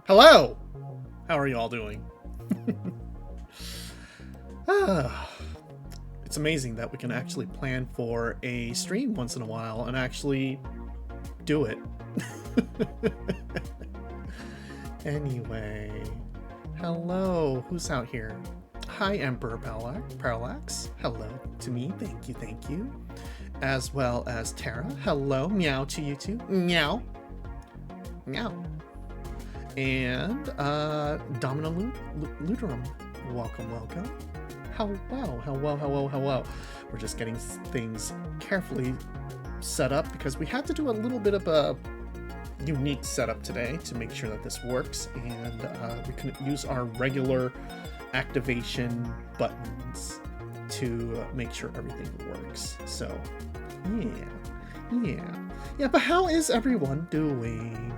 Hello! How are you all doing? It's amazing that we can actually plan for a stream once in a while and actually do it. Anyway, hello, who's out here? Hi, Emperor Parallax. Hello to me, thank you. As well as Tara. Hello, meow to you too. Meow. Meow. And Domino Luterum. Welcome. Hello. We're just getting things carefully set up because we had to do a little bit of a unique setup today to make sure that this works, and we couldn't use our regular activation buttons to make sure everything works. So yeah, but how is everyone doing?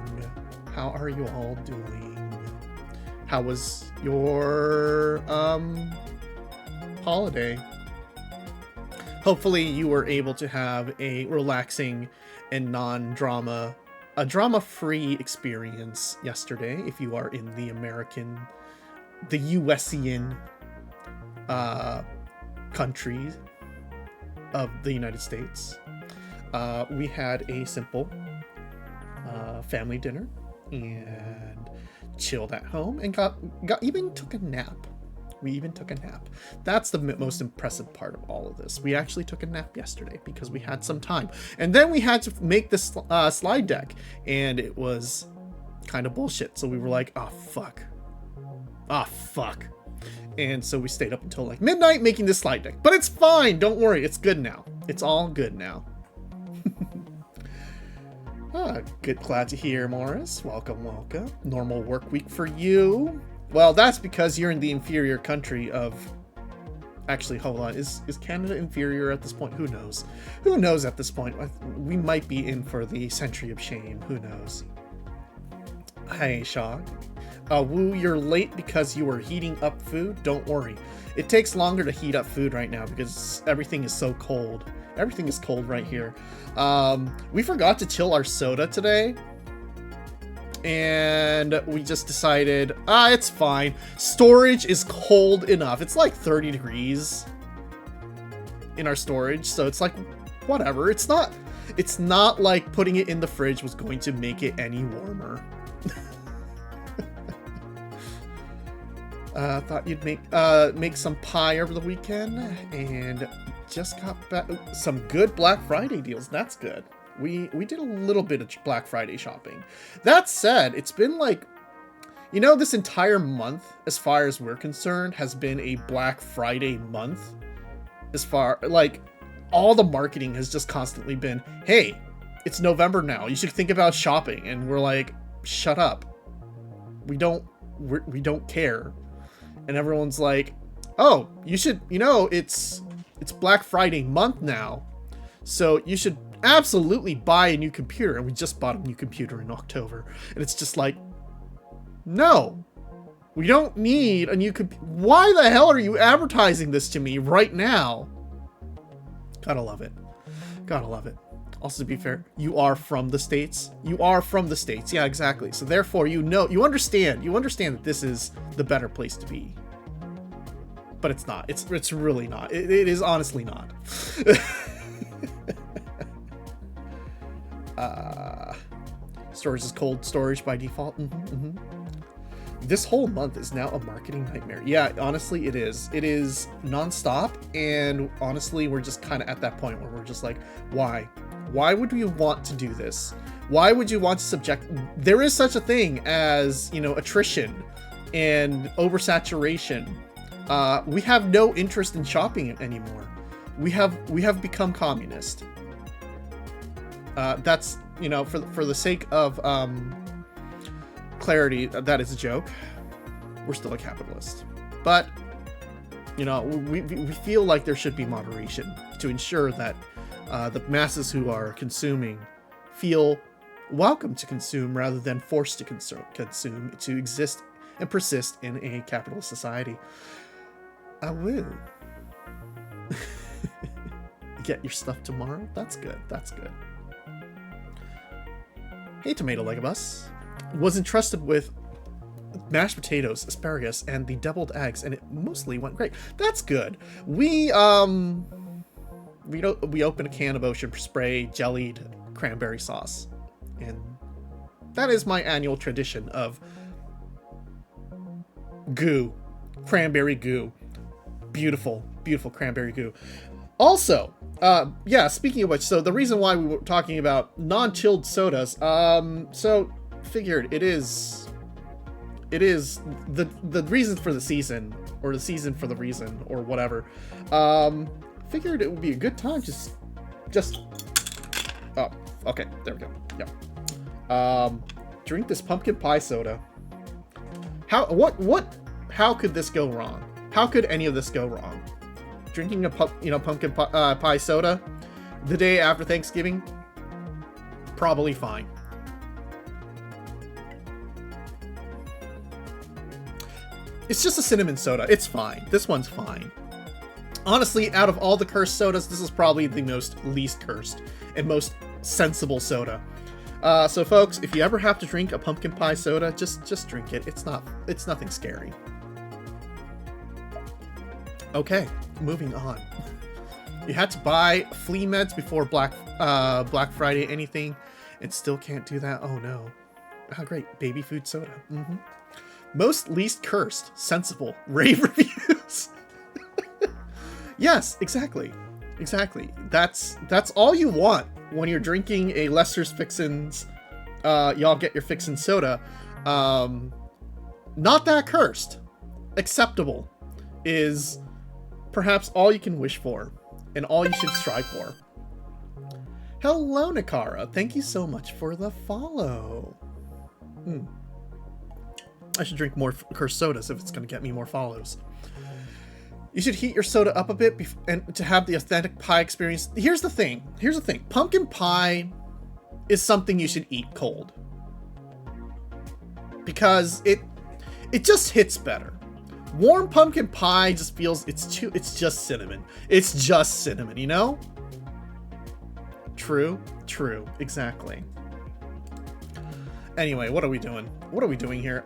How are you all doing? How was your holiday? Hopefully you were able to have a relaxing and a drama-free experience yesterday if you are in the USian country of the United States. We had a simple family dinner and chilled at home and even took a nap. We even took a nap. That's the most impressive part of all of this. We actually took a nap yesterday because we had some time. And then we had to make this slide deck, and it was kind of bullshit. So we were like, oh, fuck. And so we stayed up until like midnight making this slide deck. But it's fine. Don't worry. It's good now. It's all good now. Good. Glad to hear, Morris. Welcome. Normal work week for you. Well, that's because you're in the inferior country of... Actually, hold on. Is Canada inferior at this point? Who knows? Who knows at this point? We might be in for the century of shame. Who knows? Hey, Shaw. Woo, you're late because you were heating up food? Don't worry. It takes longer to heat up food right now because everything is so cold. Everything is cold right here. We forgot to chill our soda today. And we just decided, it's fine. Storage is cold enough. It's like 30 degrees in our storage. So it's like, whatever. It's not like putting it in the fridge was going to make it any warmer. Thought you'd make some pie over the weekend, and just got back some good Black Friday deals. That's good. We did a little bit of Black Friday shopping. That said, it's been like, this entire month, as far as we're concerned, has been a Black Friday month. As far, like, all the marketing has just constantly been, hey, it's November now. You should think about shopping. And we're like, shut up. We don't care. And everyone's like, oh, you should, it's Black Friday month now. So you should absolutely buy a new computer. And we just bought a new computer in October. And it's just like, no, we don't need a new computer. Why the hell are you advertising this to me right now? Gotta love it. Also, to be fair, you are from the States. Yeah, exactly. So therefore, you understand that this is the better place to be. But it's not. It's really not. It is honestly not. Storage is cold storage by default. This whole month is now a marketing nightmare. Yeah, honestly, it is. It is nonstop. And honestly, we're just kind of at that point where we're just like, why? Why would we want to do this? Why would you want to subject... There is such a thing as, attrition and oversaturation. We have no interest in shopping anymore. We have become communist. That's, for the sake of clarity, that is a joke. We're still a capitalist. But, we feel like there should be moderation to ensure that the masses who are consuming feel welcome to consume rather than forced to consume to exist and persist in a capitalist society. I will. Get your stuff tomorrow? That's good. Hey, Tomato Legobus. Was entrusted with mashed potatoes, asparagus, and the deviled eggs, and it mostly went great. That's good. We opened a can of Ocean Spray jellied cranberry sauce, and that is my annual tradition of goo, cranberry goo. Beautiful, beautiful cranberry goo. Also, yeah, speaking of which, so the reason why we were talking about non-chilled sodas, so figured it is the reason for the season, or the season for the reason, or whatever. Figured it would be a good time just oh, okay, there we go. Yeah. Drink this pumpkin pie soda. How could this go wrong? How could any of this go wrong? Drinking a pumpkin pie soda the day after Thanksgiving, probably fine. It's just a cinnamon soda. It's fine. This one's fine. Honestly, out of all the cursed sodas, this is probably the least cursed and most sensible soda. So folks, if you ever have to drink a pumpkin pie soda, just drink it. It's nothing scary. Okay, moving on. You had to buy flea meds before Black Friday anything, and still can't do that. Oh no. Oh great, baby food soda. Mm-hmm. Most least cursed, sensible, rave reviews. Yes, exactly. That's all you want when you're drinking a Lester's Fixins. Y'all get your Fixin soda. Not that cursed. Acceptable is perhaps all you can wish for, and all you should strive for. Hello, Nakara. Thank you so much for the follow. I should drink more cursed sodas if it's going to get me more follows. You should heat your soda up a bit and to have the authentic pie experience. Here's the thing. Pumpkin pie is something you should eat cold, because it just hits better. Warm pumpkin pie just feels it's just cinnamon. It's just cinnamon, you know? True, exactly. Anyway, what are we doing? What are we doing here?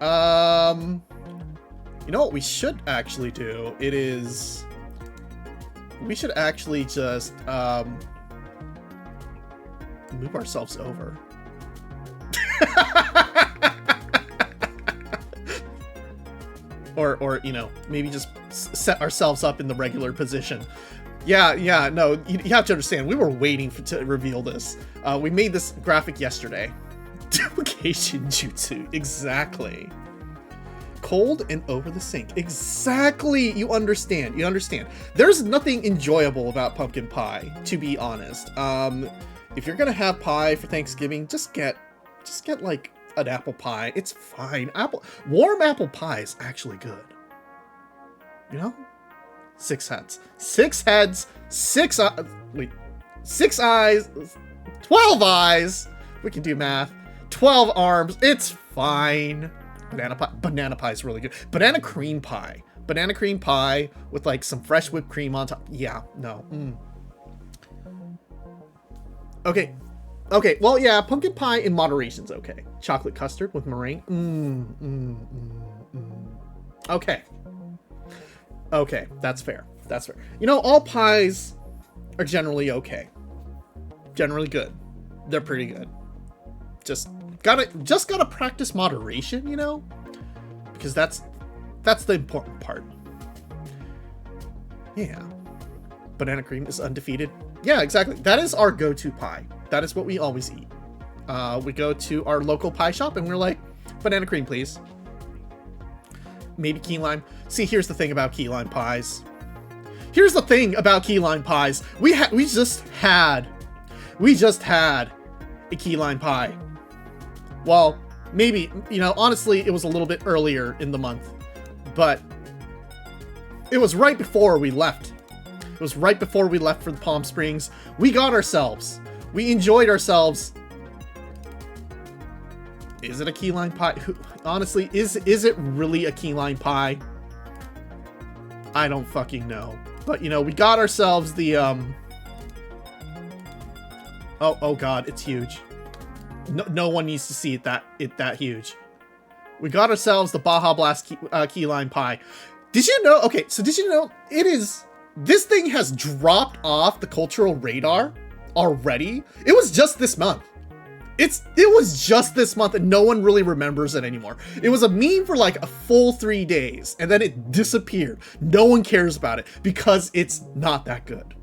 You know what we should actually do? We should actually just move ourselves over. or maybe just set ourselves up in the regular position. Yeah, no, you have to understand, we were waiting to reveal this. We made this graphic yesterday. Duplication jutsu, exactly. Cold and over the sink, exactly. You understand. There's nothing enjoyable about pumpkin pie, to be honest. If you're gonna have pie for Thanksgiving, just get like an apple pie. It's fine. Warm apple pie is actually good. You know? 6 heads. 6 eyes, 12 eyes. We can do math. 12 arms. It's fine. Banana pie is really good. Banana cream pie with like some fresh whipped cream on top. Yeah, no. Okay. Well, yeah, pumpkin pie in moderation's okay. Chocolate custard with meringue. Okay, that's fair. You know, all pies are generally okay. Generally good. They're pretty good. Just gotta practice moderation, you know? Because that's the important part. Yeah. Banana cream is undefeated. Yeah, exactly. That is our go-to pie. That is what we always eat. We go to our local pie shop and we're like, banana cream, please. Maybe key lime. See, here's the thing about key lime pies. We just had a key lime pie. Well, maybe, honestly, it was a little bit earlier in the month, but it was right before we left. It was right before we left for the Palm Springs. We enjoyed ourselves. Is it a key lime pie? Honestly, is it really a key lime pie? I don't fucking know. But, we got ourselves the, Oh god, it's huge. No one needs to see it that huge. We got ourselves the Baja Blast key lime pie. Did you know? Okay, so did you know this thing has dropped off the cultural radar already? It was just this month. It was just this month, and no one really remembers it anymore. It was a meme for like a full 3 days, and then it disappeared. No one cares about it because it's not that good.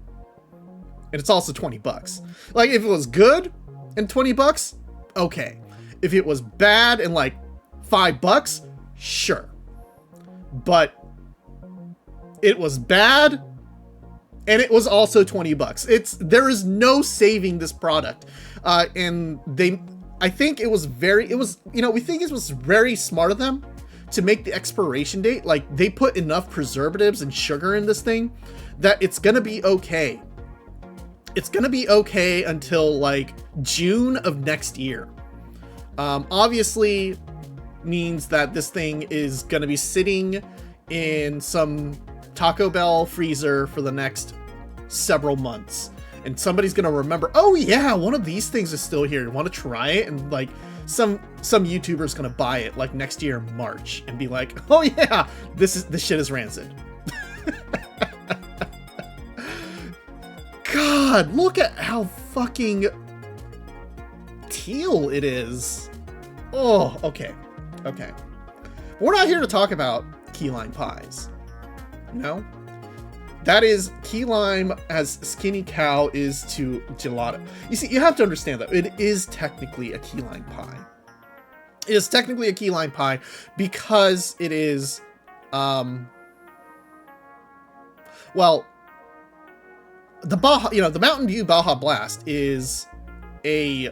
And it's also $20. Like, if it was good and $20, okay. If it was bad and like $5, sure. But it was bad, and it was also $20. There is no saving this product. And I think it was very smart of them to make the expiration date. Like, they put enough preservatives and sugar in this thing that it's gonna be okay. It's gonna be okay until like June of next year. Obviously means that this thing is gonna be sitting in some Taco Bell freezer for the next several months. And somebody's gonna remember, oh yeah, one of these things is still here. Want to try it? And like some YouTuber's gonna buy it like next year in March and be like, oh yeah, this shit is rancid. God, look at how fucking teal it is. Oh, okay. We're not here to talk about key lime pies. No? That is, key lime as Skinny Cow is to gelato. You see, you have to understand that it is technically a key lime pie. It is technically a key lime pie because it is, well, the Mountain Dew Baja Blast is a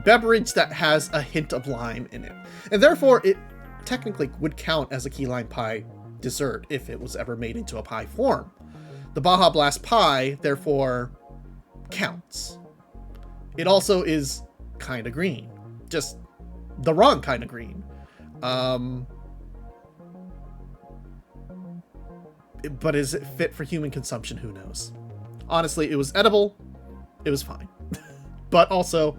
beverage that has a hint of lime in it. And therefore, it technically would count as a key lime pie dessert if it was ever made into a pie form. The Baja Blast pie, therefore, counts. It also is kind of green. Just the wrong kind of green. But is it fit for human consumption? Who knows? Honestly, it was edible. It was fine. But also,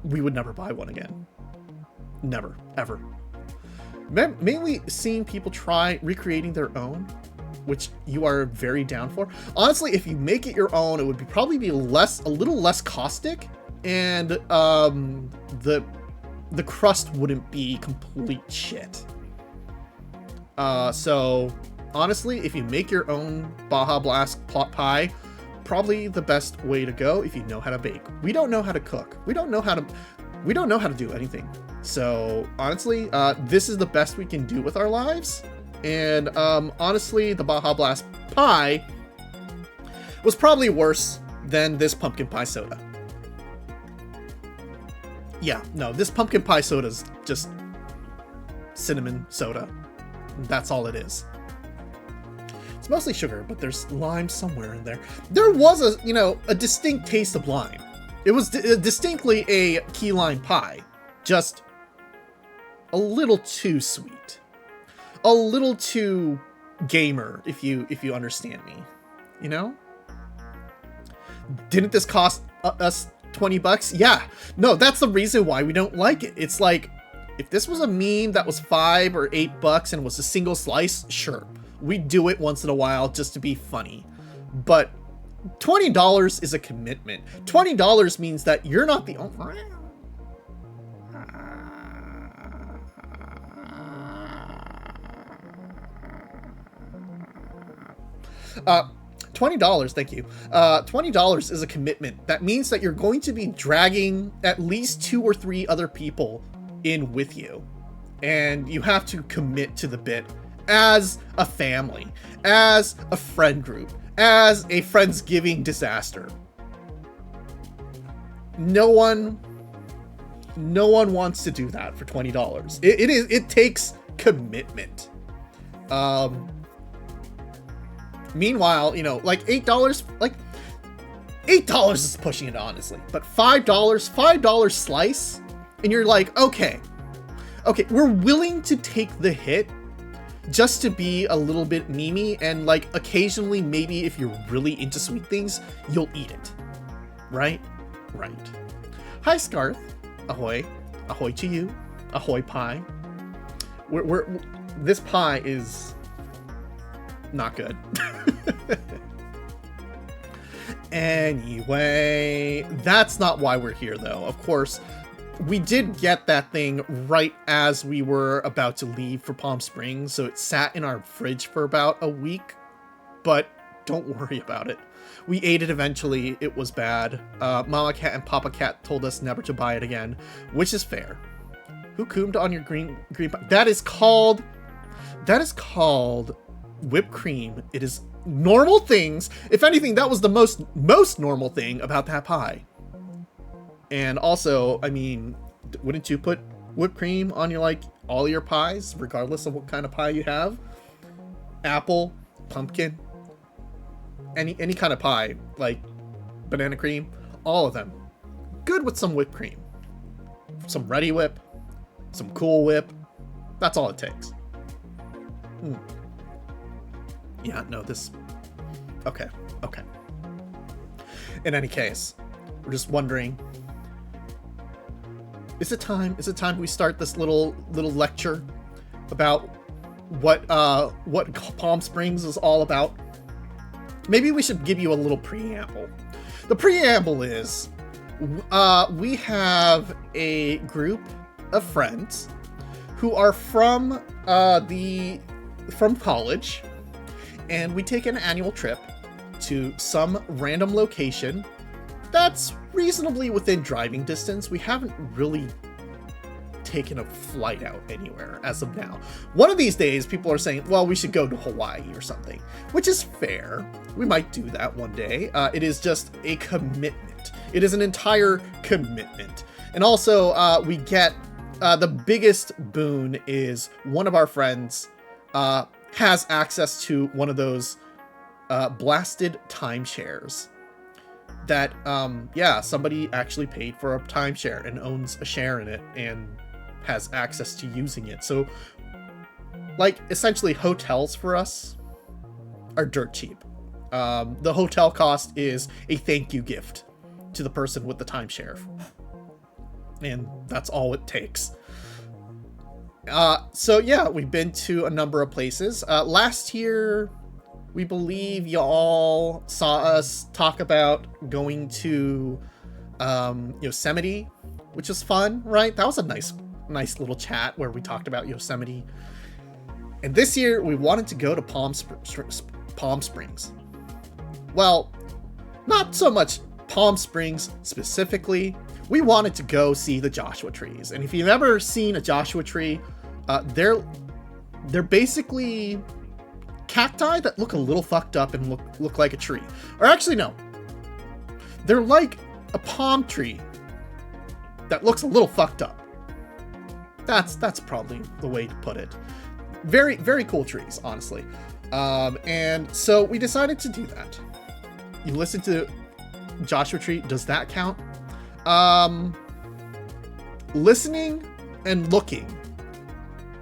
we would never buy one again. Never. Ever. Mainly seeing people try recreating their own, which you are very down for. Honestly, if you make it your own, it would probably be a little less caustic, and the crust wouldn't be complete shit. So honestly, if you make your own Baja Blast pie, probably the best way to go if you know how to bake. We don't know how to cook. We don't know how to do anything. So honestly, this is the best we can do with our lives. And honestly, the Baja Blast pie was probably worse than this pumpkin pie soda. Yeah, no, this pumpkin pie soda is just cinnamon soda. That's all it is. It's mostly sugar, but there's lime somewhere in there. There was a distinct taste of lime. It was distinctly a key lime pie, just a little too sweet, a little too gamer, if you understand me. You know? Didn't this cost us $20? Yeah. No, that's the reason why we don't like it. It's like, if this was a meme that was $5 or $8 and was a single slice, sure, we'd do it once in a while just to be funny. But $20 is a commitment. $20 means that you're not the only. $20, thank you. $20 is a commitment. That means that you're going to be dragging at least 2 or 3 other people in with you. And you have to commit to the bit as a family, as a friend group, as a Friendsgiving disaster. No one wants to do that for $20. It takes commitment. Meanwhile, like $8, like $8 is pushing it, honestly, but $5 slice, and you're like, okay, we're willing to take the hit just to be a little bit memey, and like occasionally, maybe if you're really into sweet things, you'll eat it. Right. Hi, Scarth. Ahoy to you. Ahoy pie. This pie is not good. Anyway, that's not why we're here, though. Of course, we did get that thing right as we were about to leave for Palm Springs, so it sat in our fridge for about a week, but don't worry about it. We ate it eventually. It was bad. Mama Cat and Papa Cat told us never to buy it again, which is fair. Who coomed on your green pie? That is called whipped cream. It is normal things. If anything, that was the most normal thing about that pie. And also, I mean, wouldn't you put whipped cream on your all your pies, regardless of what kind of pie you have? Apple, pumpkin, any kind of pie, like banana cream, all of them. Good with some whipped cream. Some Ready Whip, some Cool Whip. That's all it takes. Yeah, no, this... Okay. In any case, we're just wondering... Is it time we start this little lecture about what Palm Springs is all about? Maybe we should give you a little preamble. The preamble is... we have a group of friends who are from college, and we take an annual trip to some random location that's reasonably within driving distance. We haven't really taken a flight out anywhere as of now. One of these days, people are saying, well, we should go to Hawaii or something, which is fair. We might do that one day. It is just a commitment. It is an entire commitment. And also, we get the biggest boon is one of our friends has access to one of those blasted timeshares that, somebody actually paid for a timeshare and owns a share in it and has access to using it. So, essentially, hotels for us are dirt cheap. The hotel cost is a thank you gift to the person with the timeshare. And that's all it takes. We've been to a number of places. Last year, we believe y'all saw us talk about going to Yosemite, which was fun, right? That was a nice little chat where we talked about Yosemite. And this year, we wanted to go to Palm Springs. Well, not so much Palm Springs specifically. We wanted to go see the Joshua trees. And if you've ever seen a Joshua tree, they're basically cacti that look a little fucked up and look like a tree. Or actually, no. They're like a palm tree that looks a little fucked up. That's probably the way to put it. Very, very cool trees, honestly. And so we decided to do that. You listen to Joshua Tree. Does that count? Listening and looking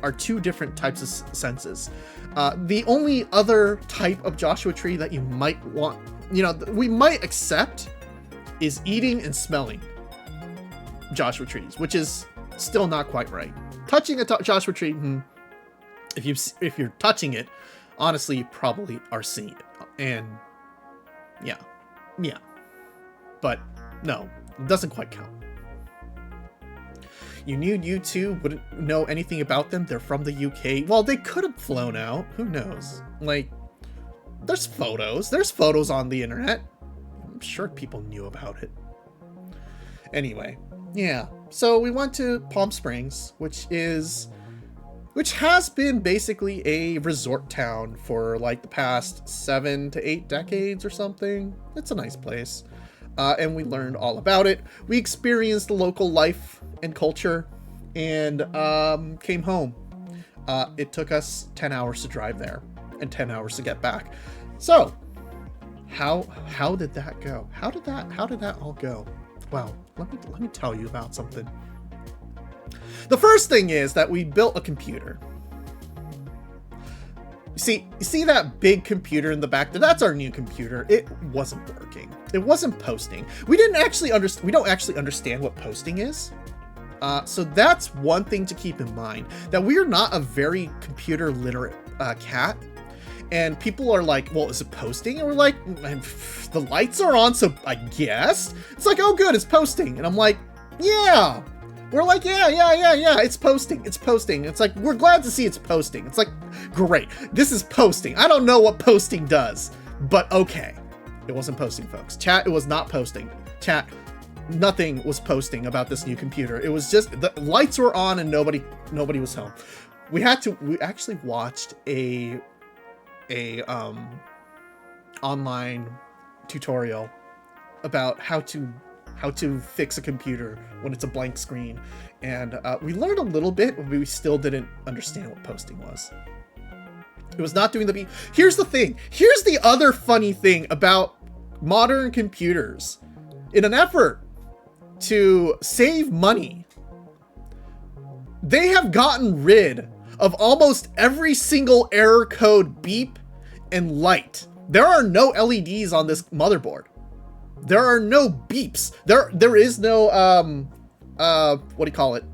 are two different types of senses. The only other type of Joshua Tree that you might want, we might accept is eating and smelling Joshua trees, which is still not quite right. Touching a Joshua tree, if you're touching it, honestly, you probably are seeing it. And yeah. But no, it doesn't quite count. You knew you two wouldn't know anything about them. They're from the UK. Well, they could have flown out. Who knows? There's photos. There's photos on the internet. I'm sure people knew about it. Anyway, yeah. So we went to Palm Springs, which has been basically a resort town for the past 7 to 8 decades or something. It's a nice place. And we learned all about it. We experienced the local life and culture and came home. It took us 10 hours to drive there and 10 hours to get back. So how did that go? How did that all go? Well, let me tell you about something. The first thing is that we built a computer. You see that big computer in the back there? That's our new computer. It wasn't working. It wasn't posting. We don't actually understand what posting is. So that's one thing to keep in mind, that we are not a very computer literate cat. And people are like, well, is it posting? And we're like, the lights are on, so I guess. It's like, oh, good, it's posting. And I'm like, yeah. We're like, yeah, it's posting. It's posting. It's like, we're glad to see it's posting. It's like, great, this is posting. I don't know what posting does, but okay. It wasn't posting, folks. Chat, it was not posting. Chat, nothing was posting about this new computer. It was just, the lights were on and nobody was home. We actually watched a online tutorial about how to fix a computer when it's a blank screen, and we learned a little bit, but we still didn't understand what posting was. It was not doing the Here's the thing. Here's the other funny thing about modern computers. In an effort to save money, they have gotten rid of almost every single error code beep and light. There are no LEDs on this motherboard. There are no beeps. There is no what do you call it?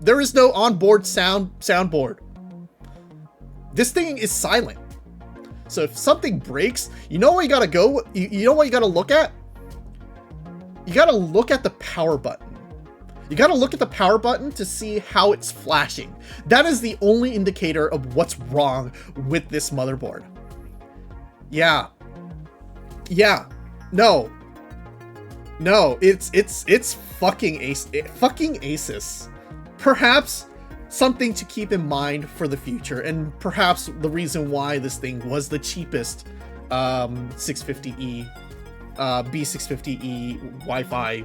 There is no onboard soundboard. This thing is silent. So if something breaks, you know where you gotta go? You know what you gotta look at? You gotta look at the power button. You gotta look at the power button to see how it's flashing. That is the only indicator of what's wrong with this motherboard. Yeah. No, it's fucking Asus. Perhaps something to keep in mind for the future, and perhaps the reason why this thing was the cheapest 650E, B650E Wi-Fi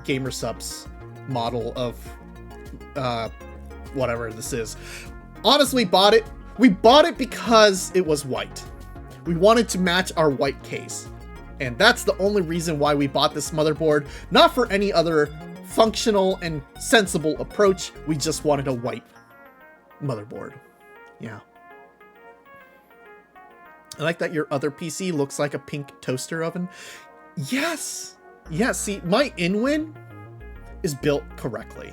gamer subs model of whatever this is. Honestly, we bought it because it was white. We wanted to match our white case. And that's the only reason why we bought this motherboard, not for any other functional and sensible approach. We just wanted a white motherboard. Yeah. I like that your other PC looks like a pink toaster oven. Yes. Yeah, see, my InWin is built correctly.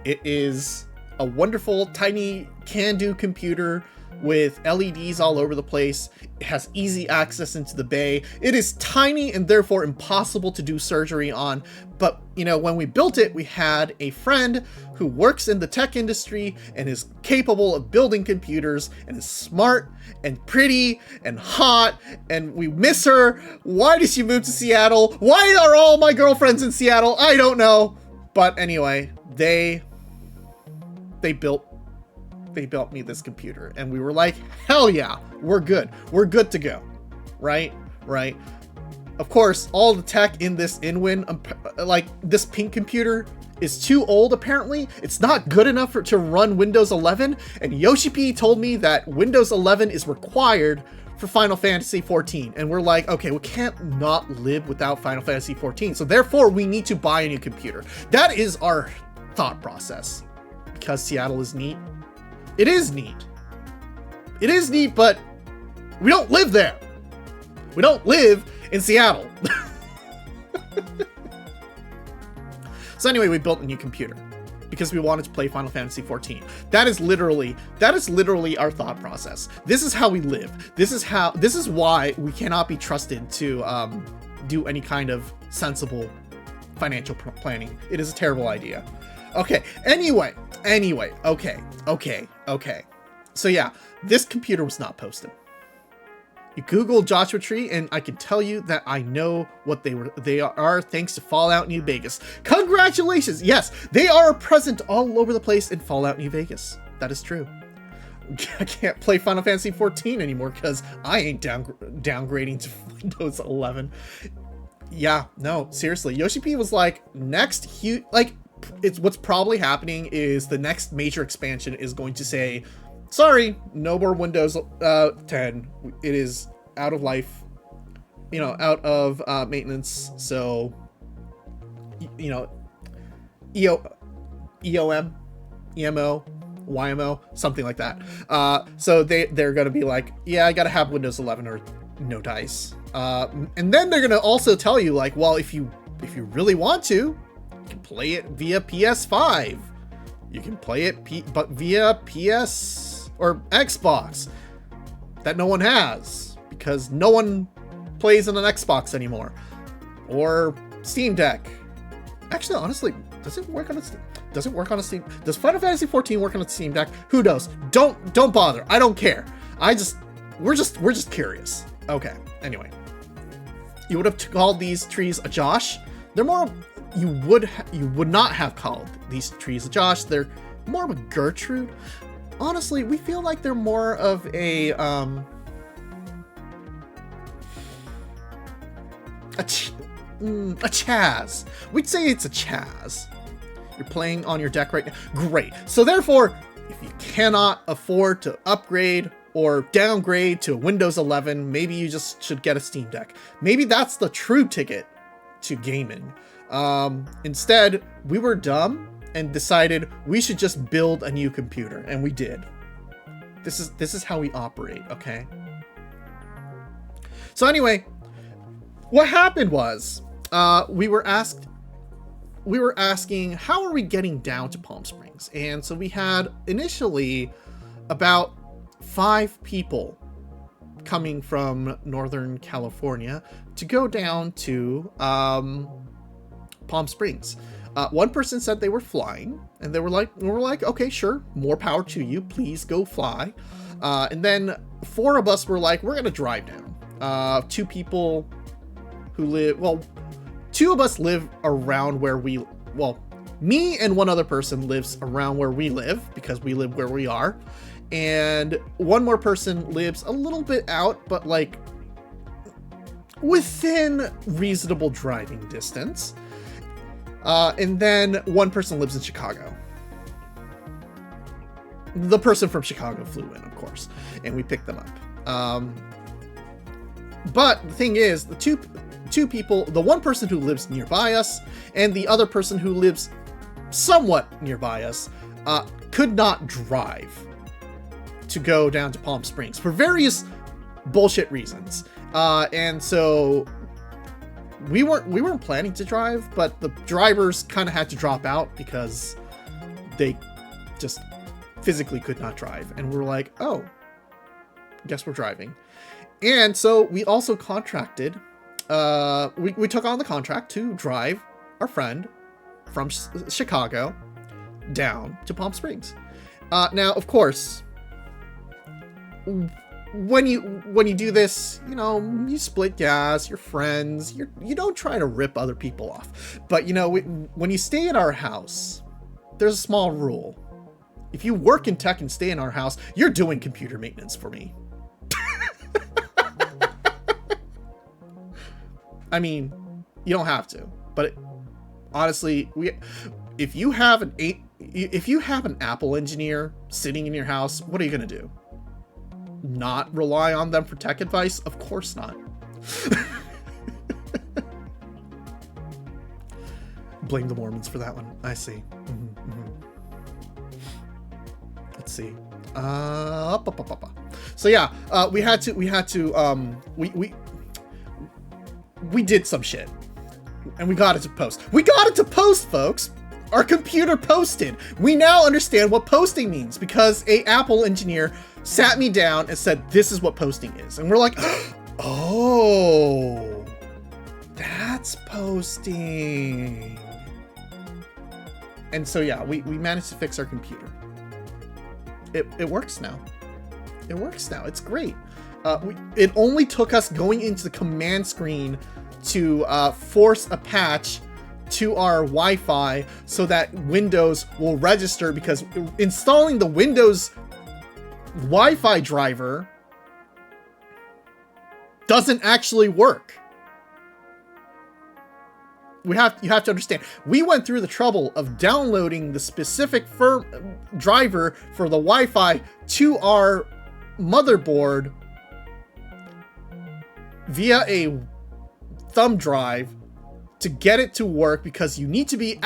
It is a wonderful, tiny, can-do computer with LEDs all over the place. It has easy access into the bay. It is tiny and therefore impossible to do surgery on. But, you know, when we built it, we had a friend who works in the tech industry and is capable of building computers and is smart and pretty and hot, and we miss her. Why did she move to Seattle? Why are all my girlfriends in Seattle? I don't know. But anyway, they built me this computer, and we were like, hell yeah, we're good to go. Right. Of course, all the tech in this InWin, like this pink computer is too old. Apparently it's not good enough to run Windows 11, and Yoshi P told me that Windows 11 is required for Final Fantasy 14, and we're like, okay, we can't not live without Final Fantasy 14, so therefore we need to buy a new computer. That is our thought process. Because Seattle is neat. It is neat. It is neat, but we don't live there. We don't live in Seattle. So anyway, we built a new computer because we wanted to play Final Fantasy 14. That is literally our thought process. This is how we live. This is why we cannot be trusted to do any kind of sensible financial planning. It is a terrible idea. Okay, anyway, okay. So yeah, this computer was not posted. You Google Joshua Tree, and I can tell you that I know what they are thanks to Fallout New Vegas. Congratulations! Yes, they are present all over the place in Fallout New Vegas. That is true. I can't play Final Fantasy 14 anymore because I ain't downgrading to Windows 11. Yeah, no, seriously. Yoshi P was like, what's probably happening is the next major expansion is going to say, sorry, no more Windows 10. It is out of life, out of maintenance. So, EOM, EMO, YMO, something like that. So they're going to be like, yeah, I got to have Windows 11 or no dice. And then they're going to also tell you like, well, if you really want to, can play it via PS5. You can play it but via PS or Xbox that no one has because no one plays on an Xbox anymore, or Steam Deck. Actually, honestly, does it work on a Steam? Does it work on a Steam? Does Final Fantasy XIV work on a Steam Deck? Who knows? Don't bother. I don't care. We're just curious. Okay. Anyway, you would have called these trees a Josh. They're more. You would not have called these trees a Josh. They're more of a Gertrude. Honestly, we feel like they're more of a Chaz. We'd say it's a Chaz. You're playing on your deck right now. Great. So therefore, if you cannot afford to upgrade or downgrade to Windows 11, maybe you just should get a Steam Deck. Maybe that's the true ticket to gaming. Instead, we were dumb and decided we should just build a new computer, and we did. This is how we operate, okay? So anyway, what happened was we were asking how are we getting down to Palm Springs, and so we had initially about 5 people coming from Northern California to go down to Palm Springs. One person said they were flying, and we were like, okay, sure, more power to you, please go fly. And then 4 of us were like, we're gonna drive down. 2 people who live, well, 2 of us live around where me and one other person lives around where we live because we live where we are. And one more person lives a little bit out, but like within reasonable driving distance. And then one person lives in Chicago. The person from Chicago flew in, of course, and we picked them up. But the thing is, the two people, the one person who lives nearby us and the other person who lives somewhat nearby us, could not drive to go down to Palm Springs for various bullshit reasons. And so we weren't planning to drive, but the drivers kind of had to drop out because they just physically could not drive. And we're like, oh, guess we're driving. And so we also contracted, we took on the contract to drive our friend from Chicago down to Palm Springs. Now, of course, when you do this, you know, you split gas, you're friends, you don't try to rip other people off. But, you know, when you stay at our house, there's a small rule. If you work in tech and stay in our house, you're doing computer maintenance for me. I mean, you don't have to, but honestly, if you have an Apple engineer sitting in your house, what are you gonna do? Not rely on them for tech advice? Of course not. Blame the Mormons for that one. I see. Let's see. So yeah, we did some shit, and we got it to post. We got it to post, folks. Our computer posted. We now understand what posting means because a Apple engineer sat me down and said, this is what posting is. And we're like, oh, that's posting. And so, yeah, we managed to fix our computer. It works now. It works now. It's great. It only took us going into the command screen to force a patch to our Wi-Fi so that Windows will register, because installing the Windows Wi-Fi driver doesn't actually work. You have to understand, we went through the trouble of downloading the specific driver for the Wi-Fi to our motherboard via a thumb drive to get it to work, because you need to be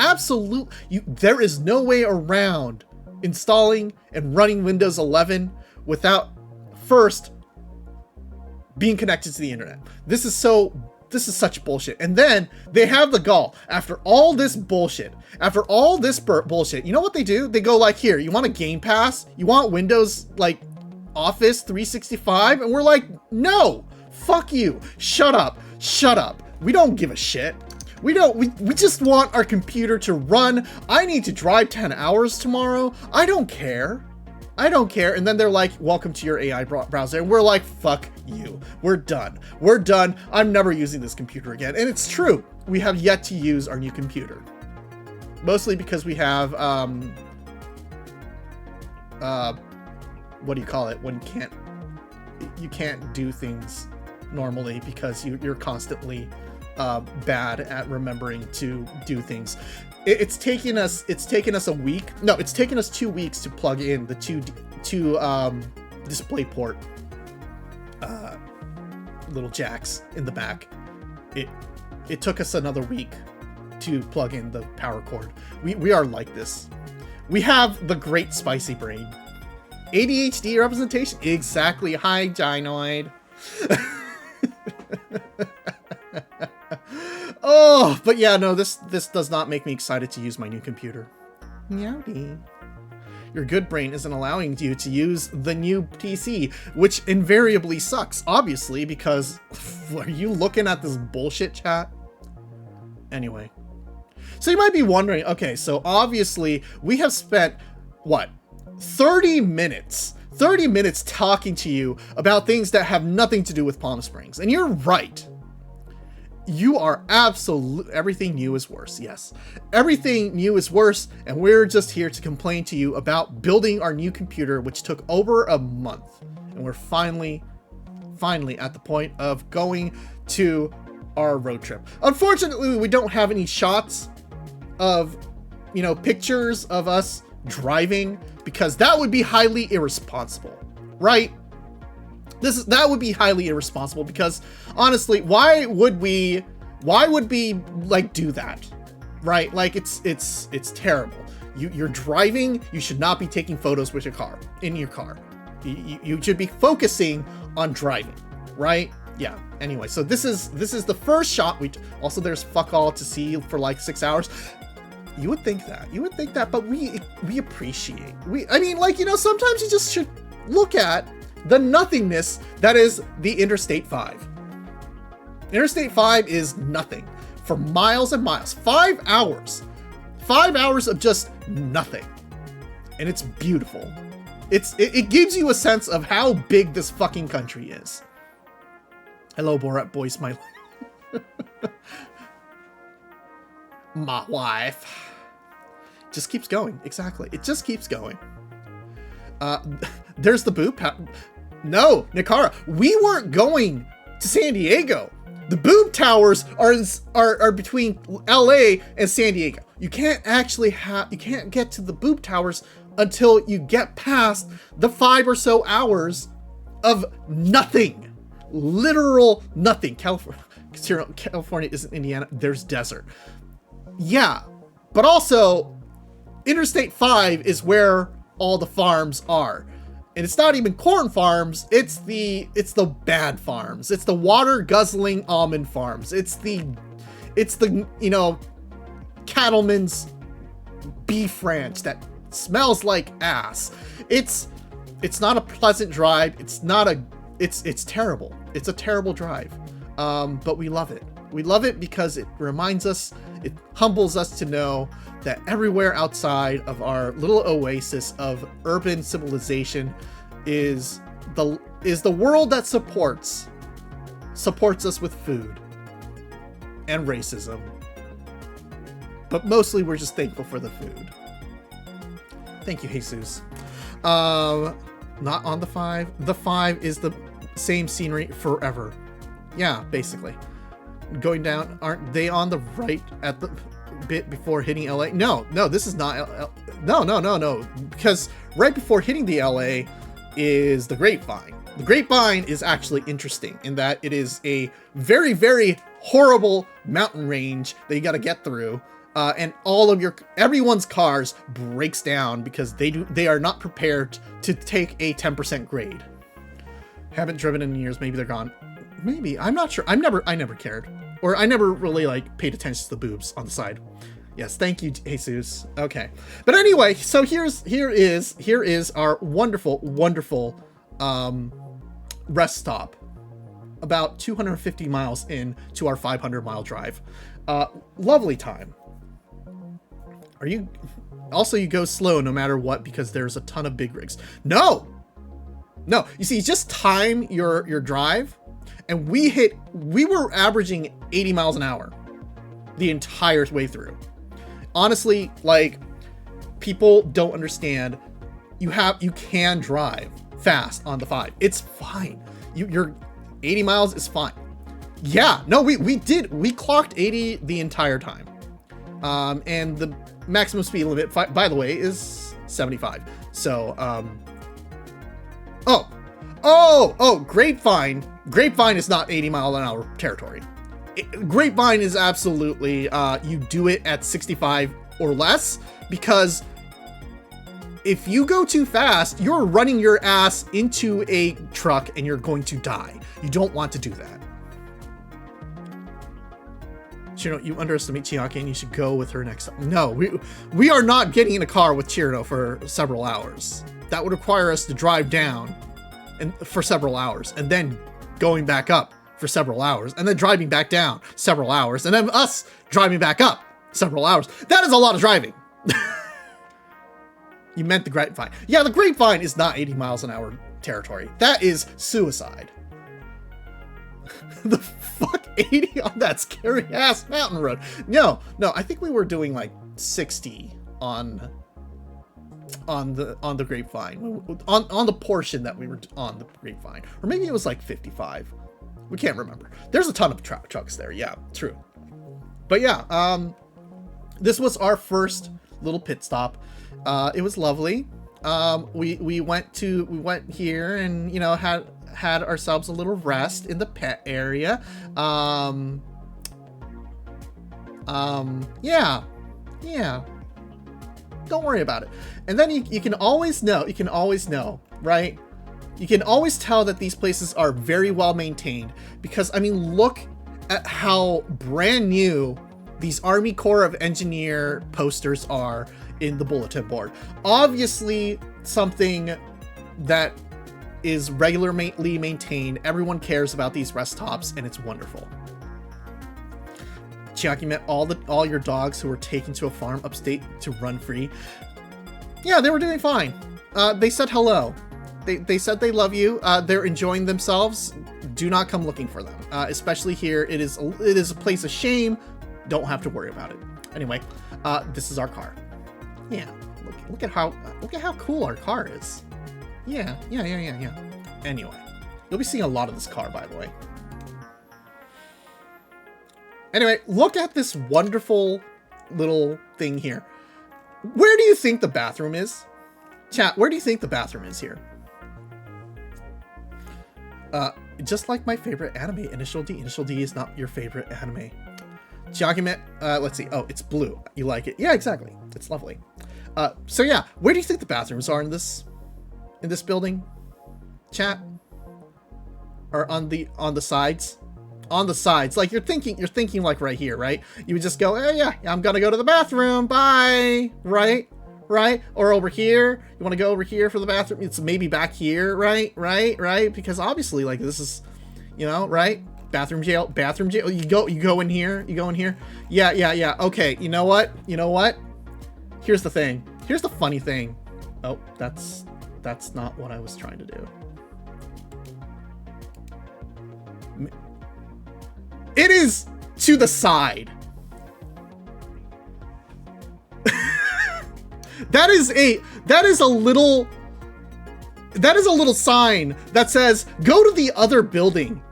there is no way around installing and running Windows 11 without first being connected to the internet. This this is such bullshit. And then they have the gall, after all this bullshit, you know what they do? They go like, here, you want a Game Pass? You want Windows, like, Office 365? And we're like, no, fuck you. Shut up. We don't give a shit. We just want our computer to run. I need to drive 10 hours tomorrow. I don't care. And then they're like, welcome to your AI browser. And we're like, fuck you. We're done. I'm never using this computer again. And it's true. We have yet to use our new computer. Mostly because we have, what do you call it? When you can't do things normally because you're constantly bad at remembering to do things. It's taken us a week. No, it's taken us 2 weeks to plug in the two DisplayPort little jacks in the back. It took us another week to plug in the power cord. We are like this. We have the great spicy brain. ADHD representation, exactly. Hi, Gynoid. Oh, but yeah, no, this does not make me excited to use my new computer. Meowdy. Your good brain isn't allowing you to use the new PC, which invariably sucks, obviously, because are you looking at this bullshit chat? Anyway. So you might be wondering, okay, so obviously we have spent, what, 30 minutes talking to you about things that have nothing to do with Palm Springs. And you're right. You are everything new is worse. Yes, everything new is worse. And we're just here to complain to you about building our new computer, which took over a month. And we're finally at the point of going to our road trip. Unfortunately, we don't have any shots of, pictures of us driving, because that would be highly irresponsible, right? That would be highly irresponsible, because honestly, why would we like do that, right? Like it's terrible. You're driving. You should not be taking photos with in your car. You should be focusing on driving, right? Yeah. Anyway, so this is the first shot. Also, there's fuck all to see for like 6 hours. You would think that, but we appreciate. Sometimes you just should look at the nothingness that is the Interstate 5. Interstate 5 is nothing for miles and miles. 5 hours. 5 hours of just nothing. And it's beautiful. It gives you a sense of how big this fucking country is. Hello, Borat Boy Smiley. My wife. Just keeps going. Exactly. It just keeps going. There's the boob. No, Nikara, we weren't going to San Diego. The boob towers are between LA and San Diego. You can't get to the boob towers until you get past the 5 or so hours of nothing. Literal nothing. California isn't Indiana. There's desert. Yeah, but also Interstate 5 is where all the farms are. And it's not even corn farms, it's the bad farms. It's the water guzzling almond farms. It's the cattleman's beef ranch that smells like ass. It's not a pleasant drive. It's terrible. It's a terrible drive. But we love it. We love it because it reminds us, it humbles us to know that everywhere outside of our little oasis of urban civilization is the world that supports us with food and racism. But mostly we're just thankful for the food. Thank you, Jesus. Not on the 5. The 5 is the same scenery forever. Yeah, basically. Going down, aren't they on the right at the bit before hitting LA? No, this is not no. Because right before hitting the LA is the Grapevine. The Grapevine is actually interesting in that it is a very, very horrible mountain range that you got to get through. And everyone's cars breaks down because they are not prepared to take a 10% grade. Haven't driven in years. Maybe they're gone. Maybe, I'm not sure. I never cared. or I never really like paid attention to the boobs on the side. Yes, thank you, Jesus. Okay, but anyway, so here is our wonderful rest stop. About 250 miles in to our 500-mile drive. Lovely time. Are you? Also, you go slow no matter what because there's a ton of big rigs. No. You see, just time your drive, and we were averaging 80 miles an hour the entire way through. Honestly, like, people don't understand. You can drive fast on the 5. It's fine. You're 80 miles is fine. Yeah, no, we clocked 80 the entire time. And the maximum speed limit, by the way, is 75. So, Grapevine. Grapevine is not 80 mile an hour territory. Grapevine is absolutely, you do it at 65 or less, because if you go too fast, you're running your ass into a truck and you're going to die. You don't want to do that. Chirino, you underestimate Chiaki and you should go with her next time. No, we are not getting in a car with Chirino for several hours. That would require us to drive down for several hours and then going back up for several hours and then driving back down several hours and then us driving back up several hours. That is a lot of driving. You meant the Grapevine. Yeah, the Grapevine is not 80 miles an hour territory. That is suicide. The fuck, 80 on that scary ass mountain road? No, I think we were doing like 60 on the Grapevine, on the portion that we were on the Grapevine, or maybe it was like 55. We can't remember. There's a ton of trucks there. Yeah, true. But yeah, this was our first little pit stop. It was lovely. We went here and, you know, had ourselves a little rest in the pet area. Yeah. Don't worry about it. And then you can always know, right? You can always tell that these places are very well maintained because, I mean, look at how brand new these Army Corps of Engineer posters are in the bulletin board. Obviously something that is regularly maintained. Everyone cares about these rest stops and it's wonderful. Chiaki met all your dogs who were taken to a farm upstate to run free. Yeah, they were doing fine. They said hello. They said they love you. They're enjoying themselves. Do not come looking for them. Especially here, it is a place of shame. Don't have to worry about it. Anyway, this is our car. Yeah, look at how cool our car is. Yeah. Anyway, you'll be seeing a lot of this car, by the way. Anyway, look at this wonderful little thing here. Where do you think the bathroom is? Chat, where do you think the bathroom is here? Just like my favorite anime, Initial D. Initial D is not your favorite anime. Chiaki, let's see. Oh, it's blue. You like it? Yeah, exactly. It's lovely. So yeah, where do you think the bathrooms are in this building? Chat? Or on the sides? On the sides, like you're thinking like right here, right? You would just go, oh, yeah, I'm gonna go to the bathroom, bye, right? Or over here, you want to go over here for the bathroom? It's maybe back here, right? Because obviously, like, this is, you know, right? Bathroom jail. You go in here. Yeah. Okay, you know what? Here's the thing. Here's the funny thing. Oh, that's not what I was trying to do. It is to the side. That is a little sign that says go to the other building.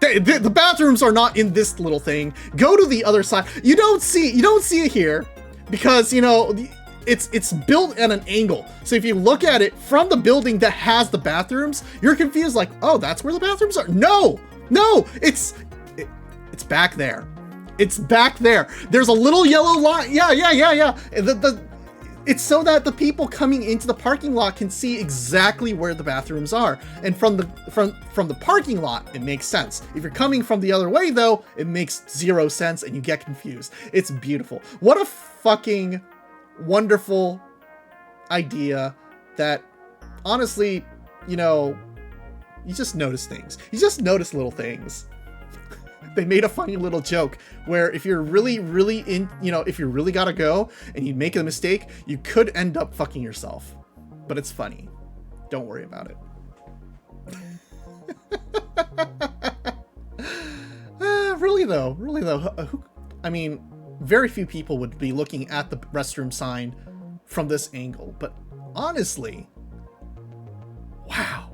The bathrooms are not in this little thing. Go to the other side. You don't see it here because, you know, it's built at an angle. So if you look at it from the building that has the bathrooms, you're confused like, oh, that's where the bathrooms are. No, it's back there. It's back there. There's a little yellow line. Yeah. It's so that the people coming into the parking lot can see exactly where the bathrooms are. And from the parking lot, it makes sense. If you're coming from the other way, though, it makes zero sense and you get confused. It's beautiful. What a fucking wonderful idea that, honestly, you know, you just notice things. You just notice little things. They made a funny little joke where if you're really in, you know, if you really gotta go and you make a mistake, you could end up fucking yourself. But it's funny. Don't worry about it. Really though, I mean, very few people would be looking at the restroom sign from this angle, but honestly, wow.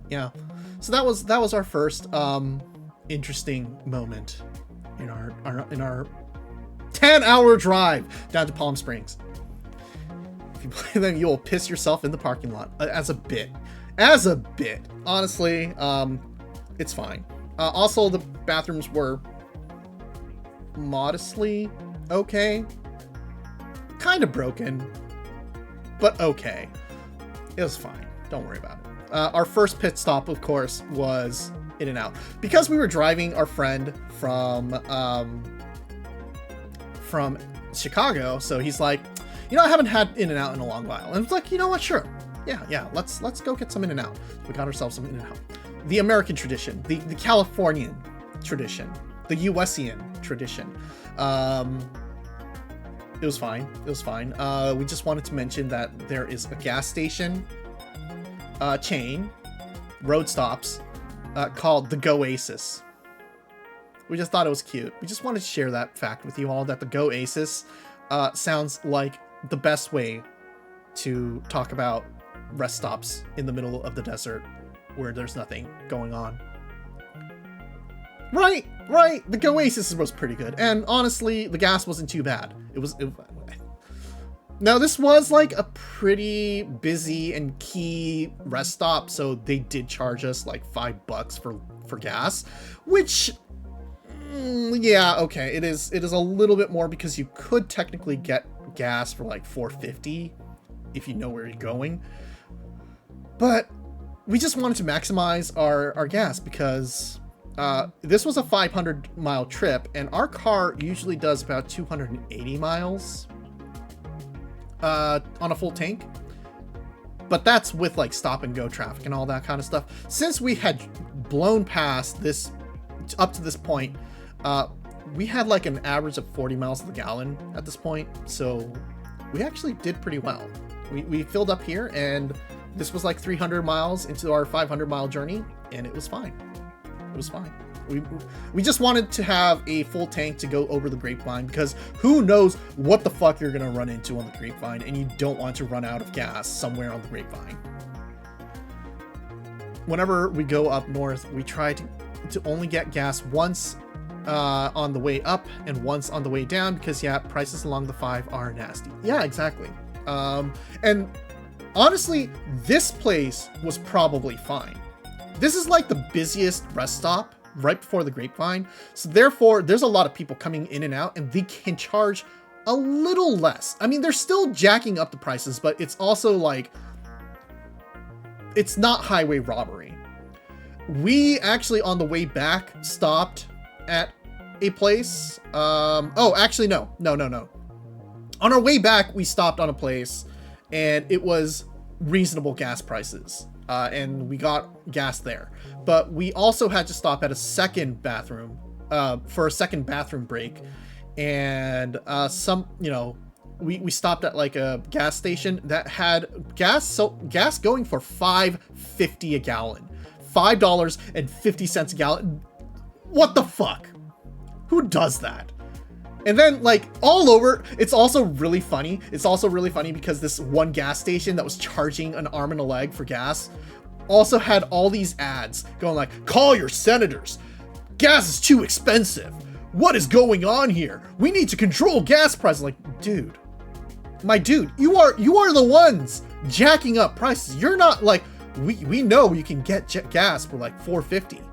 Yeah. So that was our first interesting moment in our 10-hour drive down to Palm Springs. If you play them, you'll piss yourself in the parking lot as a bit. Honestly, it's fine. Also, the bathrooms were modestly okay. Kind of broken, but okay. It was fine. Don't worry about it. Our first pit stop, of course, was In-N-Out. Because we were driving our friend from Chicago, so he's like, you know, I haven't had In-N-Out in a long while. And it's like, you know what, sure. Yeah, let's go get some In-N-Out. We got ourselves some In-N-Out. The American tradition, the Californian tradition, the USian tradition. It was fine. We just wanted to mention that there is a gas station chain, road stops, called the Go-Asis. We just thought it was cute. We just wanted to share that fact with you all, that the Go-Asis sounds like the best way to talk about rest stops in the middle of the desert where there's nothing going on. Right. The Go-Asis was pretty good. And honestly, the gas wasn't too bad. Now, this was like a pretty busy and key rest stop, so they did charge us like $5 for gas, which, yeah, okay, it is a little bit more because you could technically get gas for like $4.50 if you know where you're going. But we just wanted to maximize our gas because this was a 500-mile trip, and our car usually does about 280 miles. On a full tank, but that's with like stop and go traffic and all that kind of stuff. Since we had blown past this up to this point, we had like an average of 40 miles to the gallon at this point, so we actually did pretty well. We filled up here, and this was like 300 miles into our 500-mile journey, and it was fine. We just wanted to have a full tank to go over the Grapevine, because who knows what the fuck you're gonna run into on the Grapevine, and you don't want to run out of gas somewhere on the Grapevine. Whenever we go up north, we try to only get gas once on the way up and once on the way down, because yeah, prices along the 5 are nasty. Yeah, exactly. And honestly, this place was probably fine. This is like the busiest rest stop right before the Grapevine, so therefore there's a lot of people coming in and out, and they can charge a little less. I mean, they're still jacking up the prices, but it's also like, it's not highway robbery. We actually on the way back stopped at a place. Oh, actually no. On our way back, we stopped on a place, and it was reasonable gas prices. And we got gas there, but we also had to stop at a second bathroom for a second bathroom break, and we stopped at like a gas station that had gas going for $5.50 a gallon, $5.50 a gallon. What the fuck? Who does that? And then, like, all over, it's also really funny because this one gas station that was charging an arm and a leg for gas also had all these ads going like, call your senators. Gas is too expensive. What is going on here? We need to control gas prices. Like, dude, my dude, you are the ones jacking up prices. You're not like, we know you can get gas for like $4.50.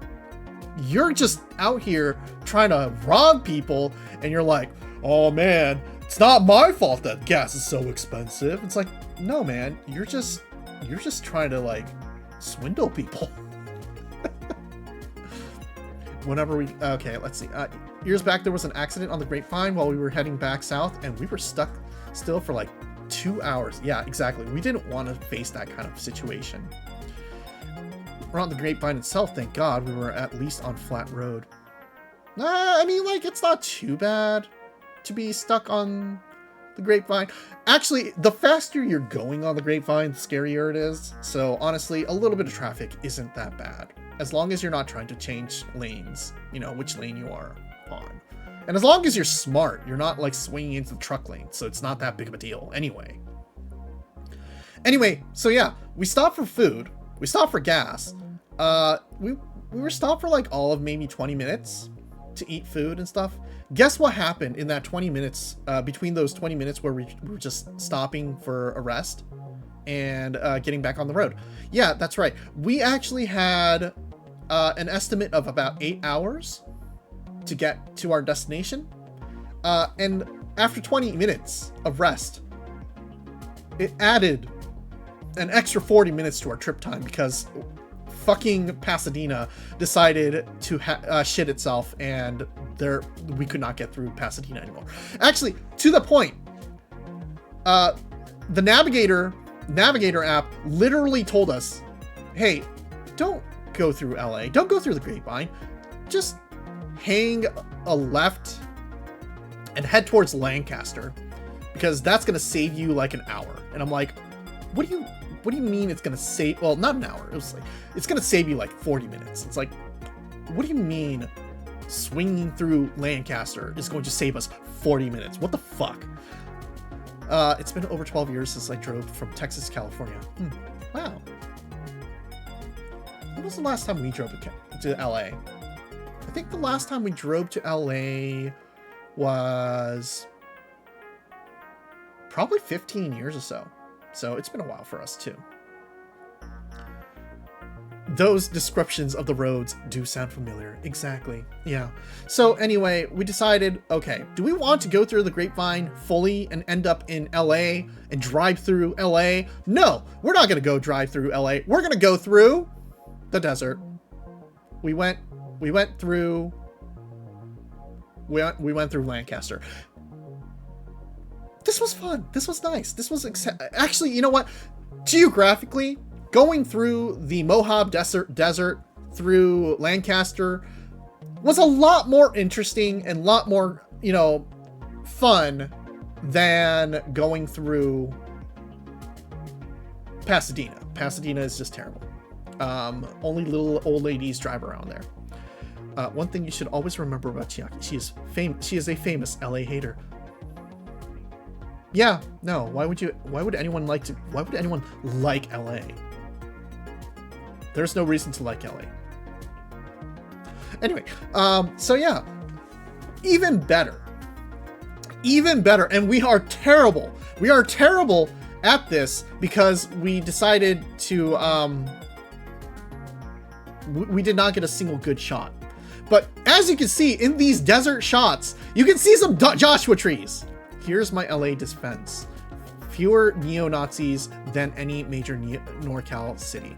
You're just out here trying to rob people, and you're like, oh man, it's not my fault that gas is so expensive. It's like, no, man, you're just trying to like swindle people. Whenever we, okay, let's see. Years back, there was an accident on the Grapevine while we were heading back south, and we were stuck still for like 2 hours. Yeah, exactly. We didn't want to face that kind of situation. We're on the Grapevine itself, thank God. We were at least on flat road. I mean, like, it's not too bad to be stuck on the Grapevine. Actually, the faster you're going on the Grapevine, the scarier it is. So honestly, a little bit of traffic isn't that bad. As long as you're not trying to change lanes, you know, which lane you are on. And as long as you're smart, you're not like swinging into the truck lane. So it's not that big of a deal anyway. Anyway, so yeah, we stopped for food. We stopped for gas. We were stopped for like all of maybe 20 minutes to eat food and stuff. Guess what happened in that 20 minutes, between those 20 minutes where we were just stopping for a rest and getting back on the road? Yeah, that's right. We actually had an estimate of about 8 hours to get to our destination. And after 20 minutes of rest, it added an extra 40 minutes to our trip time because fucking Pasadena decided to shit itself, and we could not get through Pasadena anymore. Actually, to the point, the Navigator app literally told us, hey, don't go through LA, don't go through the Grapevine, just hang a left and head towards Lancaster, because that's gonna save you like an hour. And I'm like, what do you mean it's gonna save, well, not an hour, it was like, it's gonna save you like 40 minutes. It's like, what do you mean swinging through Lancaster is going to save us 40 minutes? What the fuck? It's been over 12 years since I drove from Texas to California. Wow. When was the last time we drove to LA? I think the last time we drove to LA was probably 15 years or so. So it's been a while for us too. Those descriptions of the roads do sound familiar. Exactly. Yeah. So anyway, we decided, okay, do we want to go through the Grapevine fully and end up in LA and drive through LA? No, we're not going to go drive through LA. We're going to go through the desert. We went through Lancaster. This was fun. This was nice. This was actually, you know what? Geographically, going through the Mojave Desert through Lancaster was a lot more interesting and a lot more, you know, fun than going through Pasadena. Pasadena is just terrible. Only little old ladies drive around there. One thing you should always remember about Chiaki, she is a famous LA hater. Yeah, no, why would anyone like LA? There's no reason to like LA. Anyway, so yeah, even better, and we are terrible at this because we decided to, we did not get a single good shot. But as you can see in these desert shots, you can see some Joshua trees. Here's my LA defense. Fewer neo-Nazis than any major NorCal city.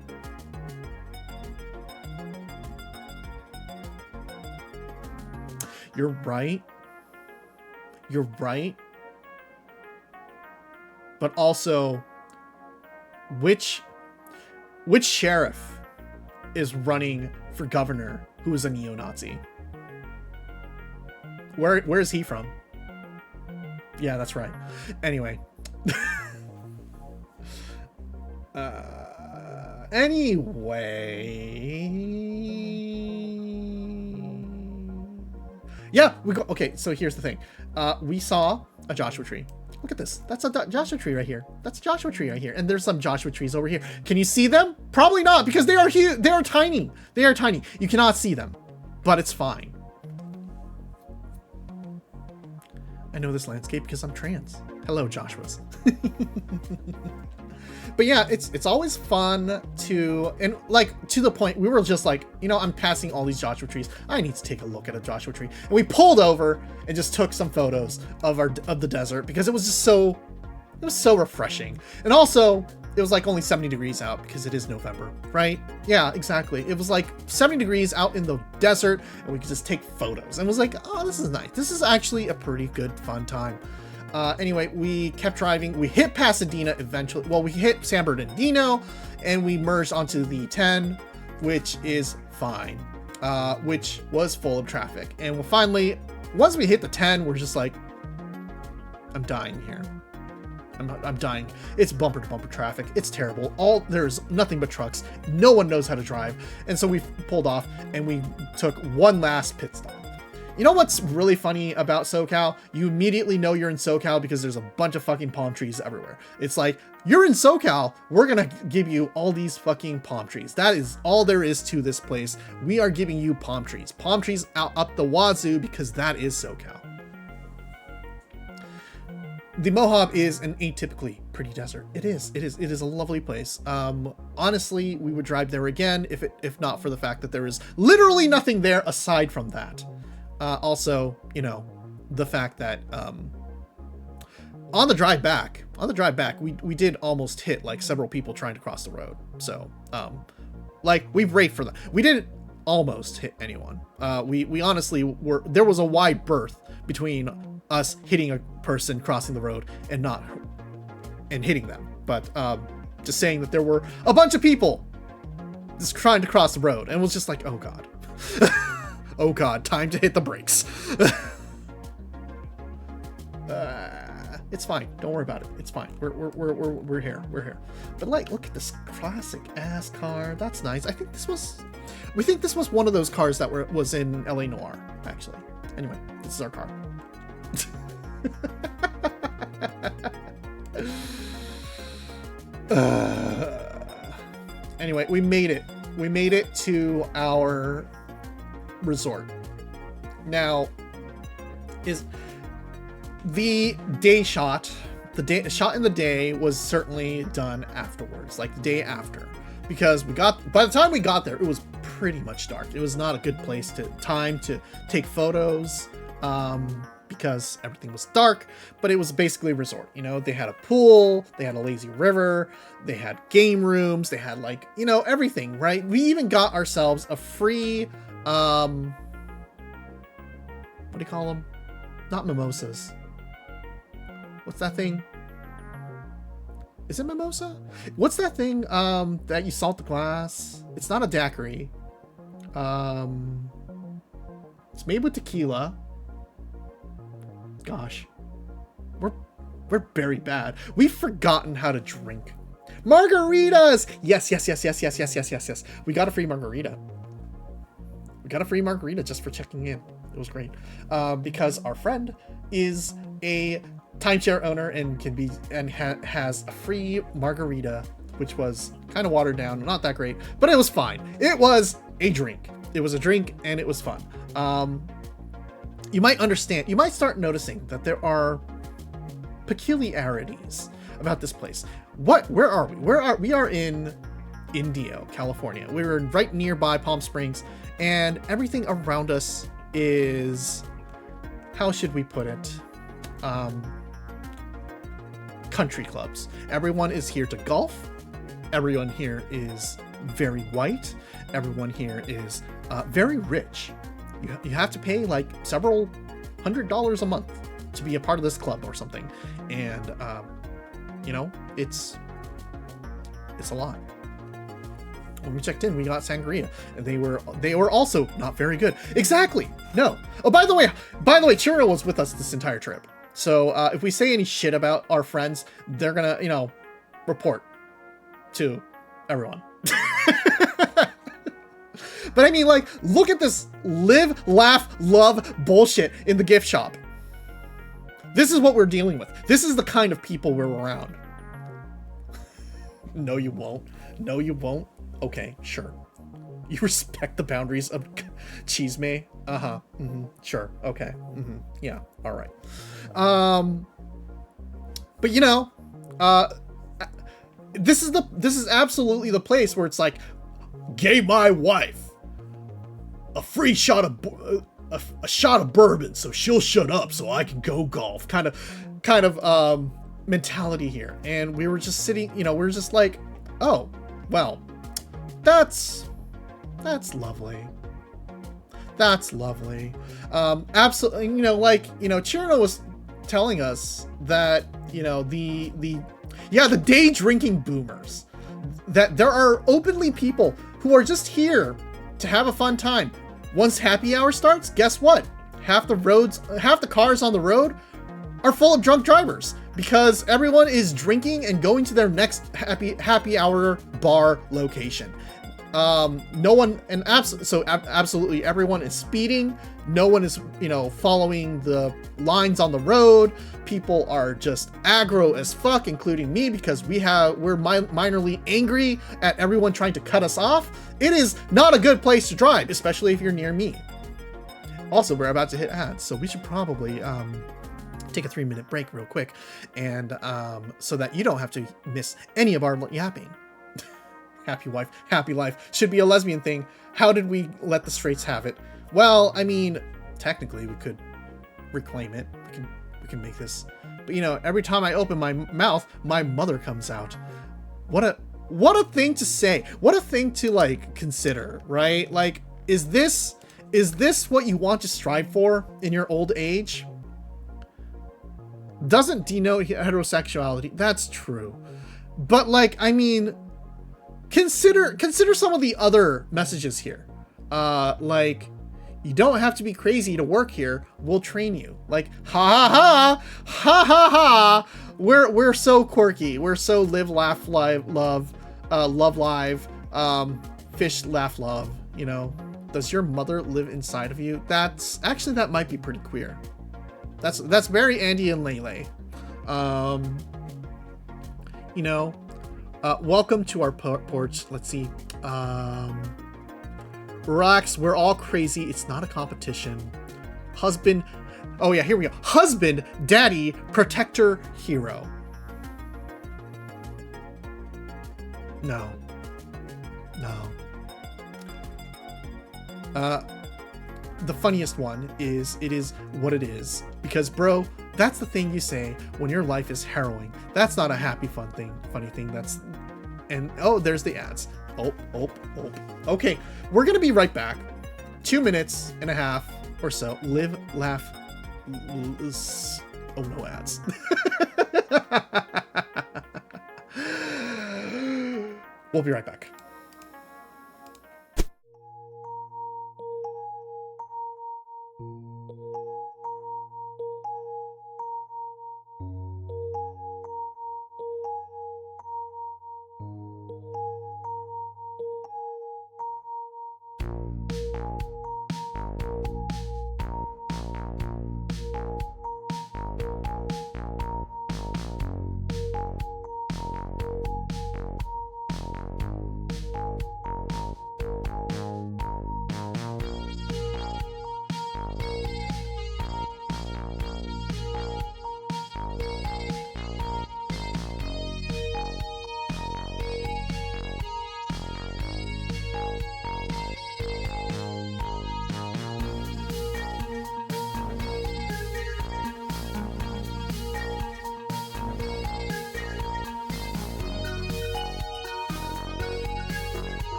You're right. You're right. But also, which sheriff is running for governor who is a neo-Nazi? Where is he from? Yeah, that's right. Anyway. Yeah, we go. Okay, so here's the thing. We saw a Joshua tree. Look at this. That's a Joshua tree right here. That's a Joshua tree right here. And there's some Joshua trees over here. Can you see them? Probably not, because they are huge. They are tiny. They are tiny. You cannot see them, but it's fine. I know this landscape because I'm trans. Hello, Joshuas. But yeah, it's always fun to, and like to the point, we were just like, you know, I'm passing all these Joshua trees. I need to take a look at a Joshua tree. And we pulled over and just took some photos of the desert because it was just so, it was so refreshing. And also, it was like only 70 degrees out because it is November, right? Yeah, exactly. It was like 70 degrees out in the desert and we could just take photos. And it was like, oh, this is nice. This is actually a pretty good, fun time. Anyway, we kept driving. We hit Pasadena eventually. Well, we hit San Bernardino and we merged onto the 10, which is fine, which was full of traffic. And finally, once we hit the 10, we're just like, I'm dying here. I'm dying. It's bumper to bumper traffic. It's terrible. There's nothing but trucks. No one knows how to drive. And so we pulled off and we took one last pit stop. You know what's really funny about SoCal? You immediately know you're in SoCal because there's a bunch of fucking palm trees everywhere. It's like, you're in SoCal. We're gonna give you all these fucking palm trees. That is all there is to this place. We are giving you palm trees. Palm trees out up the wazoo because that is SoCal. The Mojave is an atypically pretty desert. It is a lovely place. Honestly, we would drive there again if not for the fact that there is literally nothing there aside from that. Also, you know, the fact that on the drive back, we did almost hit like several people trying to cross the road. So, like we've raked for that. We didn't almost hit anyone. We honestly there was a wide berth between us hitting a person crossing the road and hitting them. But just saying that there were a bunch of people just trying to cross the road and was just like, oh God. Oh God, time to hit the brakes. It's fine. Don't worry about it. It's fine. We're here. We're here. But like, look at this classic ass car. That's nice. We think this was one of those cars that was in LA Noire, actually. Anyway, this is our car. Anyway, we made it to our resort. Now is the day shot. The shot in the day was certainly done afterwards, like the day after, because by the time we got there, it was pretty much dark. It was not a good place to take photos. Because everything was dark, but it was basically a resort. You know, they had a pool, they had a lazy river, they had game rooms, they had like, you know, everything, right? We even got ourselves a free, what do you call them? Not mimosas. What's that thing? Is it mimosa? What's that thing, that you salt the glass? It's not a daiquiri. It's made with tequila. Gosh, we're very bad. We've forgotten how to drink. Margaritas! Yes. We got a free margarita. Just for checking in. It was great. Because our friend is a timeshare owner and has a free margarita, which was kind of watered down, not that great, but it was fine. It was a drink. It was a drink and it was fun. You might start noticing that there are peculiarities about this place. Where are we? We are in Indio, California. We were right nearby Palm Springs, and everything around us is, how should we put it? Country clubs. Everyone is here to golf. Everyone here is very white. Everyone here is very rich. You have to pay like several $100s a month to be a part of this club or something. And, you know, it's a lot. When we checked in, we got sangria, and they were also not very good. Exactly. No. Oh, by the way, Churro was with us this entire trip. So if we say any shit about our friends, they're gonna, you know, report to everyone. But I mean, like, look at this live, laugh, love bullshit in the gift shop. This is what we're dealing with. This is the kind of people we're around. No, you won't. No, you won't. Okay, sure. You respect the boundaries of chisme? Uh-huh. Mm-hmm. Sure. Okay. Mm-hmm. Yeah. All right. But you know, this is absolutely the place where it's like, gave my wife a free shot of a shot of bourbon so she'll shut up so I can go golf kind of mentality here. And we were just sitting, we were just like, oh well, that's lovely. That's lovely. Absolutely. Chirino was telling us that, the day drinking boomers, that there are openly people who are just here to have a fun time. Once happy hour starts, guess what? Half the cars on the road are full of drunk drivers because everyone is drinking and going to their next happy hour bar location. Absolutely everyone is speeding. No one is, following the lines on the road. People are just aggro as fuck, including me, because we're minorly angry at everyone trying to cut us off. It is not a good place to drive, especially if you're near me. Also, we're about to hit ads, so we should probably take a 3-minute break real quick, and so that you don't have to miss any of our yapping. Happy wife, happy life should be a lesbian thing. How did we let the straights have it? Well, I mean, technically we could reclaim it. We can make this, but every time I open my mouth, my mother comes out. What a thing to say. What a thing to consider, right? Like, is this what you want to strive for in your old age? Doesn't denote heterosexuality. That's true. But I mean, consider some of the other messages here. You don't have to be crazy to work here. We'll train you. Ha ha ha ha ha ha. We're so quirky. We're so live, laugh, love live. Fish, laugh, love. Does your mother live inside of you? That might be pretty queer. That's very Andy and Lele. Welcome to our porch. Let's see. Relax, we're all crazy. It's not a competition. Husband. Oh yeah, here we go. Husband, daddy, protector, hero. No. The funniest one is, it is what it is. Because bro, that's the thing you say when your life is harrowing. That's not a happy, funny thing. And oh, there's the ads. Oh. Okay, we're gonna be right back. 2 minutes and a half or so. Live, laugh. Oh, no ads. We'll be right back.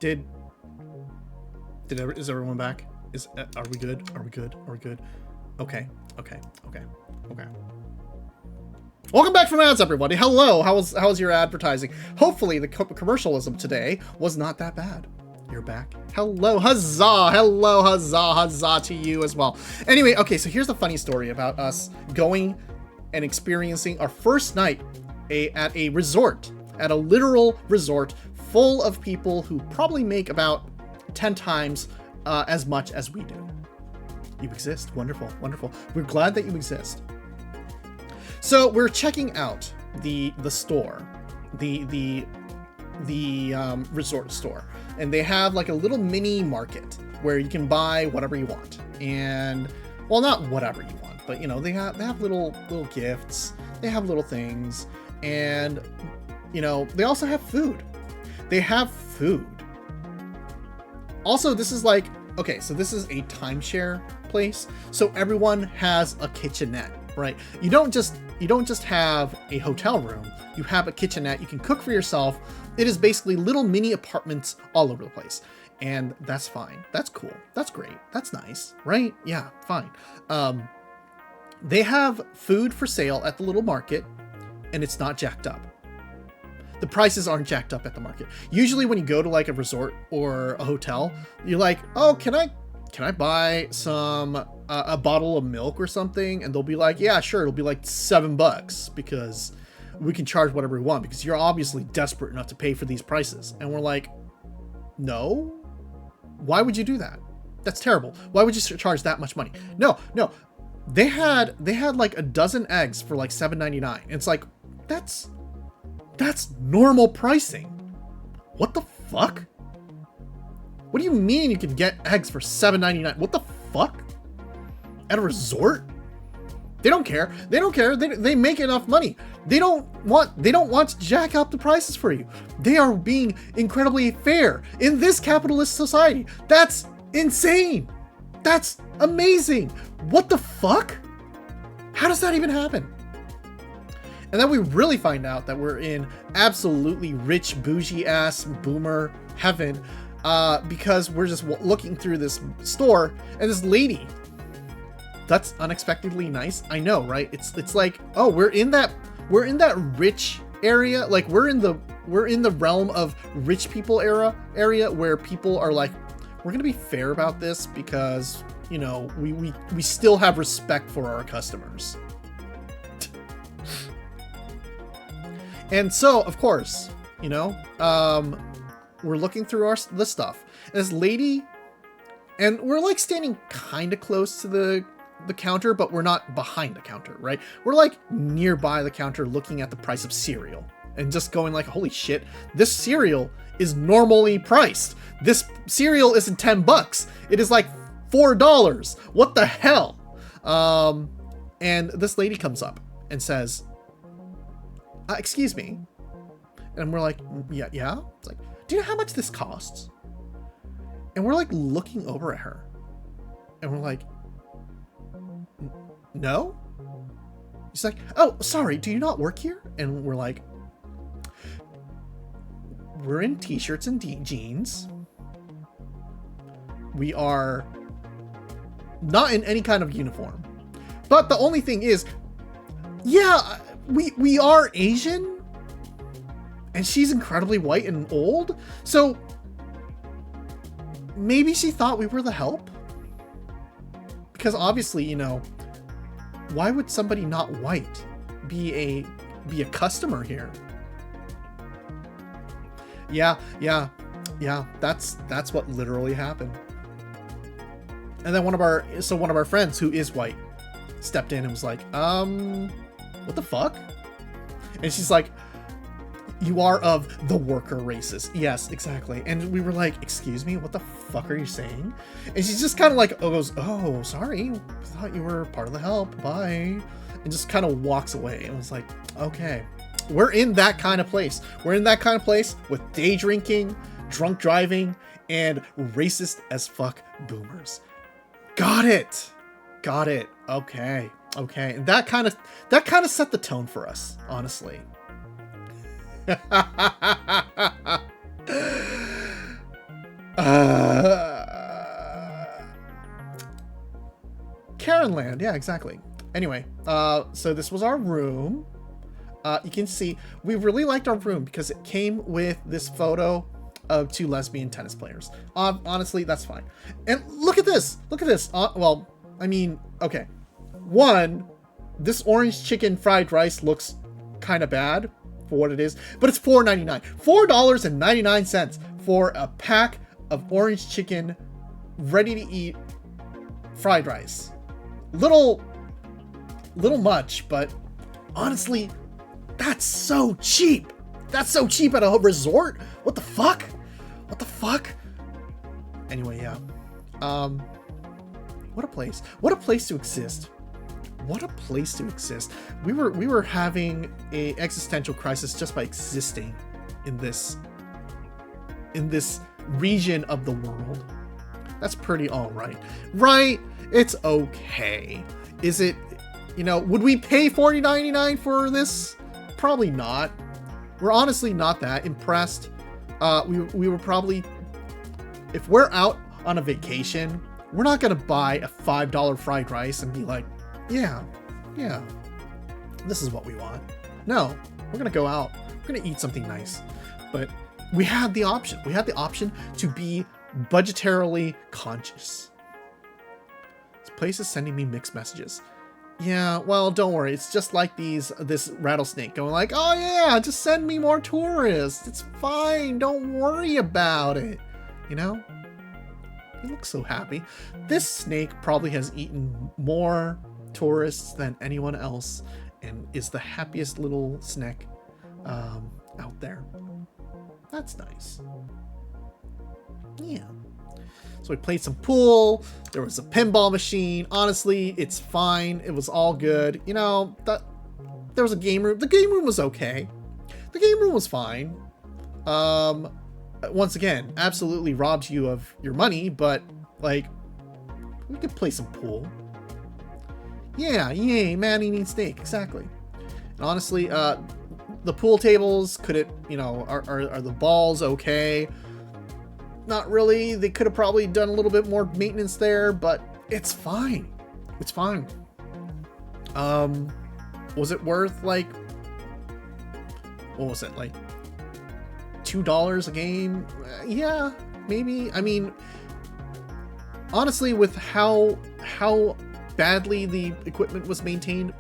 Is everyone back? Are we good? Are we good? Are we good? Okay. Welcome back from ads, everybody. Hello. How was your advertising? Hopefully the commercialism today was not that bad. You're back. Hello, huzzah. Hello, huzzah to you as well. Anyway, okay, so here's the funny story about us going and experiencing our first night at a resort, at a literal resort full of people who probably make about 10 times as much as we do. You exist. Wonderful. We're glad that you exist. So we're checking out the store, the resort store, and they have like a little mini market where you can buy whatever you want. And well, not whatever you want, but you know, they have little gifts, they have little things, and you know, they also have food. They have food. Also, this is like, okay, so this is a timeshare place, so everyone has a kitchenette, right? You don't just have a hotel room, you have a kitchenette, you can cook for yourself. It is basically little mini apartments all over the place. And that's fine. That's cool. That's great. That's nice, right? Yeah, fine. They have food for sale at the little market, and it's not jacked up. The prices aren't jacked up at the market. Usually when you go to like a resort or a hotel, you're like, oh, can I buy some a bottle of milk or something? And they'll be like, yeah, sure. It'll be like $7 because we can charge whatever we want, because you're obviously desperate enough to pay for these prices. And we're like, no, why would you do that? That's terrible. Why would you charge that much money? No. They had like a dozen eggs for like $7.99. It's like, that's normal pricing. What the fuck? What do you mean you can get eggs for $7.99? What the fuck? At a resort? They don't care. They make enough money. They don't want to jack up the prices for you. They are being incredibly fair in this capitalist society. That's insane. That's amazing. What the fuck? How does that even happen? And then we really find out that we're in absolutely rich, bougie ass boomer heaven, because we're just looking through this store, and this lady, that's unexpectedly nice. I know, right? It's like, oh, we're in that rich area. Like we're in the realm of rich people area where people are like, we're gonna be fair about this because, you know, we still have respect for our customers. And so, of course, you know, we're looking through the stuff. And this lady, and we're like standing kind of close to the counter, but we're not behind the counter, right? We're like nearby the counter looking at the price of cereal and just going like, holy shit, this cereal is normally priced. This cereal isn't $10. It is like $4. What the hell? And this lady comes up and says, excuse me. And we're like, yeah. It's like, do you know how much this costs? And we're like looking over at her and we're like, no. She's like, oh, sorry, do you not work here? And we're like, we're in t-shirts and jeans. We are not in any kind of uniform. But the only thing is, yeah, we are Asian, and she's incredibly white and old, so maybe she thought we were the help? Because obviously, you know, why would somebody not white be a customer here? Yeah, that's what literally happened. And then one of our friends who is white stepped in and was like, what the fuck? And she's like, you are of the worker races. Yes, exactly. And we were like, excuse me, what the fuck are you saying? And she's just kind of like, oh, sorry, I thought you were part of the help, bye. And just kind of walks away. And was like, okay, we're in that kind of place. We're in that kind of place with day drinking, drunk driving, and racist as fuck boomers. Got it. Okay. And that kind of set the tone for us, honestly. Karenland, yeah, exactly. Anyway, so this was our room. You can see we really liked our room because it came with this photo of 2 lesbian tennis players. Honestly, that's fine. And look at this. Look at this. Well, I mean, okay. One, this orange chicken fried rice looks kind of bad for what it is, but it's $4.99. $4.99 for a pack of orange chicken, ready to eat fried rice. Little much, but honestly, that's so cheap. That's so cheap at a resort. What the fuck? What the fuck? Anyway, yeah. What a place. What a place to exist. What a place to exist. We were having a existential crisis just by existing in this region of the world. That's pretty all right. Right? It's okay. Is it, would we pay $40.99 for this? Probably not. We're honestly not that impressed. We were probably, if we're out on a vacation, we're not gonna buy a $5 fried rice and be like, yeah, this is what we want. No, we're gonna go out. We're gonna eat something nice. But we had the option. We had the option to be budgetarily conscious. This place is sending me mixed messages. Yeah, well, don't worry. It's just like this rattlesnake going like, oh yeah, just send me more tourists. It's fine. Don't worry about it. He looks so happy. This snake probably has eaten more tourists than anyone else and is the happiest little snake out there. That's nice. Yeah. So we played some pool. There was a pinball machine. Honestly, it's fine. It was all good. There was a game room. The game room was okay. The game room was fine. Once again, absolutely robs you of your money, but like, we could play some pool. Yeah, yay, man-eating steak, exactly. And honestly, the pool tables, could it, are the balls okay? Not really. They could have probably done a little bit more maintenance there, but it's fine. It's fine. Was it worth like, what was it, like $2 a game? Yeah, maybe. I mean, honestly, with how badly the equipment was maintained,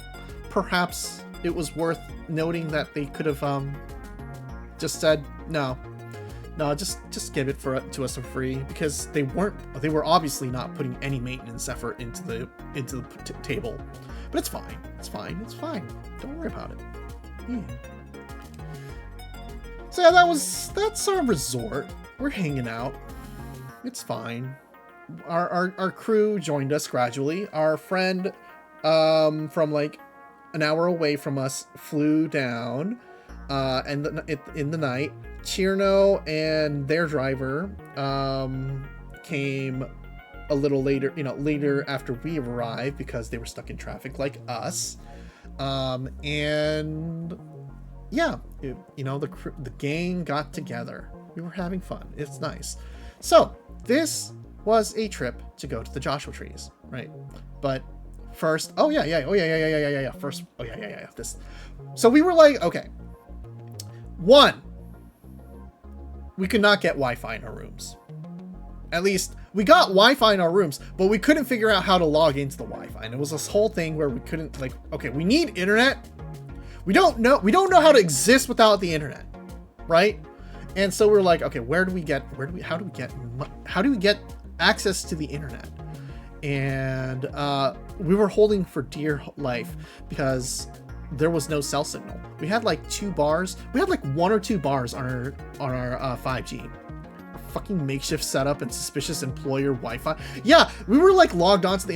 perhaps it was worth noting that they could have just said no, just give it to us for free, because they were obviously not putting any maintenance effort into the table. But it's fine. Don't worry about it. Yeah. So yeah, that's our resort. We're hanging out. It's fine. Our crew joined us gradually. Our friend from like an hour away from us flew down and in the night. Chirno and their driver came a little later after we arrived because they were stuck in traffic like us. And yeah, the gang got together. We were having fun. It's nice. So this was a trip to go to the Joshua trees, right? But first, this. So we were like, okay, one, we could not get Wi-Fi in our rooms. At least we got Wi-Fi in our rooms, but we couldn't figure out how to log into the Wi-Fi. And it was this whole thing where we couldn't, like, okay, we need internet. We don't know how to exist without the internet, right? And so we're like, okay, how do we get access to the internet? And we were holding for dear life because there was no cell signal. We had like 2 bars. We had like 1 or 2 bars on our 5G. Fucking makeshift setup and suspicious employer Wi-Fi. Yeah, we were like logged onto the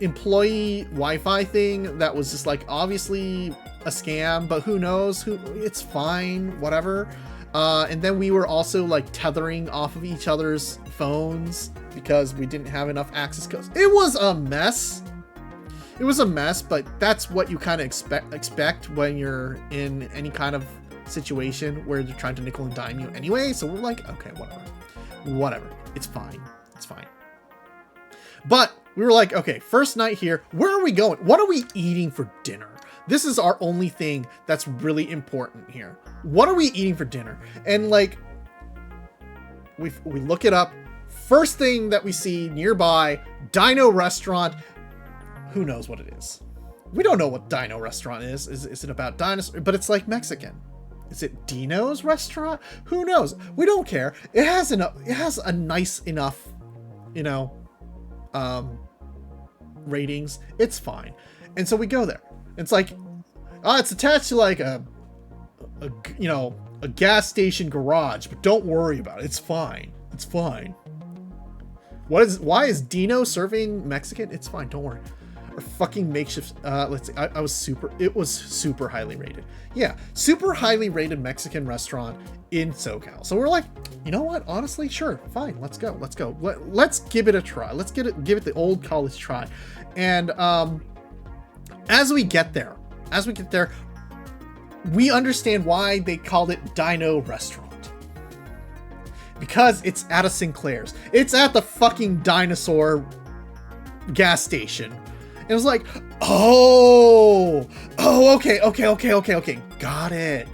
employee Wi-Fi thing that was just like obviously a scam, but who knows? It's fine, whatever. And then we were also like tethering off of each other's phones because we didn't have enough access codes. It was a mess. But that's what you kind of expect when you're in any kind of situation where they're trying to nickel and dime you anyway. So we're like, okay, whatever. Whatever. It's fine. It's fine. But we were like, okay, first night here, where are we going? What are we eating for dinner? This is our only thing that's really important here. What are we eating for dinner? And like, we look it up. First thing that we see nearby, Dino Restaurant. Who knows what it is? We don't know what Dino Restaurant is. Is it about dinosaurs? But it's like Mexican. Is it Dino's Restaurant? Who knows? We don't care. It has a nice enough, you know, ratings. It's fine. And so we go there. It's like, it's attached to like a gas station garage, but don't worry about it. It's fine. It's fine. Why is Dino serving Mexican? It's fine. Don't worry. Or fucking makeshift. Let's see. It was super highly rated. Yeah. Super highly rated Mexican restaurant in SoCal. So we're like, you know what? Honestly, sure. Fine. Let's go. Let's go. Let's give it a try. Let's give it the old college try. And, as we get there, we understand why they called it Dino Restaurant. Because it's at a Sinclair's. It's at the fucking dinosaur gas station. And it was like, okay. Got it.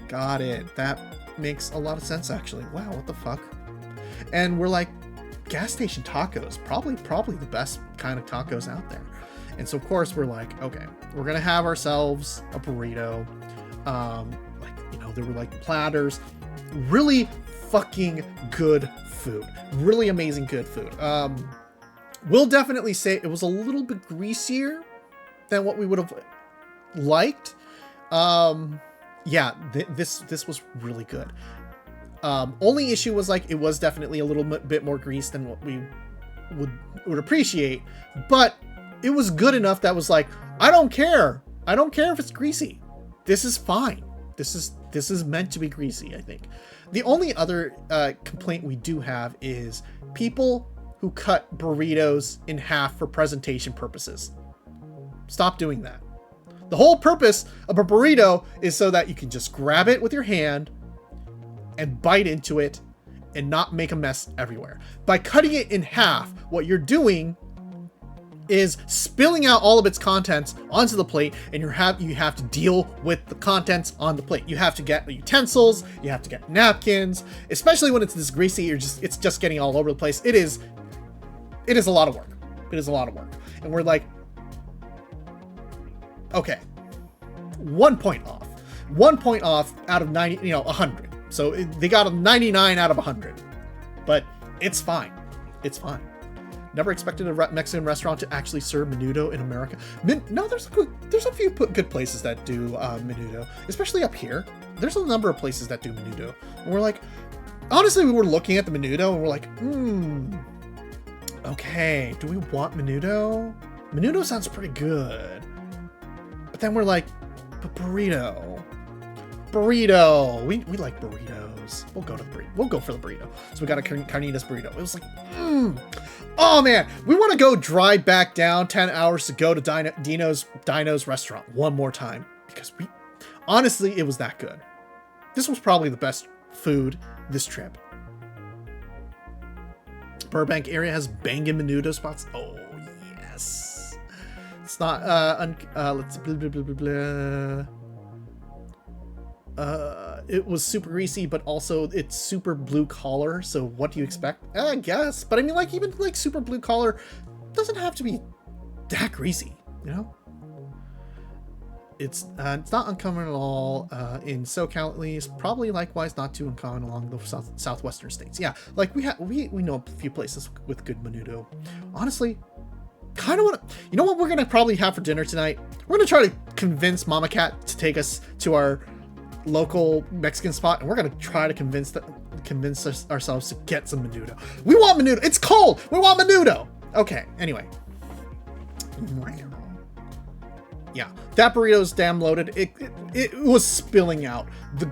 That makes a lot of sense, actually. Wow, what the fuck? And we're like, gas station tacos, probably the best kind of tacos out there. And so of course we're like, okay, we're gonna have ourselves a burrito. There were like platters, really fucking good food, really amazing good food. We'll definitely say it was a little bit greasier than what we would have liked. This was really good. Only issue was like, it was definitely a little bit more grease than what we would appreciate, but it was good enough that was like, I don't care if it's greasy. This is fine. This is meant to be greasy, I think. The only other complaint we do have is people who cut burritos in half for presentation purposes. Stop doing that. The whole purpose of a burrito is so that you can just grab it with your hand and bite into it and not make a mess everywhere. By cutting it in half, what you're doing is spilling out all of its contents onto the plate, and you have to deal with the contents on the plate. You have to get utensils, you have to get napkins, especially when it's this greasy, it's just getting all over the place. It is a lot of work. It is a lot of work. And we're like, okay, 1 point off. 1 point off out of 90, 100. So they got a 99 out of 100, but it's fine. It's fine. Never expected a Mexican restaurant to actually serve menudo in America. No, there's a few good places that do menudo, especially up here. There's a number of places that do menudo, and we're like, honestly, we were looking at the menudo and we're like, okay, do we want menudo? Menudo sounds pretty good, but then we're like, but burrito. We like burritos. We'll go for the burrito. So we got a carnitas burrito. It was like, oh man, we want to go drive back down 10 hours to go to Dino's restaurant one more time, because honestly, it was that good. This was probably the best food this trip. Burbank area has banging menudo spots. Oh yes. It's not let's blah, blah, blah, blah, blah. It was super greasy, but also it's super blue collar. So what do you expect? I guess, but I mean, like, even like super blue collar doesn't have to be that greasy, you know? It's not uncommon at all in SoCal, at least. Probably likewise not too uncommon along the southwestern states. Yeah, like we know a few places with good menudo. Honestly, kind of want to. You know what we're gonna probably have for dinner tonight? We're gonna try to convince Mama Cat to take us to our local Mexican spot, and we're gonna try to convince ourselves to get some menudo. We want menudo. It's cold. We want menudo. Okay. Anyway. Yeah, that burrito's damn loaded. It was spilling out. The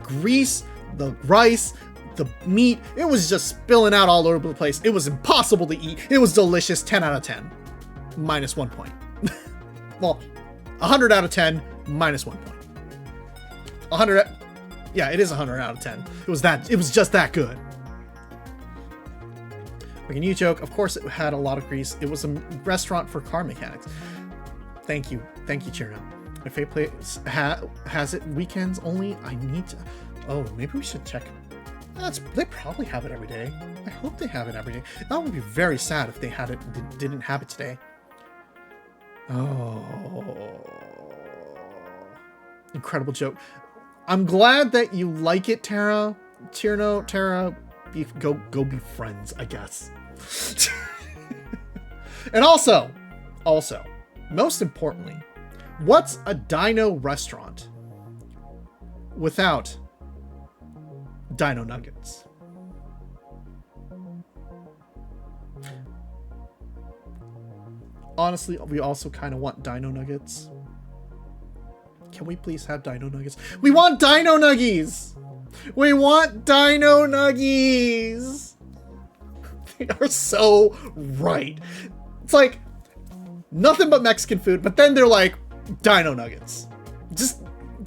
grease, the rice, the meat, it was just spilling out all over the place. It was impossible to eat. It was delicious. 10 out of 10. Minus 1 point. Well, 100 out of 10, minus 1 point. 100, yeah, it is 100 out of 10. It was just that good. Like a new joke. Of course, it had a lot of grease. It was a restaurant for car mechanics. Thank you, Cherno. My favorite place has it weekends only. I need to. Oh, maybe we should check. They probably have it every day. I hope they have it every day. That would be very sad if they had it didn't have it today. Oh, incredible joke. I'm glad that you like it, Tara. Tara, go be friends, I guess. And also, most importantly, what's a dino restaurant without dino nuggets? Honestly, we also kind of want dino nuggets. Can we please have dino nuggets? We want dino nuggies! We want dino nuggies! They are so right. It's like nothing but Mexican food, but then they're like dino nuggets. Just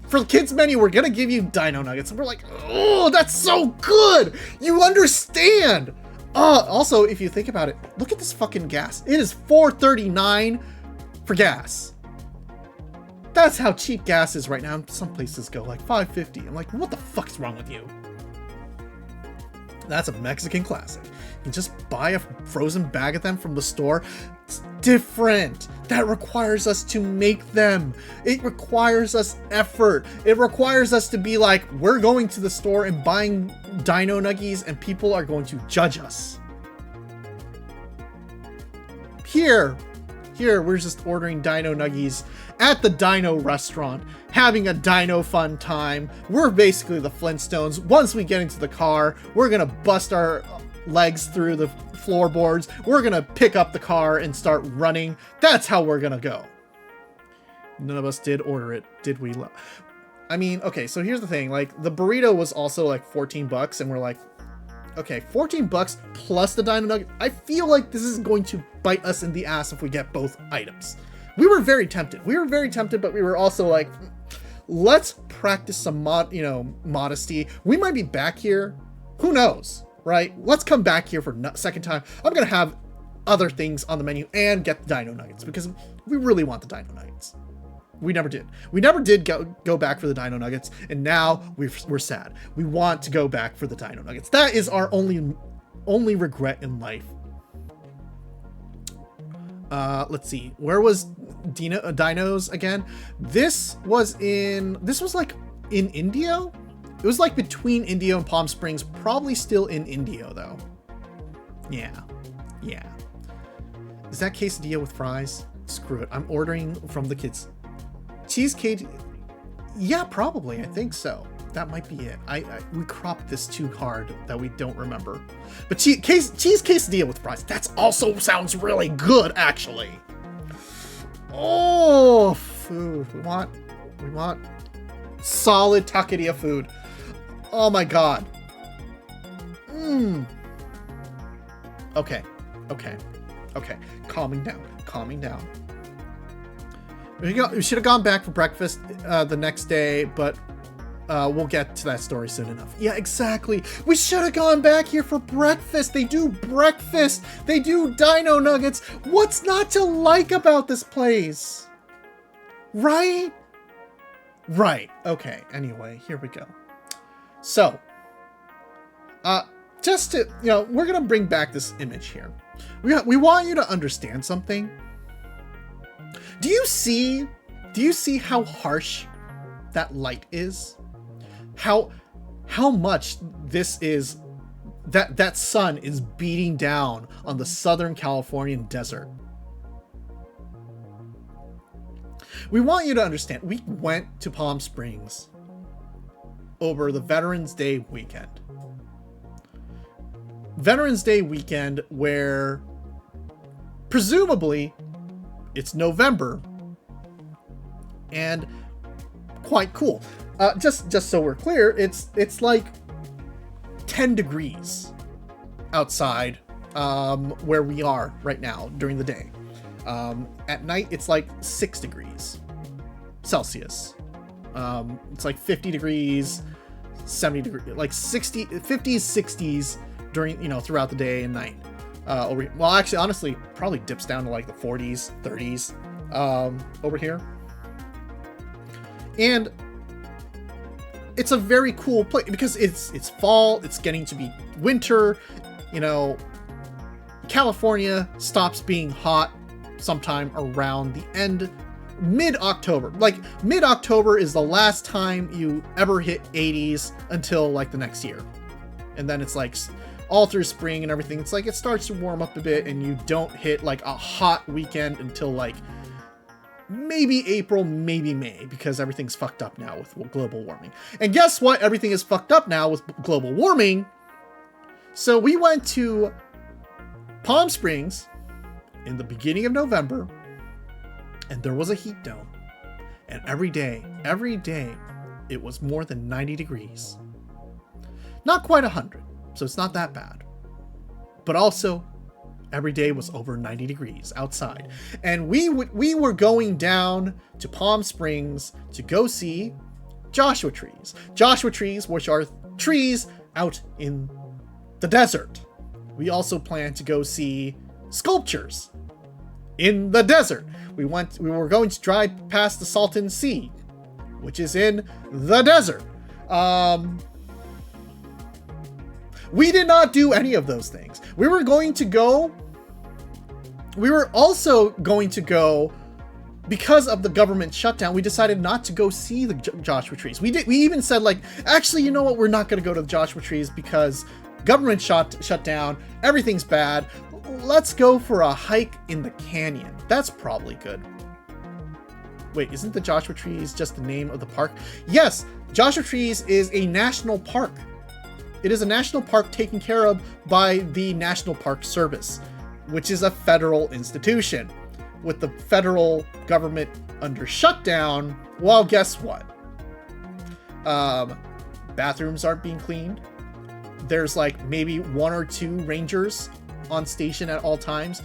for the kids menu, we're gonna give you dino nuggets. And we're like, oh, that's so good! You understand! Also, if you think about it, look at this fucking gas. It is $4.39 for gas. That's how cheap gas is right now. Some places go like $5.50. I'm like, what the fuck's wrong with you? That's a Mexican classic. You just buy a frozen bag of them from the store. It's different. That requires us to make them. It requires us effort. It requires us to be like, we're going to the store and buying dino nuggies and people are going to judge us. Here, we're just ordering dino nuggies at the dino restaurant, having a dino fun time. We're basically the Flintstones. Once we get into the car, we're gonna bust our legs through the floorboards. We're gonna pick up the car and start running. That's how we're gonna go. None of us did order it, did we? I mean, okay, so here's the thing. Like, the burrito was also like $14, and we're like, okay, $14 plus the dino nugget. I feel like this is going to bite us in the ass if we get both items. We were very tempted, but we were also like, let's practice some modesty. We might be back here. Who knows, right? Let's come back here for second time. I'm going to have other things on the menu and get the dino nuggets because we really want the dino nuggets. We never did. We never did go back for the dino nuggets, and now we're sad. We want to go back for the dino nuggets. That is our only regret in life. Let's see. Where was dinos again? This was like in Indio. It was like between Indio and Palm Springs. Probably still in Indio though. Yeah. Is that quesadilla with fries? Screw it. I'm ordering from the kids. Cheesecake. Yeah, probably. I think so. That might be it. We cropped this too hard that we don't remember. But cheese quesadilla with fries. That also sounds really good, actually. Oh, food. We want solid taqueria food. Oh my god. Okay. Calming down. We should have gone back for breakfast the next day, but we'll get to that story soon enough. Yeah, exactly. We should have gone back here for breakfast. They do breakfast. They do dino nuggets. What's not to like about this place? Right? Okay. Anyway, here we go. So, just to, we're going to bring back this image here. We want you to understand something. Do you see how harsh that light is? How much this is, that sun is beating down on the Southern Californian desert. We want you to understand, we went to Palm Springs over the Veterans Day weekend. Veterans Day weekend where presumably it's November and quite cool. Just so we're clear, it's like 10 degrees outside where we are right now during the day. At night, it's like 6 degrees Celsius. It's like 50 degrees, 70 degrees, like 50s, 60s during, throughout the day and night. Well, actually, honestly, probably dips down to like the 40s, 30s over here. And it's a very cool place because it's fall, it's getting to be winter, you know, California stops being hot sometime around the end, mid-October. Like, mid-October is the last time you ever hit 80s until like the next year. And then it's like all through spring and everything, it's like it starts to warm up a bit and you don't hit like a hot weekend until like maybe April, maybe May, because everything's fucked up now with global warming. And guess what? Everything is fucked up now with global warming. So we went to Palm Springs in the beginning of November, and there was a heat dome. And every day, it was more than 90 degrees. Not quite 100, so it's not that bad. But also, every day was over 90 degrees outside. And we were going down to Palm Springs to go see Joshua trees. Joshua trees, which are trees out in the desert. We also planned to go see sculptures in the desert. We were going to drive past the Salton Sea, which is in the desert. We did not do any of those things. We were also going to go because of the government shutdown. We decided not to go see the Joshua trees. We even said, like, actually, you know what? We're not going to go to the Joshua trees because government shut down. Everything's bad. Let's go for a hike in the canyon. That's probably good. Wait, isn't the Joshua Trees just the name of the park? Yes, Joshua Trees is a national park. It is a national park taken care of by the National Park Service, which is a federal institution. With the federal government under shutdown, well, guess what? Bathrooms aren't being cleaned. There's like maybe 1 or 2 rangers on station at all times,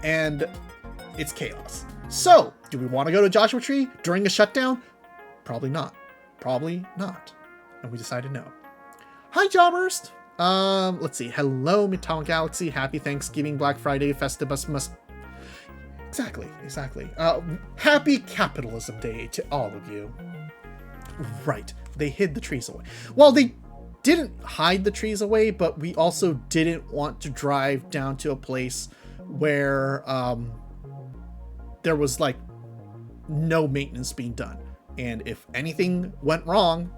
and it's chaos. So, do we want to go to Joshua Tree during a shutdown? Probably not. And we decided no. Hi, Jawburst. Let's see. Hello, Midtown Galaxy. Happy Thanksgiving, Black Friday, Festivus must. Exactly. Happy Capitalism Day to all of you. Right. They hid the trees away. Well, they didn't hide the trees away, but we also didn't want to drive down to a place where there was like no maintenance being done, and if anything went wrong,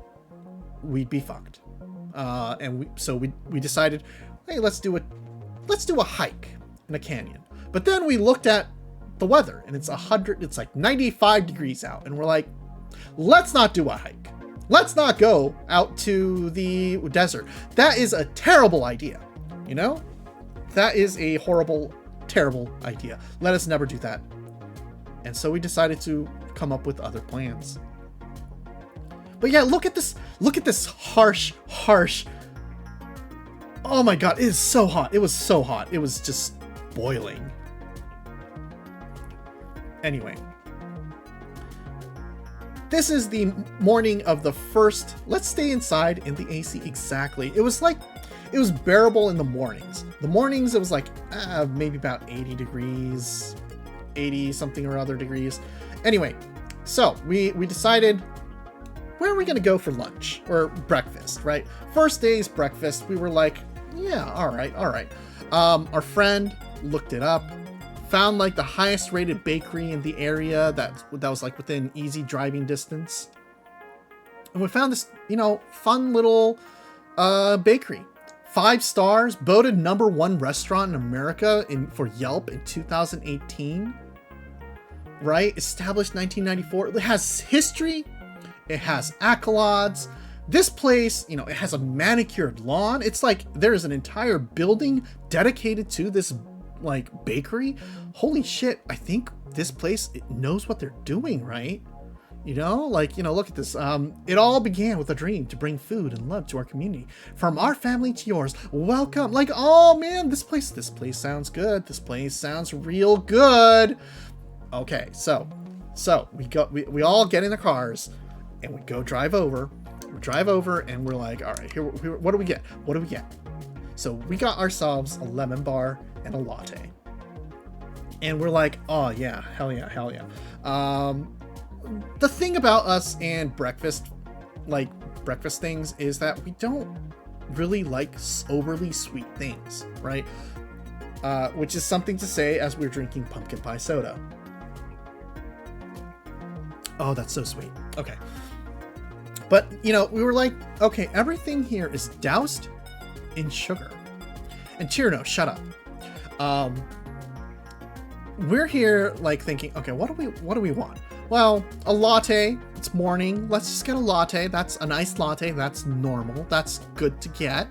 we'd be fucked. And we decided, hey, let's do a hike in a canyon. But then we looked at the weather, and it's like 95 degrees out, and we're like, let's not do a hike. Let's not go out to the desert. That is a terrible idea. You know? That is a horrible, terrible idea. Let us never do that. And so we decided to come up with other plans. But yeah, look at this harsh. Oh my god, it is so hot. It was so hot. It was just boiling. Anyway. This is the morning of the first. Let's stay inside in the AC. Exactly. It was bearable in the mornings. The mornings, it was like maybe about 80 degrees, 80 something or other degrees. Anyway, so we decided, where are we going to go for lunch or breakfast, right? First day's breakfast, we were like, yeah, all right. Our friend looked it up, found like the highest rated bakery in the area that was like within easy driving distance. And we found this, fun little bakery. 5 stars, voted #1 restaurant in America for Yelp in 2018. Right? Established 1994. It has history. It has accolades. This place, it has a manicured lawn. It's like there's an entire building dedicated to this like bakery. Holy shit. I think this place, it knows what they're doing, right? Look at this. It all began with a dream to bring food and love to our community. From our family to yours. Welcome. Like, oh man, this place sounds good. This place sounds real good. Okay, so we all get in the cars and we go drive over. We drive over and we're like, all right, here, what do we get? So we got ourselves a lemon bar and a latte. And we're like, oh yeah, hell yeah, hell yeah. The thing about us and breakfast things is that we don't really like overly sweet things, right? Which is something to say as we're drinking pumpkin pie soda. Oh, that's so sweet. Okay. But, you know, we were like, okay, everything here is doused in sugar. And Chirno, shut up. We're here like thinking, okay, what do we want? Well, a latte. It's morning. Let's just get a latte. That's a nice latte. That's normal. That's good to get.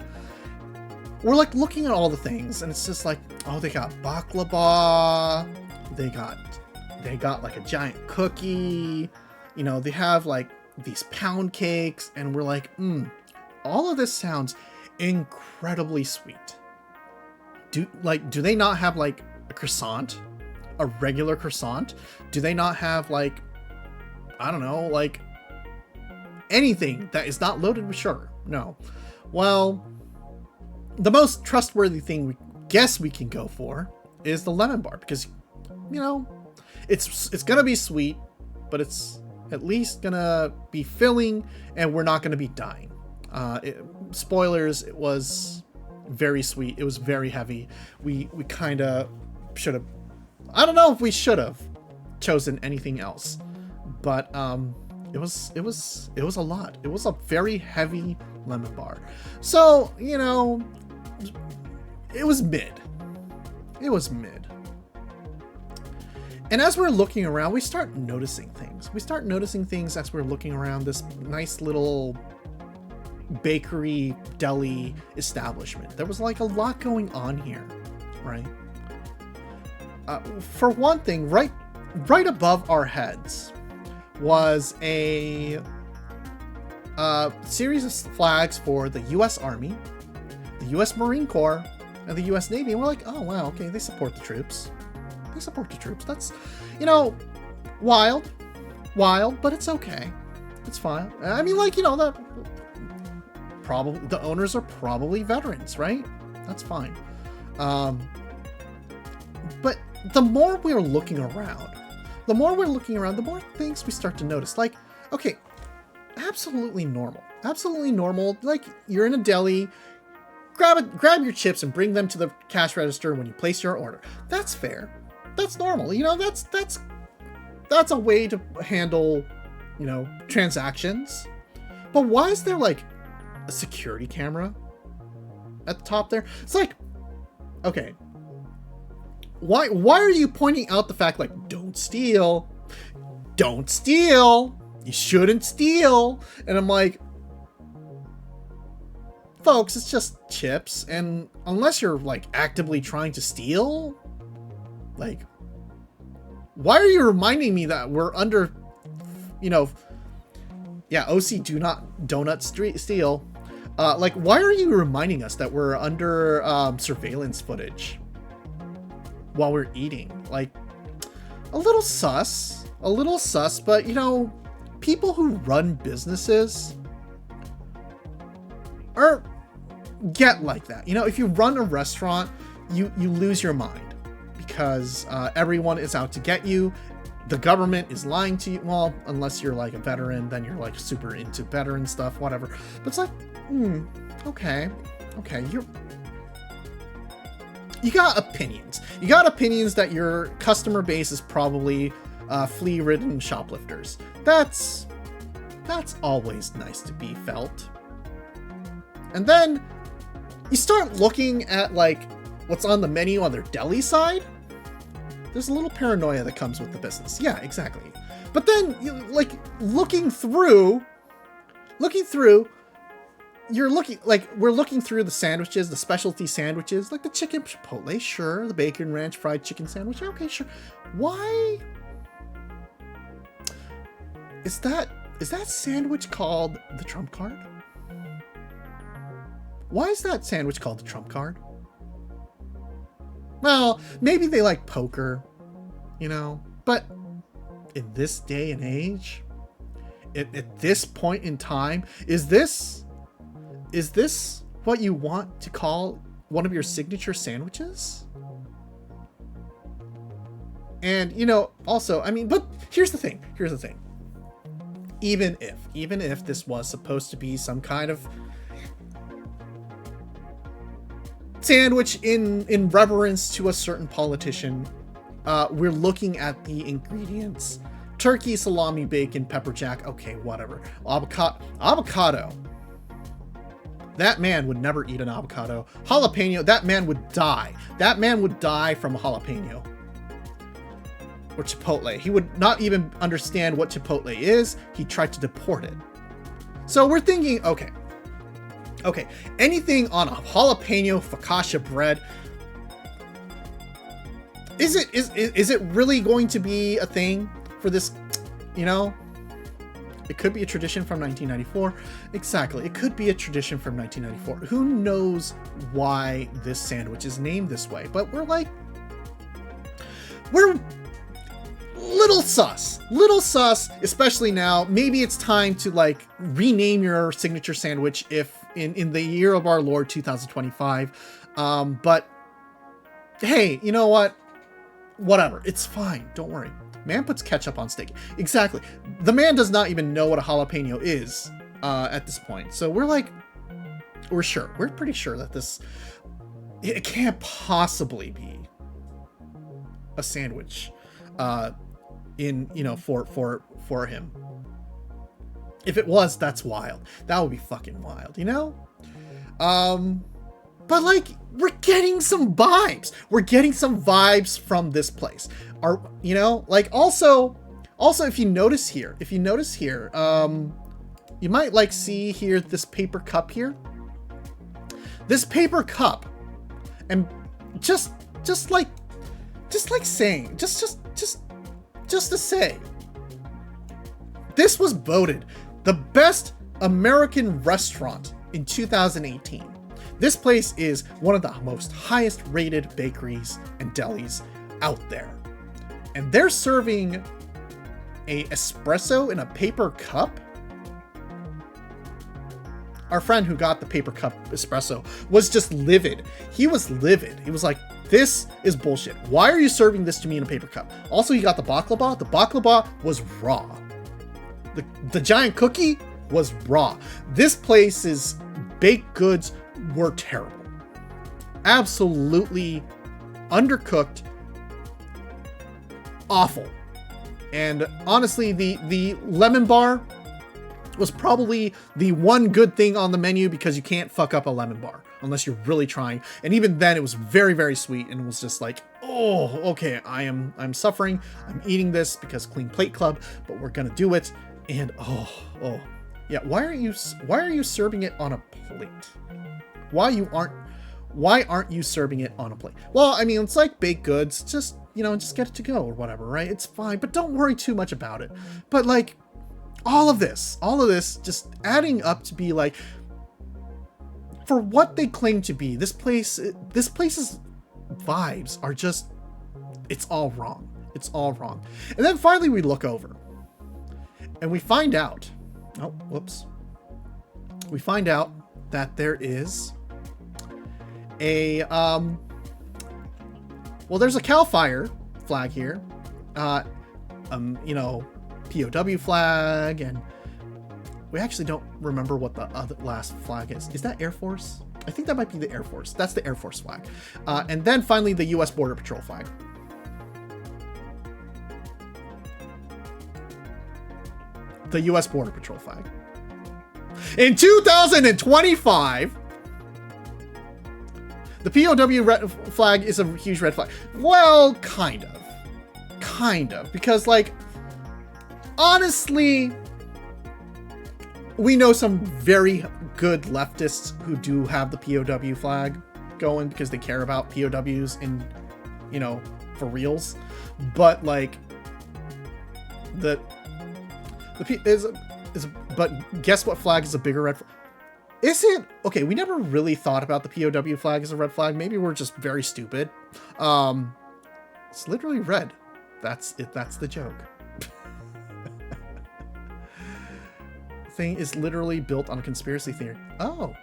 We're like looking at all the things, and it's just like, oh, they got baklava. They got like a giant cookie. You know, they have like these pound cakes, and we're like, all of this sounds incredibly sweet. Do they not have like a croissant? A regular croissant? Do they not have like, I don't know, like anything that is not loaded with sugar? No. Well, the most trustworthy thing we guess we can go for is the lemon bar, because, you know, it's gonna be sweet, but it's at least gonna be filling, and we're not gonna be dying. Spoilers, it was very sweet. It was very heavy. We kind of should have, I don't know if we should have chosen anything else, but it was a lot. It was a very heavy lemon bar. So, you know, it was mid. It was mid. And as we're looking around, we start noticing things. We start noticing things as we're looking around this nice little bakery deli establishment. There was like a lot going on here, right? For one thing, right above our heads was a series of flags for the U.S. Army, the U.S. Marine Corps, and the U.S. Navy. And we're like, oh wow, okay, they support the troops. They support the troops. That's, you know, wild, but it's okay. It's fine. I mean, like, you know, the owners are probably veterans, right? That's fine. But the more we're looking around, the more things we start to notice. Like, okay, absolutely normal. Like, you're in a deli, grab your chips and bring them to the cash register when you place your order. That's fair. That's normal. You know, that's a way to handle, you know, transactions. But why is there like a security camera at the top there? It's like, okay, why are you pointing out the fact, like, don't steal, you shouldn't steal? And I'm like, folks, it's just chips, and unless you're like actively trying to steal, like, why are you reminding me that we're under, you know, yeah, OC donut steal. Like, why are you reminding us that we're under surveillance footage while we're eating? Like, a little sus, but, you know, people who run businesses get like that. You know, if you run a restaurant, you lose your mind because everyone is out to get you. The government is lying to you. Well, unless you're like a veteran, then you're like super into veteran stuff, whatever. But it's like, okay, you got opinions. You got opinions that your customer base is probably flea-ridden shoplifters. That's always nice to be felt. And then you start looking at like what's on the menu on their deli side. There's a little paranoia that comes with the business. Yeah, exactly. But then, like, looking through, we're looking through the sandwiches, the specialty sandwiches, like the chicken chipotle, sure, the bacon ranch fried chicken sandwich, okay, sure. Why is that sandwich called the trump card? Why is that sandwich called the trump card? Well, maybe they like poker, you know, but in this day and age, at this point in time, is this what you want to call one of your signature sandwiches? And, you know, also, I mean, but here's the thing. Even if this was supposed to be some kind of sandwich in reverence to a certain politician, we're looking at the ingredients. Turkey, salami, bacon, pepper jack. Okay, whatever. Avocado. That man would never eat an avocado. Jalapeno. That man would die. That man would die from a jalapeno. Or Chipotle. He would not even understand what Chipotle is. He tried to deport it. So we're thinking, okay, anything on a jalapeno focaccia bread. Is it really going to be a thing for this? You know, it could be a tradition from 1994. Exactly, it could be a tradition from 1994. Who knows why this sandwich is named this way? But we're little sus, especially now. Maybe it's time to like rename your signature sandwich if in the year of our Lord 2025. But hey, you know what? Whatever, it's fine. Don't worry. Man puts ketchup on steak. Exactly. The man does not even know what a jalapeno is at this point. So we're pretty sure that it can't possibly be a sandwich for him. If it was, that's wild. That would be fucking wild, you know? But like, we're getting some vibes. We're getting some vibes from this place. Also if you notice here, you might like see here this paper cup here. This paper cup, and just to say, this was voted the best American restaurant in 2018. This place is one of the most highest rated bakeries and delis out there. And they're serving a espresso in a paper cup. Our friend who got the paper cup espresso was just livid. He was livid. He was like, this is bullshit. Why are you serving this to me in a paper cup? Also, he got the baklava. The baklava was raw. The giant cookie was raw. This place's baked goods were terrible. Absolutely undercooked. Awful. And honestly, the lemon bar was probably the one good thing on the menu, because you can't fuck up a lemon bar unless you're really trying. And even then, it was very, very sweet, and it was just like, oh, okay, I'm suffering. I'm eating this because Clean Plate Club, but we're gonna do it. And oh, yeah. Why aren't you serving it on a plate? Why aren't you serving it on a plate? Well, I mean, it's like baked goods. Just get it to go or whatever, right? It's fine, but don't worry too much about it. But like, all of this just adding up to be like, for what they claim to be, this place's vibes are just, it's all wrong. It's all wrong. And then finally we look over and we find out, we find out that there is there's a CAL FIRE flag here, POW flag, and we actually don't remember what the last flag is. Is that Air Force? I think that might be the Air Force. That's the Air Force flag. And then finally the US Border Patrol flag. The US Border Patrol flag. In 2025, the POW flag is a huge red flag. Well, kind of, because like, honestly, we know some very good leftists who do have the POW flag going because they care about POWs in, for reals. But like, but guess what flag is a bigger red flag? Is it? Okay, we never really thought about the POW flag as a red flag. Maybe we're just very stupid. It's literally red. That's it. That's the joke. Thing is literally built on a conspiracy theory. Oh.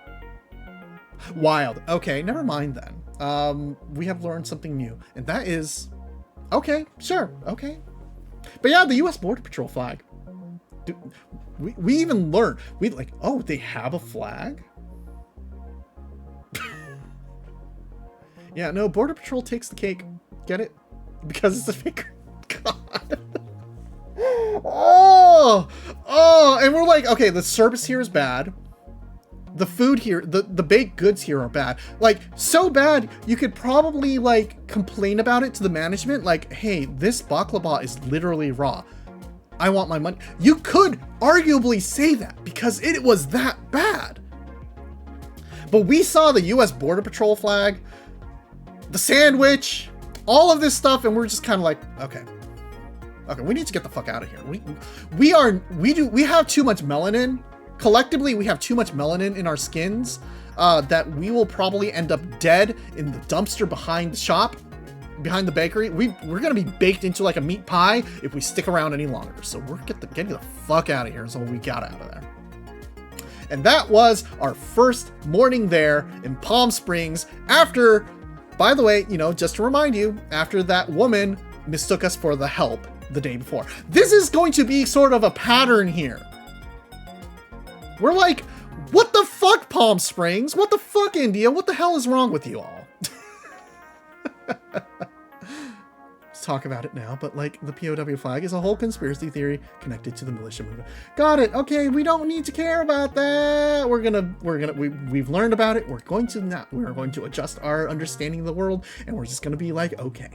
Wild. Okay, never mind then. We have learned something new, and that is... Okay, sure, okay. But yeah, the U.S. Border Patrol flag. Dude, we even learned. We like, oh, they have a flag? Yeah, no, Border Patrol takes the cake. Get it? Because it's a fake... God. Oh, and we're like, okay, the service here is bad. The food here, the baked goods here are bad. Like, so bad, you could probably, like, complain about it to the management. Like, hey, this baklava is literally raw. I want my money. You could arguably say that because it was that bad. But we saw the U.S. Border Patrol flag, the sandwich, all of this stuff, and we're just kind of like, okay. Okay, we need to get the fuck out of here. We have too much melanin. Collectively, we have too much melanin in our skins that we will probably end up dead in the dumpster behind the shop, behind the bakery. We're gonna be baked into like a meat pie if we stick around any longer. So we're getting the fuck out of here. So we got out of there. And that was our first morning there in Palm Springs after, by the way, you know, just to remind you, after that woman mistook us for the help the day before. This is going to be sort of a pattern here. We're like, what the fuck, Palm Springs? What the fuck, India? What the hell is wrong with you all? Let's talk about it now, but like the POW flag is a whole conspiracy theory connected to the militia movement. Got it. Okay, we don't need to care about that. We've learned about it. We're going to adjust our understanding of the world, and we're just gonna be like, okay.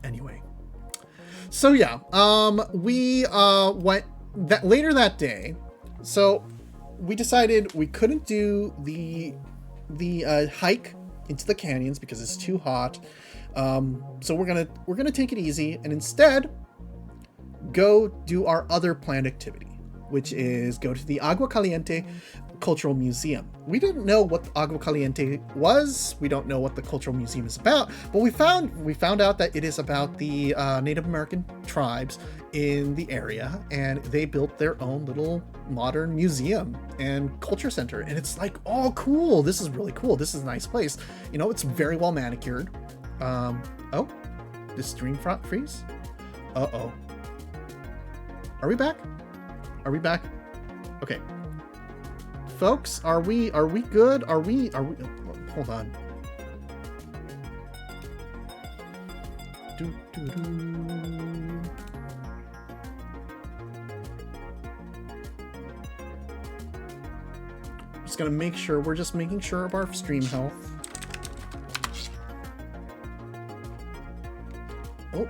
Anyway, so yeah, we went later that day. So we decided we couldn't do the hike into the canyons because it's too hot. So we're gonna take it easy and instead go do our other planned activity, which is go to the Agua Caliente Cultural Museum. We didn't know what Agua Caliente was. We don't know what the Cultural Museum is about, but we found out that it is about the Native American tribes in the area, and they built their own little modern museum and culture center. And it's like, oh, cool. This is really cool. This is a nice place. You know, it's very well manicured. Oh, did stream freeze? Uh-oh. Are we back? Okay. Folks, are we good? Are we, hold on. Just gonna make sure, we're just making sure of our stream health. Oh.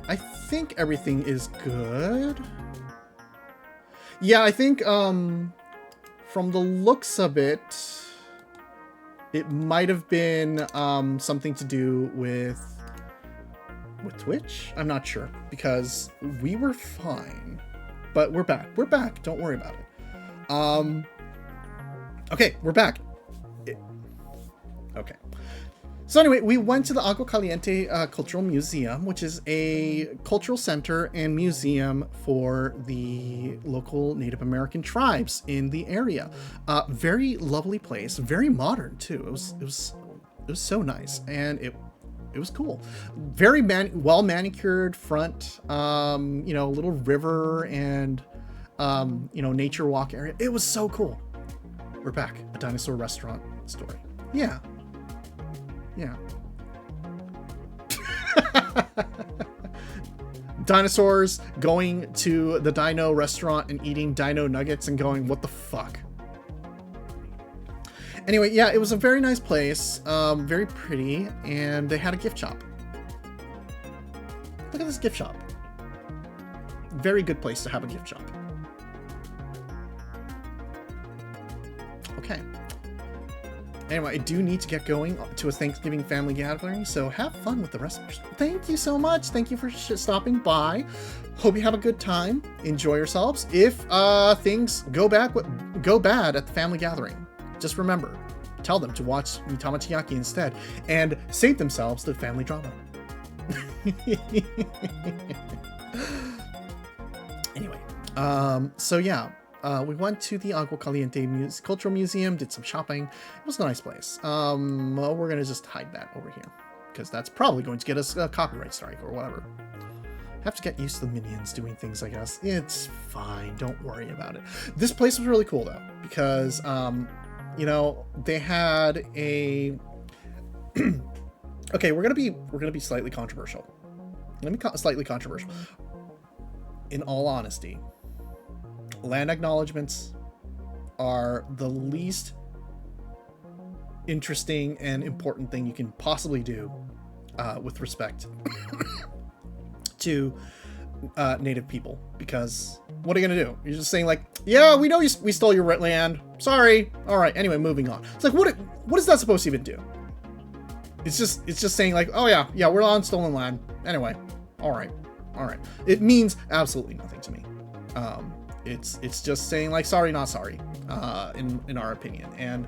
I think everything is good. Yeah, I think from the looks of it, it might have been something to do with Twitch. I'm not sure because we were fine, but we're back. Don't worry about it. Okay, we're back. Okay. So anyway, we went to the Agua Caliente Cultural Museum, which is a cultural center and museum for the local Native American tribes in the area. Very lovely place, very modern too. It was so nice, and it was cool. Very well manicured front, you know, little river and you know, nature walk area. It was so cool. We're back. A dinosaur restaurant story. Yeah. Dinosaurs going to the dino restaurant and eating dino nuggets and going, what the fuck? Anyway, yeah, it was a very nice place, very pretty, and they had a gift shop. Look at this gift shop. Very good place to have a gift shop. Okay. Anyway, I do need to get going to a Thanksgiving family gathering, so have fun with the rest of your... Thank you so much. Thank you for stopping by. Hope you have a good time. Enjoy yourselves. If things go bad at the family gathering, just remember, tell them to watch Mitama Chiaki instead and save themselves the family drama. Anyway, So yeah, we went to the Agua Caliente Cultural Museum, did some shopping. It was a nice place. Well, we're gonna just hide that over here because that's probably going to get us a copyright strike or whatever. Have to get used to the minions doing things, I guess. It's fine. Don't worry about it. This place was really cool though, because you know, they had a okay, we're gonna be slightly controversial. Let me slightly controversial. In all honesty, land acknowledgements are the least interesting and important thing you can possibly do with respect to native people, because what are you gonna do? You're just saying like, yeah, we know we stole your land, sorry, all right, anyway, moving on. It's like, what is that supposed to even do? It's just saying like, oh yeah, we're on stolen land anyway, all right. It means absolutely nothing to me. It's just saying like, sorry, not sorry, in our opinion. And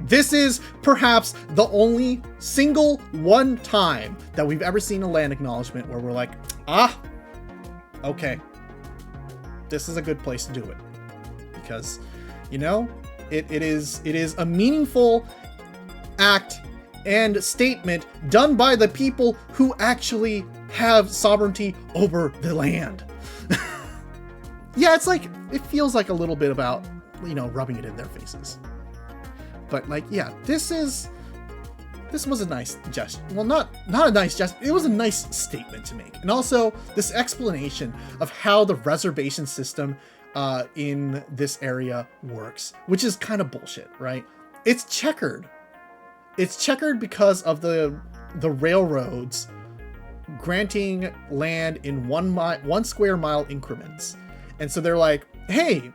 this is perhaps the only single one time that we've ever seen a land acknowledgement where we're like, okay, this is a good place to do it, because, you know, it is a meaningful act and statement done by the people who actually have sovereignty over the land. Yeah, it's like, it feels like a little bit about, you know, rubbing it in their faces. But like, yeah, this was a nice gesture. Well, not a nice gesture. It was a nice statement to make. And also this explanation of how the reservation system in this area works, which is kind of bullshit, right? It's checkered. It's checkered because of the railroads granting land in 1 square mile increments. And so they're like, hey,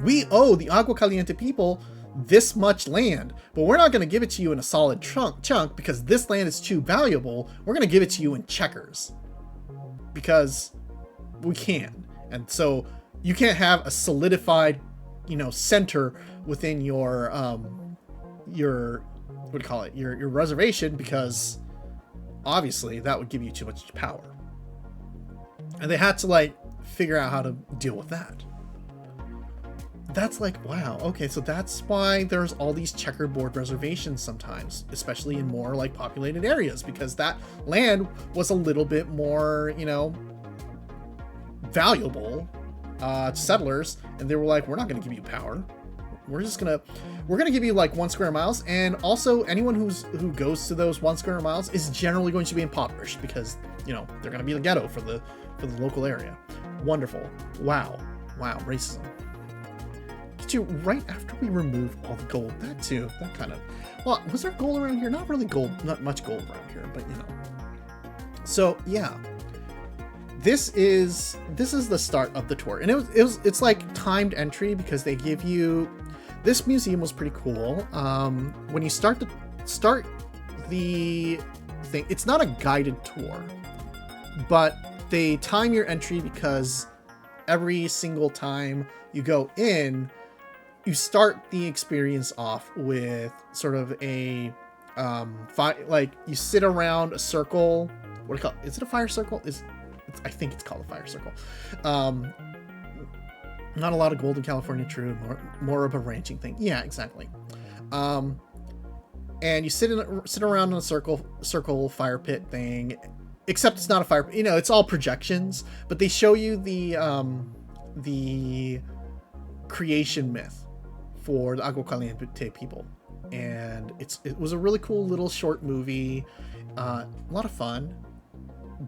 we owe the Agua Caliente people this much land, but we're not going to give it to you in a solid chunk because this land is too valuable. We're going to give it to you in checkers because we can. And so you can't have a solidified, you know, center within your what do you call it, your reservation, because obviously that would give you too much power. And they had to like figure out how to deal with that. That's like, wow, okay, so that's why there's all these checkerboard reservations sometimes, especially in more like populated areas, because that land was a little bit more, you know, valuable to settlers, and they were like, we're not going to give you power. We're gonna give you like 1 square miles, and also anyone who goes to those 1 square miles is generally going to be impoverished because, you know, they're gonna be the ghetto for the local area. Wonderful. Wow, racism. Get you right after we remove all the gold. That kind of, well, was there gold around here? Not really gold, not much gold around here, but you know. So yeah, this is the start of the tour, and it's like timed entry because they give you. This museum was pretty cool. When you start the thing, it's not a guided tour, but they time your entry because every single time you go in, you start the experience off with sort of a like you sit around a circle. What do you call it? Is it a fire circle? I think it's called a fire circle. Not a lot of gold in California, true. More of a ranching thing. Yeah, exactly. And you sit around in a circle fire pit thing, except it's not a fire pit. You know, it's all projections, but they show you the creation myth for the Agua Caliente people, and it was a really cool little short movie, a lot of fun.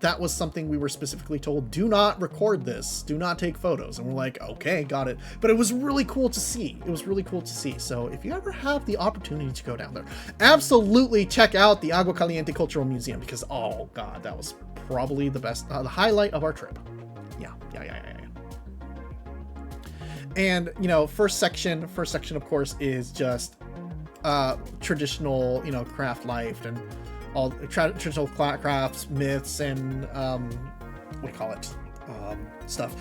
That was something we were specifically told, do not record this, do not take photos. And we're like, okay, got it. But it was really cool to see. So if you ever have the opportunity to go down there, absolutely check out the Agua Caliente Cultural Museum, because, oh God, that was probably the best, the highlight of our trip. Yeah. And, you know, first section, of course, is just traditional, you know, craft life and all traditional crafts, myths, and what do you call it, stuff.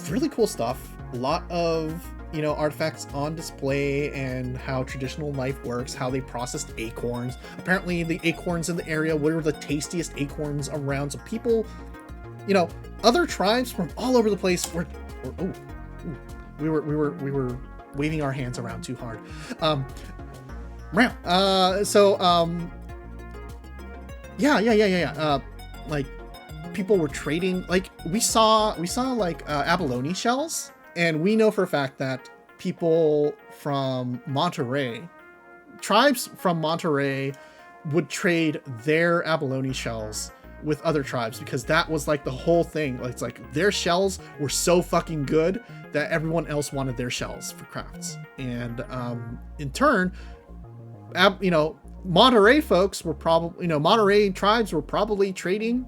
Really cool stuff. A lot of, you know, artifacts on display, and how traditional life works, how they processed acorns. Apparently the acorns in the area were the tastiest acorns around, so people you know, other tribes from all over the place we were waving our hands around too hard. Like people were trading, like we saw like abalone shells, and we know for a fact that people from Monterey, tribes from Monterey, would trade their abalone shells with other tribes, because that was like the whole thing. It's like their shells were so fucking good that everyone else wanted their shells for crafts. And in turn, Monterey folks were probably, Monterey tribes were probably trading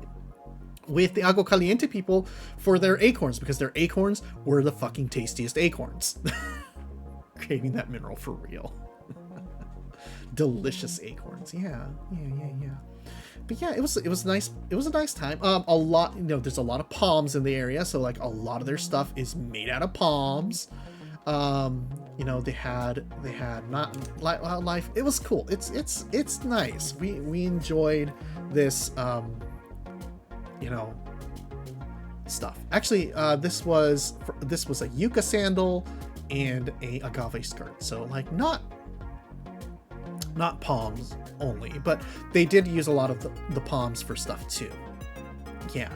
with the Agua Caliente people for their acorns, because their acorns were the fucking tastiest acorns. Creating that mineral for real. Delicious acorns. Yeah. But yeah, it was nice. It was a nice time. A lot, there's a lot of palms in the area, so like a lot of their stuff is made out of palms. They had not life. It was cool. It's nice. We enjoyed this stuff. Actually, this was a yucca sandal and a agave skirt. So like not palms only, but they did use a lot of the palms for stuff too. Yeah.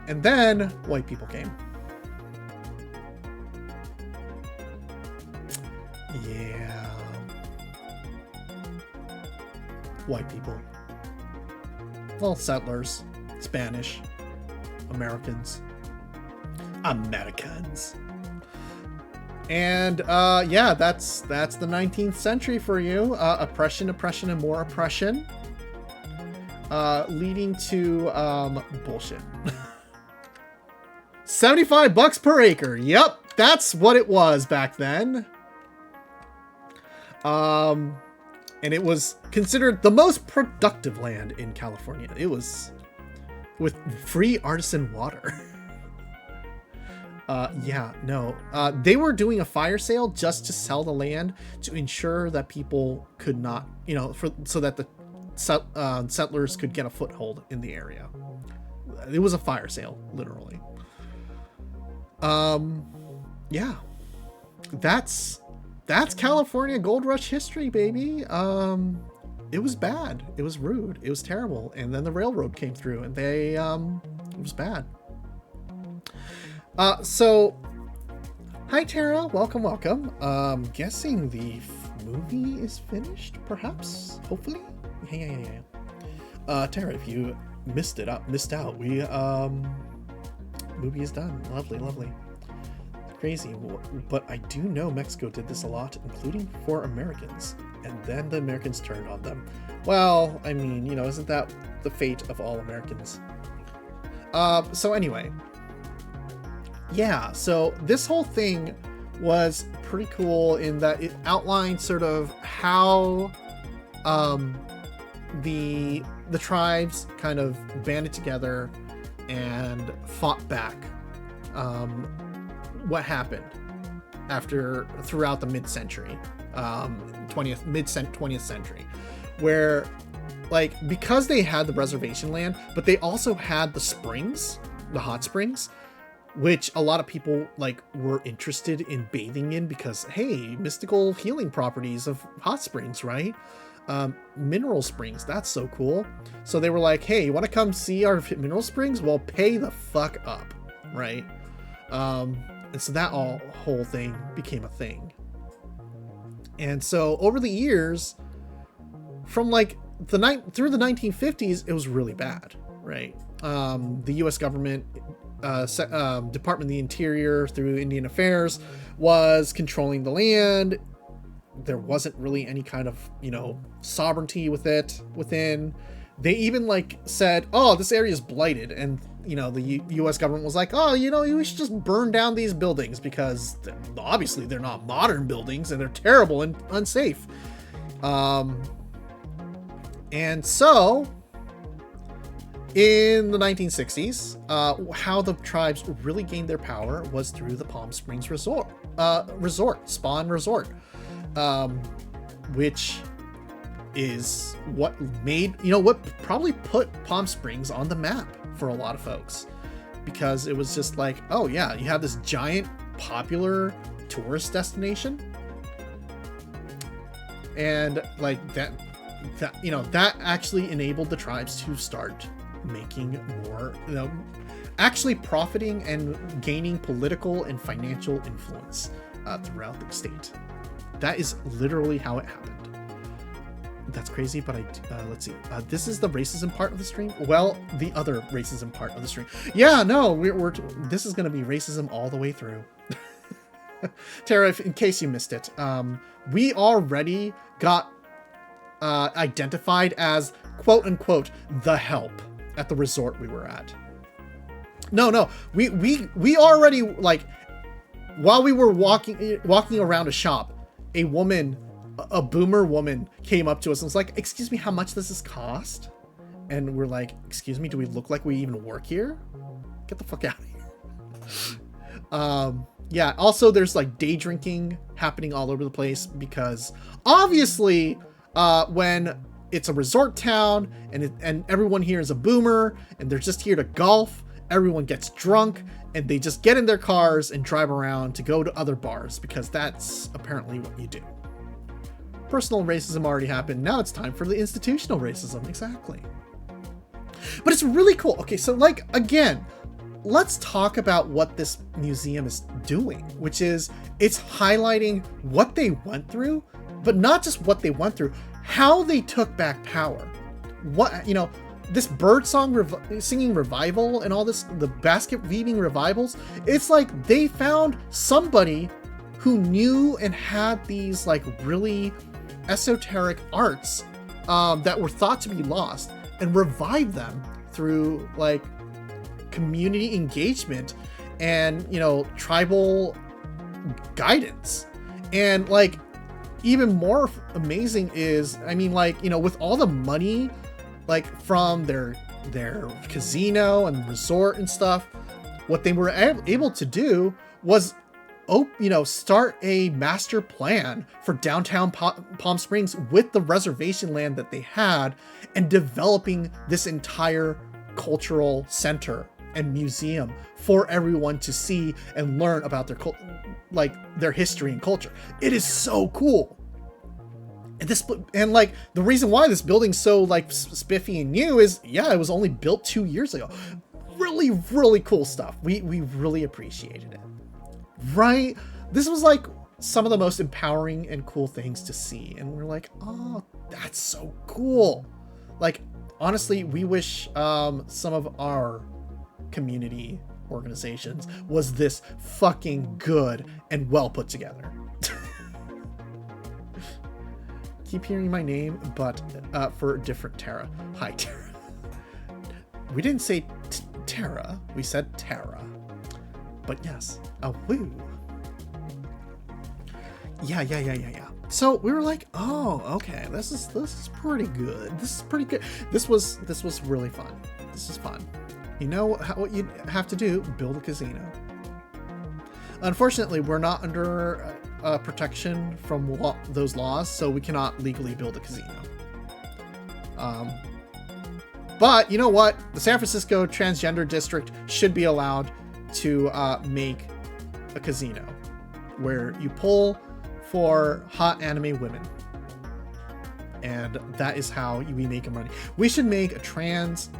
And then white people came. Yeah. White people. Well, settlers, Spanish, Americans. And that's the 19th century for you. Oppression, and more oppression, leading to bullshit. $75 per acre. Yep, that's what it was back then. And it was considered the most productive land in California. It was with free artisan water. They were doing a fire sale just to sell the land, to ensure that people could not, so that the settlers could get a foothold in the area. It was a fire sale, literally. That's California Gold Rush history, baby. It was bad. It was rude. It was terrible. And then the railroad came through, and it was bad. So, hi Tara, welcome. Guessing the movie is finished, perhaps, hopefully. Yeah. Tara, if you missed out, we movie is done. Lovely. Crazy, but I do know Mexico did this a lot, including for Americans, and then the Americans turned on them. Well, I mean, isn't that the fate of all Americans? So anyway. Yeah, so this whole thing was pretty cool in that it outlined sort of how the tribes kind of banded together and fought back. What happened throughout the mid-century, 20th century, where like, because they had the reservation land, but they also had the hot springs, which a lot of people like were interested in bathing in, because hey, mystical healing properties of hot springs, right? Mineral springs, that's so cool. So they were like, hey, you want to come see our mineral springs? Well, pay the fuck up, right? And so that whole thing became a thing. And so over the years, from like through the 1950s, it was really bad, right? The U.S. government, Department of the Interior through Indian Affairs, was controlling the land. There wasn't really any kind of, sovereignty within. They even like said, oh, this area is blighted. And, the U.S. government was like, oh, we should just burn down these buildings, because obviously they're not modern buildings and they're terrible and unsafe. And so in the 1960s, how the tribes really gained their power was through the Palm Springs Spawn Resort, which is what made, what probably put Palm Springs on the map for a lot of folks, because it was just like, oh yeah, you have this giant popular tourist destination, and like that actually enabled the tribes to start making more, actually profiting and gaining political and financial influence throughout the state. That is literally how it happened. That's crazy, but let's see. This is the racism part of the stream. Well, the other racism part of the stream. Yeah, no, this is going to be racism all the way through. Tara, in case you missed it, we already got identified as quote unquote the help at the resort we were at. No, we already, like, while we were walking around a shop, a boomer woman came up to us and was like, excuse me, how much does this cost? And we're like, excuse me, do we look like we even work here? Get the fuck out of here. Yeah, also there's like day drinking happening all over the place, because obviously when it's a resort town and everyone here is a boomer and they're just here to golf, everyone gets drunk and they just get in their cars and drive around to go to other bars, because that's apparently what you do. Personal racism already happened. Now it's time for the institutional racism. Exactly. But it's really cool. Okay, so like, again, let's talk about what this museum is doing, which is it's highlighting what they went through, but not just what they went through, how they took back power. What, this bird song singing revival and all this, the basket weaving revivals, it's like they found somebody who knew and had these like really esoteric arts that were thought to be lost, and revived them through like community engagement and tribal guidance. And like, even more amazing is, I mean, like, with all the money like from their casino and resort and stuff, what they were able to do was start a master plan for downtown Palm Springs with the reservation land that they had, and developing this entire cultural center and museum for everyone to see and learn about their history and culture. It is so cool. And like, the reason why this building's so like spiffy and new is, yeah, it was only built 2 years ago. Really, really cool stuff. We really appreciated it. Right? This was like some of the most empowering and cool things to see. And we're like, oh, that's so cool. Like, honestly, we wish some of our community organizations was this fucking good and well put together. Keep hearing my name, but for a different Tara. Hi, Tara. We didn't say Tara, we said Tara. But yes, woo. Yeah. So we were like, oh, okay, this is pretty good. This is pretty good. This was really fun. This is fun. You know what you have to do? Build a casino. Unfortunately, we're not under protection from those laws, so we cannot legally build a casino. But you know what? The San Francisco Transgender District should be allowed to make a casino where you pull for hot anime women. And that is how we make money. We should make a trans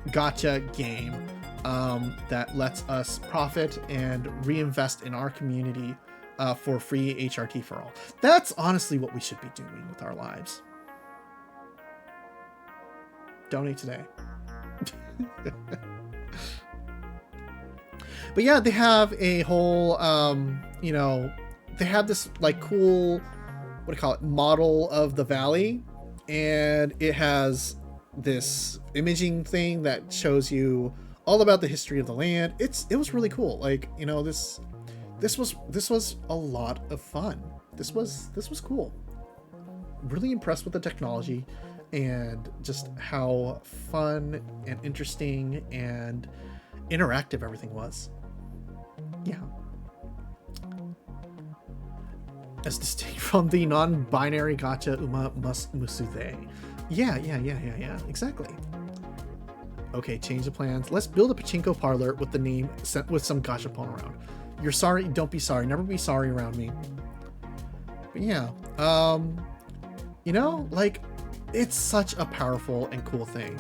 gacha game that lets us profit and reinvest in our community for free HRT for all. That's honestly what we should be doing with our lives. Donate today. But yeah, they have a whole, they have this like cool, what do you call it, model of the valley. And it has this imaging thing that shows you all about the history of the land. It was really cool. Like, this was a lot of fun. This was cool. Really impressed with the technology and just how fun and interesting and interactive everything was. Yeah. as distinct from the non-binary gacha musude. Yeah, exactly. Okay, change the plans. Let's build a pachinko parlor with the name with some gachapon around. You're sorry, don't be sorry. Never be sorry around me. But yeah, you know, like, it's such a powerful and cool thing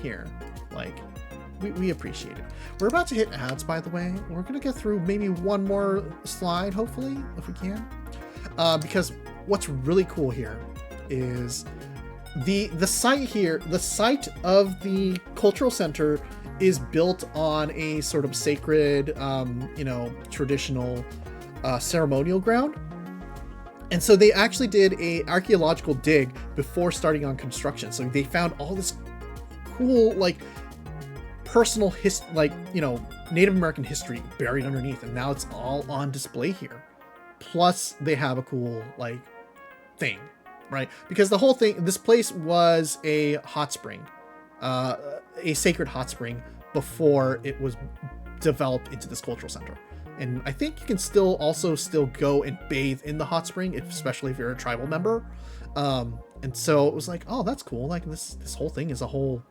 here. Like, we appreciate it. We're about to hit ads, by the way. We're gonna get through maybe one more slide, hopefully, if we can. Because what's really cool here is the site here, the site of the cultural center is built on a sort of sacred, you know, traditional ceremonial ground. And so they actually did a archaeological dig before starting on construction. So they found all this cool, like, personal like, you know, Native American history buried underneath, and now it's all on display here. Plus they have a cool, like, thing, right? Because the whole thing, this place was a hot spring, a sacred hot spring before it was developed into this cultural center. And I think you can still go and bathe in the hot spring, especially if you're a tribal member. And so it was like, oh, that's cool. Like, this whole thing is a whole,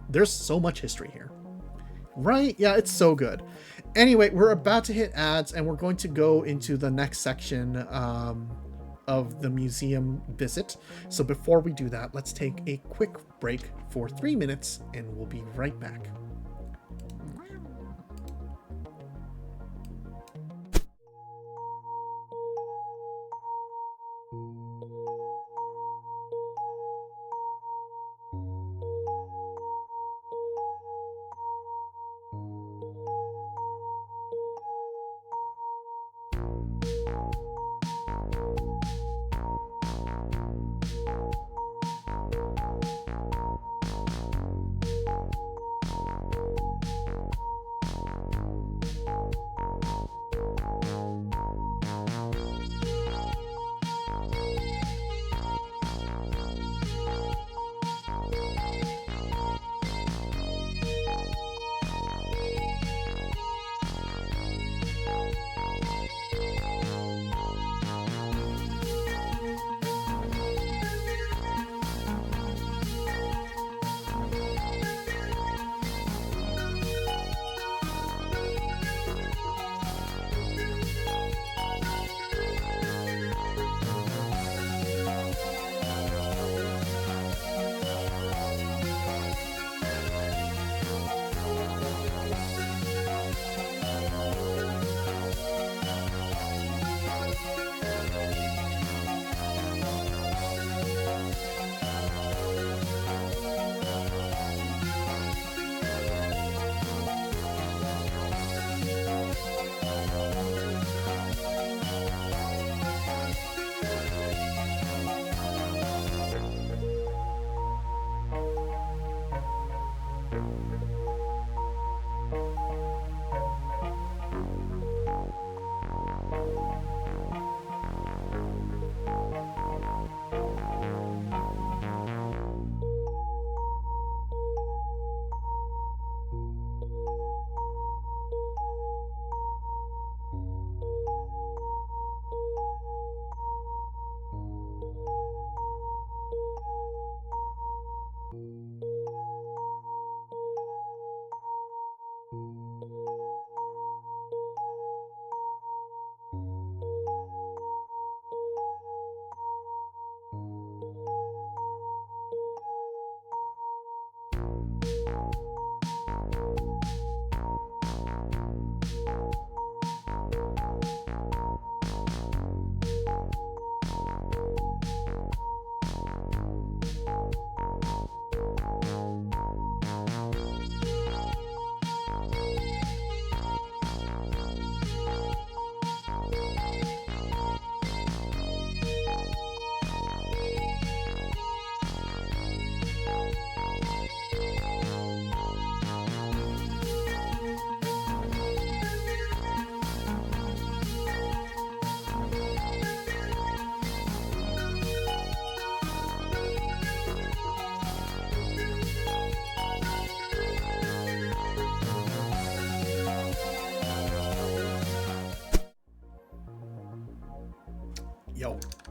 there's so much history here, right? Yeah, it's so good. Anyway, we're about to hit ads, and we're going to go into the next section of the museum visit. So before we do that, let's take a quick break for 3 minutes, and we'll be right back.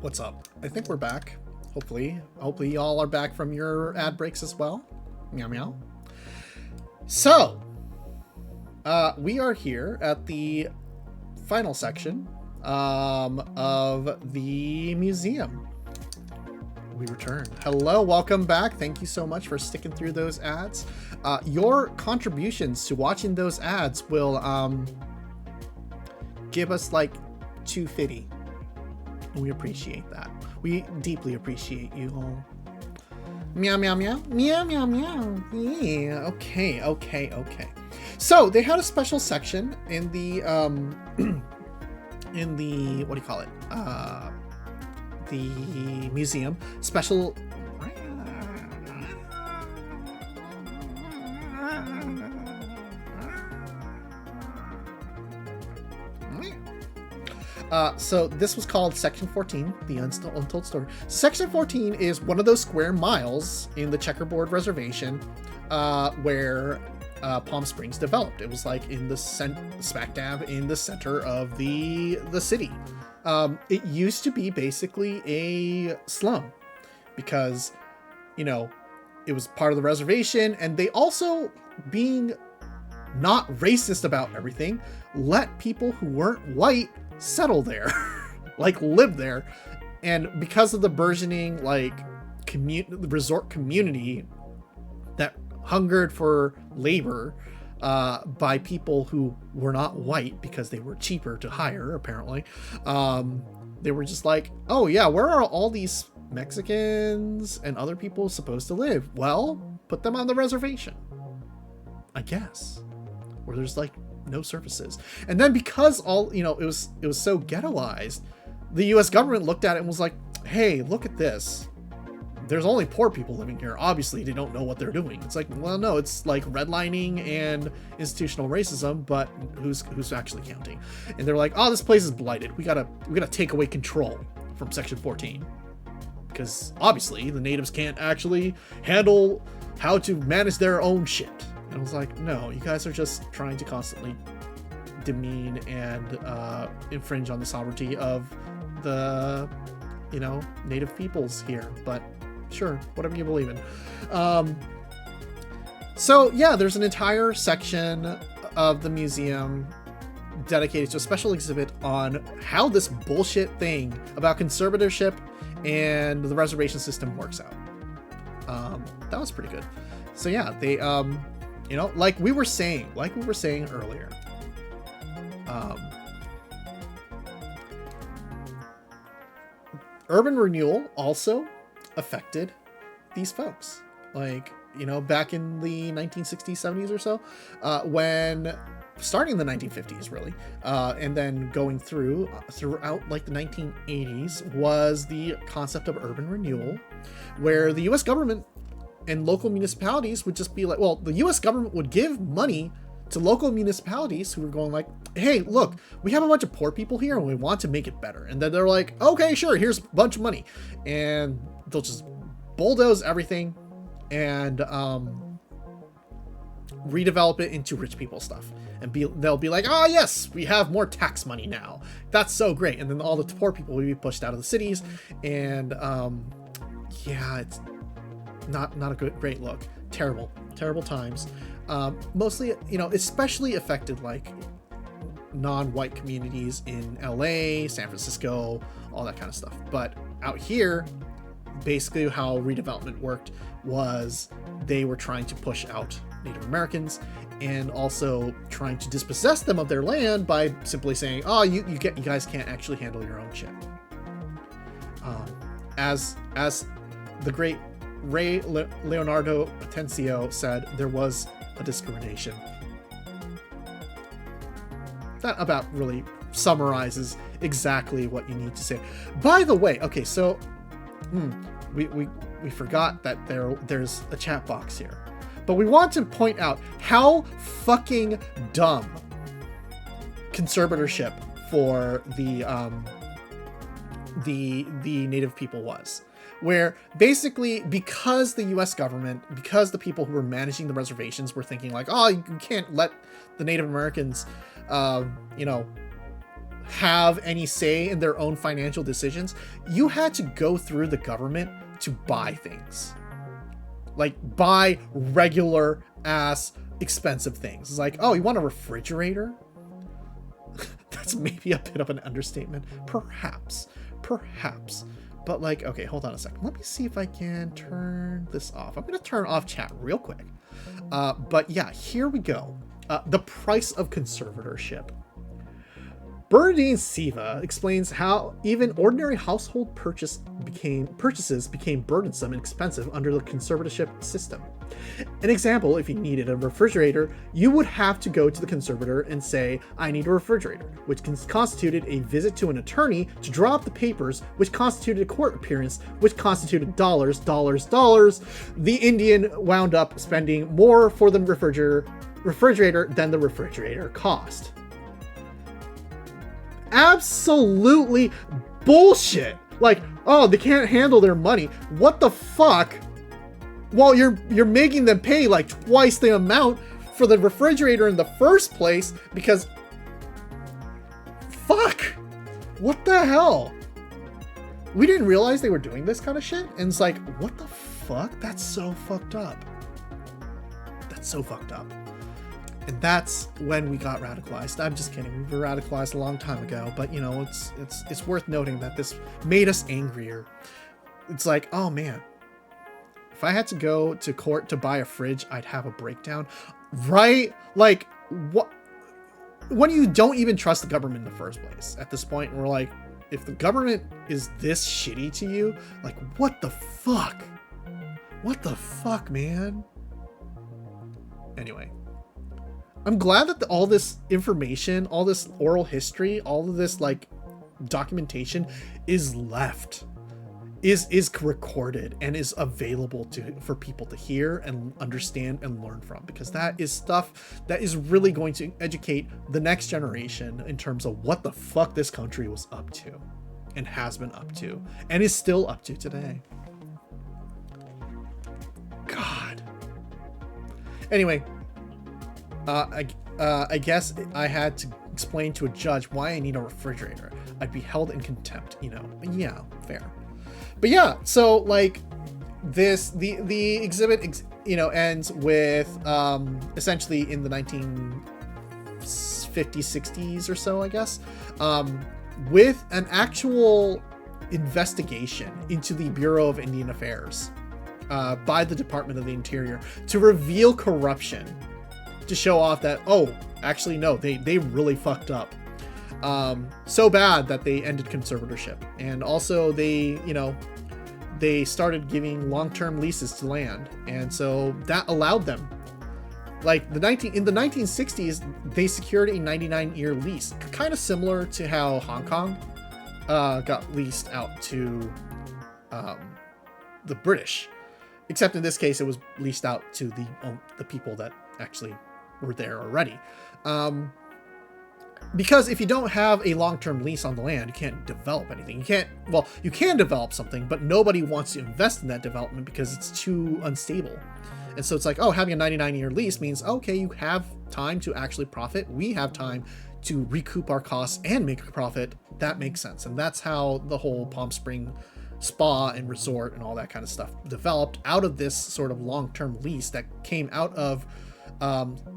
What's up? I think we're back. Hopefully y'all are back from your ad breaks as well. Meow meow. So, we are here at the final section of the museum. We return. Hello, welcome back. Thank you so much for sticking through those ads. Your contributions to watching those ads will give us like $2.50. We appreciate that. We deeply appreciate you all. Meow meow meow meow meow meow. Yeah. Okay. So they had a special section in the in the, what do you call it? The museum. Special. So this was called Section 14, the Untold Story. Section 14 is one of those square miles in the Checkerboard Reservation where Palm Springs developed. It was like in the smack dab in the center of the city. It used to be basically a slum because, you know, it was part of the reservation, and they also, being not racist about everything, let people who weren't white settle there, like live there. And because of the burgeoning like resort community that hungered for labor by people who were not white because they were cheaper to hire, apparently, they were just like, oh yeah, where are all these Mexicans and other people supposed to live? Well, put them on the reservation, I guess, where there's like no services. And then because all, you know, it was so ghettoized, the US government looked at it and was like, hey, look at this, there's only poor people living here, obviously they don't know what they're doing. It's like, well, no, it's like redlining and institutional racism, but who's actually counting? And they're like, oh, this place is blighted, we gotta take away control from Section 14, because obviously the natives can't actually handle how to manage their own shit. And I was like, no, you guys are just trying to constantly demean and infringe on the sovereignty of the, you know, native peoples here. But sure, whatever you believe in. So yeah, there's an entire section of the museum dedicated to a special exhibit on how this bullshit thing about conservatorship and the reservation system works out. That was pretty good. So yeah, they you know, like we were saying earlier, urban renewal also affected these folks. Like, you know, back in the 1960s, 70s or so, when starting in the 1950s really, and then going throughout like the 1980s, was the concept of urban renewal, where the US government and local municipalities would just be like, well, the US government would give money to local municipalities who were going like, hey, look, we have a bunch of poor people here and we want to make it better. And then they're like, okay, sure, here's a bunch of money. And they'll just bulldoze everything and redevelop it into rich people stuff. And they'll be like, oh yes, we have more tax money now. That's so great. And then all the poor people will be pushed out of the cities. And yeah, it's not a great look. Terrible times. Mostly, you know, especially affected like non-white communities in LA, San Francisco, all that kind of stuff. But out here, basically how redevelopment worked was they were trying to push out Native Americans and also trying to dispossess them of their land by simply saying, oh, you guys can't actually handle your own shit. As the great Leonardo Atencio said, there was a discrimination. That about really summarizes exactly what you need to say. By the way, okay, so we forgot that there's a chat box here, but we want to point out how fucking dumb conservatorship for the native people was. Where basically, because the US government, because the people who were managing the reservations were thinking like, oh, you can't let the Native Americans, you know, have any say in their own financial decisions. You had to go through the government to buy things. Like, buy regular ass expensive things. It's like, oh, you want a refrigerator? That's maybe a bit of an understatement. Perhaps. But like, okay, hold on a second. Let me see if I can turn this off. I'm going to turn off chat real quick. But yeah, here we go. The price of conservatorship. Bernardine Siva explains how even ordinary household purchases became burdensome and expensive under the conservatorship system. An example, if you needed a refrigerator, you would have to go to the conservator and say, I need a refrigerator, which constituted a visit to an attorney to draw up the papers, which constituted a court appearance, which constituted dollars. The Indian wound up spending more for the refrigerator than the refrigerator cost. Absolutely bullshit. Like, oh, they can't handle their money. What the fuck? Well, you're making them pay like twice the amount for the refrigerator in the first place because fuck. What the hell? We didn't realize they were doing this kind of shit, and it's like, what the fuck? That's so fucked up. And that's when we got radicalized. I'm just kidding. We were radicalized a long time ago, but you know, it's worth noting that this made us angrier. It's like, oh man, if I had to go to court to buy a fridge, I'd have a breakdown, right? Like, what? When you don't even trust the government in the first place at this point, we're like, if the government is this shitty to you, like, what the fuck? What the fuck, man? Anyway. I'm glad that all this information, all this oral history, all of this like documentation is left, is recorded and is available for people to hear and understand and learn from, because that is stuff that is really going to educate the next generation in terms of what the fuck this country was up to and has been up to and is still up to today. God. Anyway. I guess I had to explain to a judge why I need a refrigerator. I'd be held in contempt, you know. Yeah, fair. But yeah, so like the exhibit, you know, ends with essentially in the 1950s, 60s or so, I guess, with an actual investigation into the Bureau of Indian Affairs by the Department of the Interior to reveal corruption. To show off that, oh, actually, no, they really fucked up. So bad that they ended conservatorship. And also they started giving long-term leases to land. And so that allowed them, like in the 1960s, they secured a 99-year lease, kind of similar to how Hong Kong got leased out to the British. Except in this case, it was leased out to the people that actually were there already. Because if you don't have a long-term lease on the land, you can't develop anything. You can develop something, but nobody wants to invest in that development because it's too unstable. And so it's like, oh, having a 99-year lease means, okay, you have time to actually profit. We have time to recoup our costs and make a profit. That makes sense. And that's how the whole Palm Spring spa and resort and all that kind of stuff developed out of this sort of long-term lease that came out of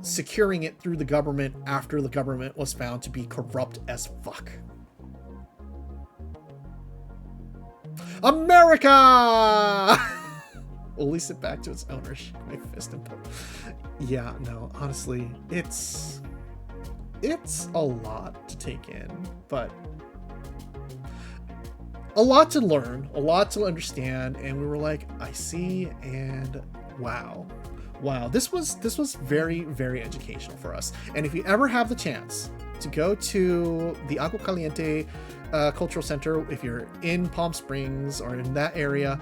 securing it through the government after the government was found to be corrupt as fuck. America! We'll lease it back to its owner. My fist and yeah, no, honestly, it's a lot to take in, but a lot to learn, a lot to understand, and we were like, I see, and wow, this was very, very educational for us. And if you ever have the chance to go to the Agua Caliente Cultural Center, if you're in Palm Springs or in that area,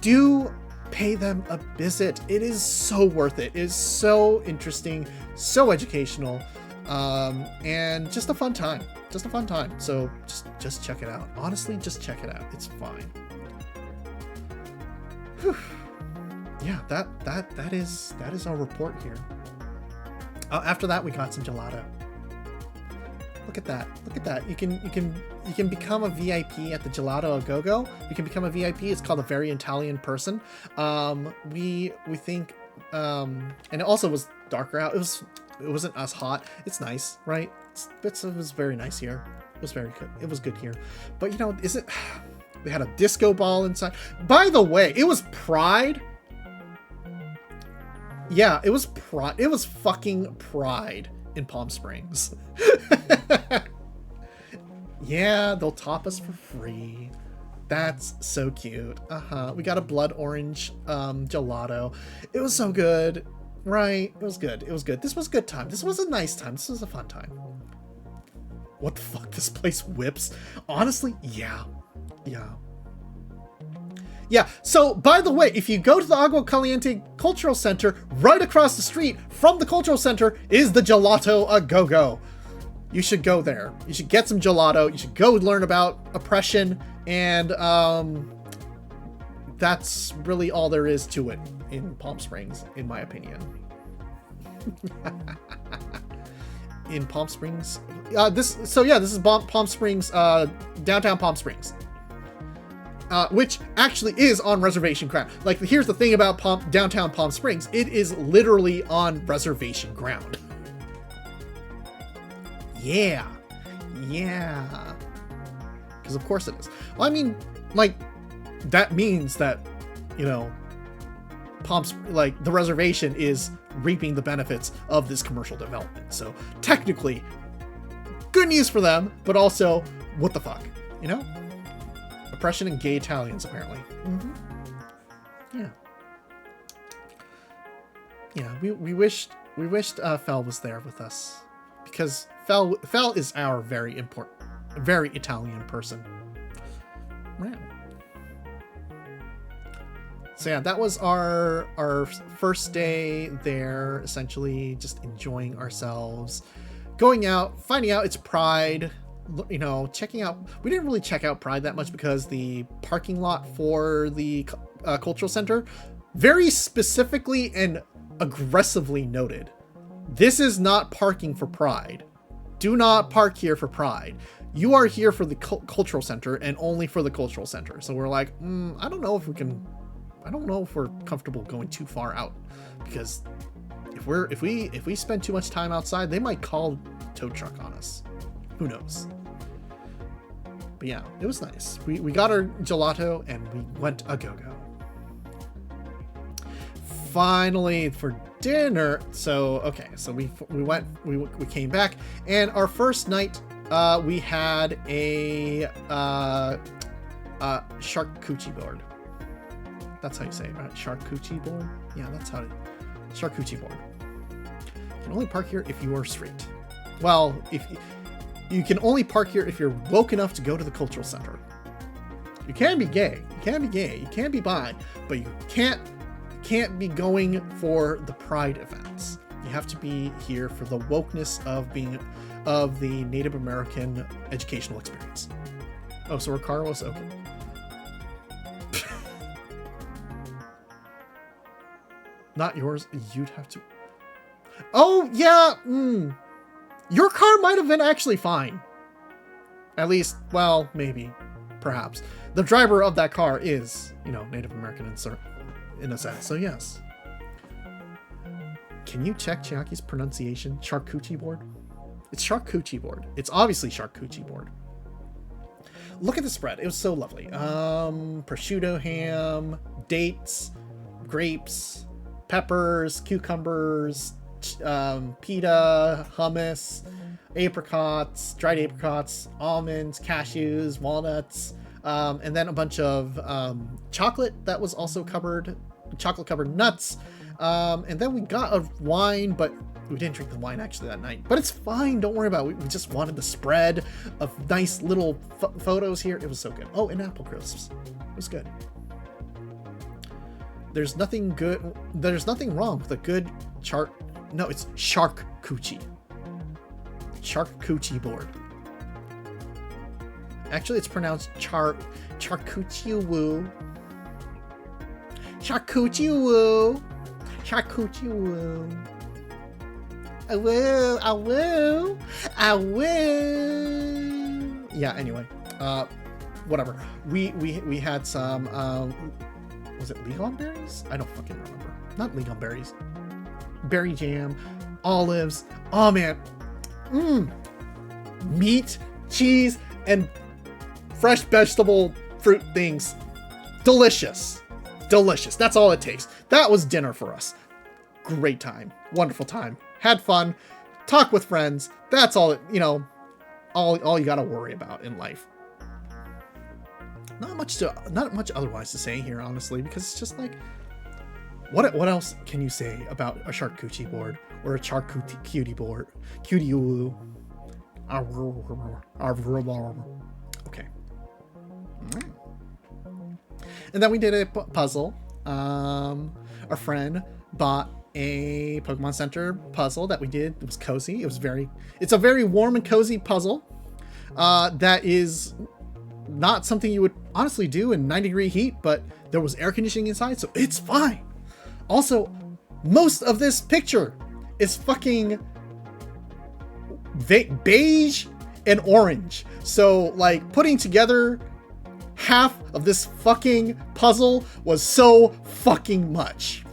do pay them a visit. It is so worth it. It is so interesting, so educational, and just a fun time. So just check it out. Honestly, just check it out. It's fine. Whew. Yeah, that is our report here. After that, we got some gelato. Look at that. Look at that. You can become a VIP at the Gelato A Go-Go. You can become a VIP. It's called a very Italian person. We think and it also was darker out. It wasn't as hot. It's nice, right? It was very nice here. It was very good. It was good here. But you know, they had a disco ball inside. By the way, it was Pride. Yeah, it was Pride. It was fucking Pride in Palm Springs. Yeah, they'll top us for free. That's so cute. We got a blood orange gelato. It was so good. Right? It was good. It was good. This was a good time. This was a nice time. This was a fun time. What the fuck? This place whips? Honestly, yeah. Yeah, so by the way, if you go to the Agua Caliente Cultural Center, right across the street from the Cultural Center is the Gelato A Go-Go. You should go there. You should get some gelato. You should go learn about oppression, and that's really all there is to it in Palm Springs, in my opinion. In Palm Springs, this is Palm Springs, downtown Palm Springs. Which actually is on reservation ground. Like, here's the thing about downtown Palm Springs. It is literally on reservation ground. Yeah. Because of course it is. Well, I mean, like, that means that, you know, the reservation is reaping the benefits of this commercial development. So technically, good news for them, but also, what the fuck, you know? Oppression and gay Italians, apparently. Yeah, we wished Fel was there with us, because Fel is our very Italian person. Wow. So yeah, that was our first day there, essentially just enjoying ourselves, going out, finding out it's Pride. You know, checking out. We didn't really check out Pride that much because the parking lot for the cultural center very specifically and aggressively noted, this is not parking for Pride. Do not park here for Pride. You are here for the cultural center and only for the cultural center. So we're like, I don't know if we're comfortable going too far out, because if we spend too much time outside, they might call a tow truck on us. Who knows? But yeah, it was nice. We got our gelato and we went a go-go. Finally, for dinner. So we came back, and our first night we had a charcuterie board. That's how you say it, right? Charcuterie board? Yeah, that's how charcuterie board. You can only park here if you are straight. Well, you can only park here if you're woke enough to go to the cultural center. You can be gay. You can be bi, but you can't be going for the Pride events. You have to be here for the wokeness of the Native American educational experience. Oh, so our car was okay. Not yours. You'd have to. Oh yeah. Your car might have been actually fine. At least, well, maybe, perhaps. The driver of that car is, you know, Native American in a sense, so yes. Can you check Chiaki's pronunciation? Charcuterie board? It's charcuterie board. It's obviously charcuterie board. Look at the spread. It was so lovely. Prosciutto ham, dates, grapes, peppers, cucumbers, pita, hummus, apricots, dried apricots, almonds, cashews, walnuts, and then a bunch of chocolate that was also chocolate covered nuts, and then we got a wine, but we didn't drink the wine actually that night, but it's fine, don't worry about it. We just wanted the spread of nice little photos here. It was so good. Oh, and apple crisps. It was good. There's nothing wrong with a good it's charcuterie. Charcuterie board. Actually, it's pronounced charcuterie woo. Charcuterie woo. Charcuterie woo. I will. I will. I will. Yeah. Anyway, whatever. We had some. Was it Legon berries? I don't fucking remember. Not Legon berries. Berry jam, olives. Oh man. Meat, cheese, and fresh vegetable fruit things. Delicious. Delicious. That's all it takes. That was dinner for us. Great time. Wonderful time. Had fun. Talk with friends. That's all, all you gotta worry about in life. Not much otherwise to say here, honestly, because it's just like, what else can you say about a charcuterie board or a charcuterie board? Cutie. Okay. And then we did a puzzle. Our friend bought a Pokemon Center puzzle that we did. It was cozy. It's a very warm and cozy puzzle. That is not something you would honestly do in 90-degree heat, but there was air conditioning inside, so it's fine. Also, most of this picture is fucking beige and orange. So, like, putting together half of this fucking puzzle was so fucking much.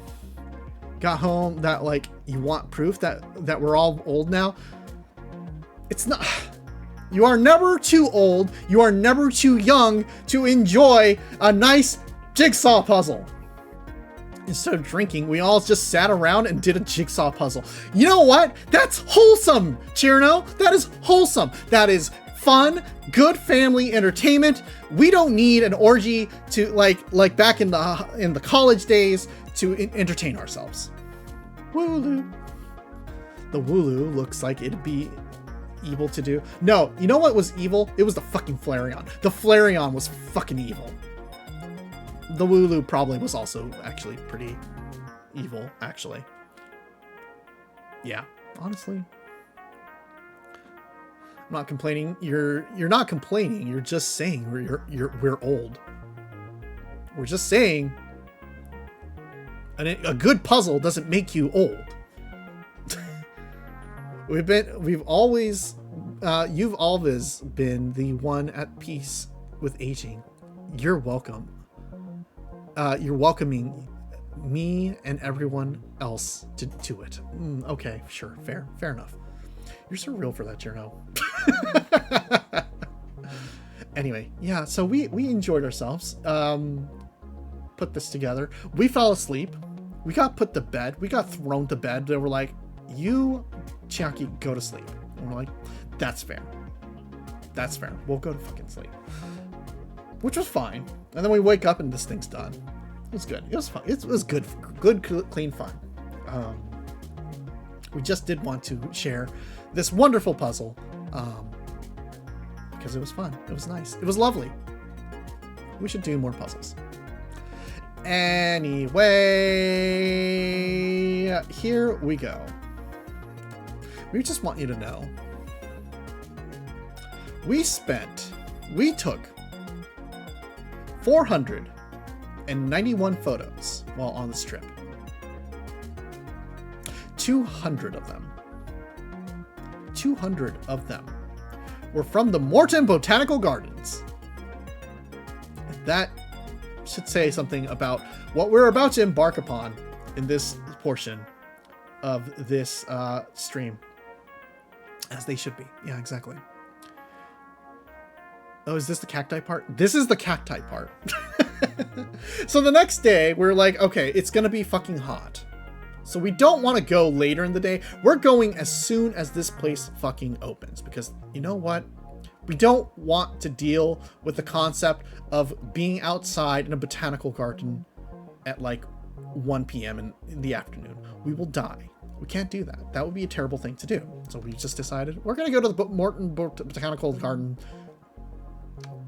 Got home that, like, you want proof that we're all old now. It's not. You are never too old. You are never too young to enjoy a nice jigsaw puzzle. Instead of drinking, we all just sat around and did a jigsaw puzzle. You know what? That's wholesome, Cherno. That is wholesome. That is fun, good family entertainment. We don't need an orgy to like back in the college days to entertain ourselves. Wooloo. The Wooloo looks like it'd be evil to do. No, you know what was evil? It was the fucking Flareon. The Flareon was fucking evil. The Wooloo probably was also actually pretty evil, actually. Yeah, honestly. I'm not complaining. You're not complaining. You're just saying we're old. We're just saying a good puzzle doesn't make you old. You've always been the one at peace with aging. You're welcome. You're welcoming me and everyone else to it. Okay, sure, fair enough. You're so real for that, Cherno. Anyway, yeah, so we enjoyed ourselves. Put this together. We fell asleep. We got put to bed. We got thrown to bed. They were like, you, Chiaki, go to sleep. And we're like, that's fair. That's fair. We'll go to fucking sleep. Which was fine. And then we wake up and this thing's done. It was good. It was fun. It was good, clean fun. We just did want to share this wonderful puzzle because it was fun. It was nice. It was lovely. We should do more puzzles. Anyway, here we go. We just want you to know. We took 491 photos while on this trip. 200 of them were from the Morton Botanical Gardens. That should say something about what we're about to embark upon in this portion of this stream. As they should be. Yeah, exactly. Oh, is this the cacti part? This is the cacti part. So the next day, we're like, okay, it's gonna be fucking hot. So we don't want to go later in the day. We're going as soon as this place fucking opens. Because you know what? We don't want to deal with the concept of being outside in a botanical garden at like 1 p.m. in the afternoon. We will die. We can't do that. That would be a terrible thing to do. So we just decided we're going to go to the Morton Botanical Garden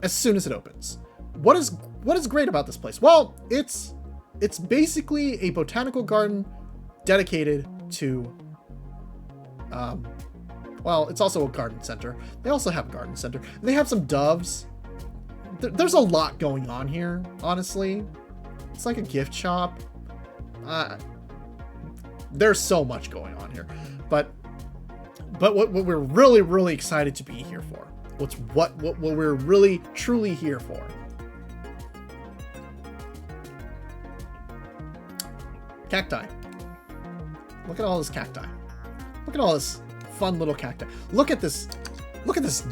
as soon as it opens. What is great about this place? Well, it's basically a botanical garden dedicated to well, it's also a garden center. They also have a garden center. They have some doves. There's a lot going on here, honestly. It's like a gift shop. There's so much going on here. But But what we're really, really excited to be here for. What we're really, truly here for. Cacti. Look at all this cacti. Look at all this fun little cacti. Look at this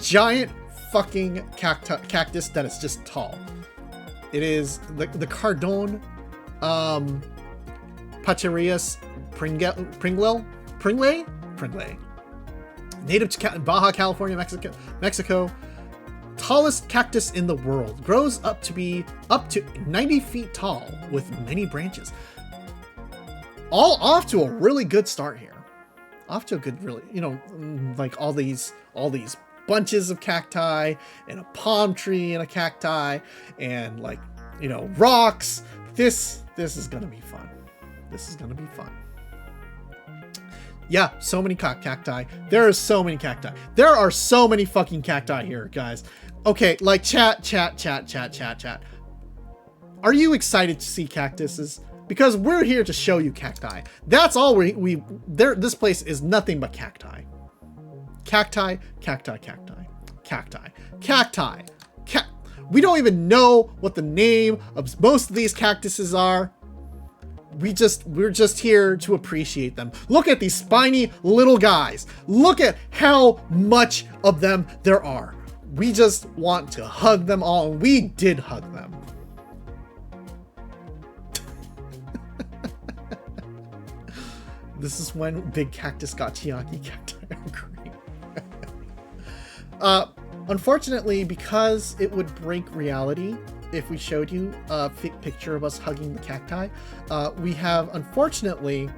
giant fucking cactus that is just tall. It is the Cardone Pacherias Pringle. Native to Baja California, Mexico. Tallest cactus in the world. Grows up to 90 feet tall with many branches. All off to a really good start here. Off to a good, really, like all these bunches of cacti and a palm tree and a cacti and like, rocks. This is gonna be fun. This is gonna be fun. Yeah, so many cacti. There are so many cacti. There are so many fucking cacti here, guys. Okay, like chat. Are you excited to see cactuses? Because we're here to show you cacti. That's all this place is nothing but cacti. Cacti. We don't even know what the name of most of these cactuses are. We're just here to appreciate them. Look at these spiny little guys. Look at how much of them there are. We just want to hug them all, and we did hug them. This is when Big Cactus got Chiaki Cacti. Unfortunately, because it would break reality if we showed you a picture of us hugging the cacti, we have unfortunately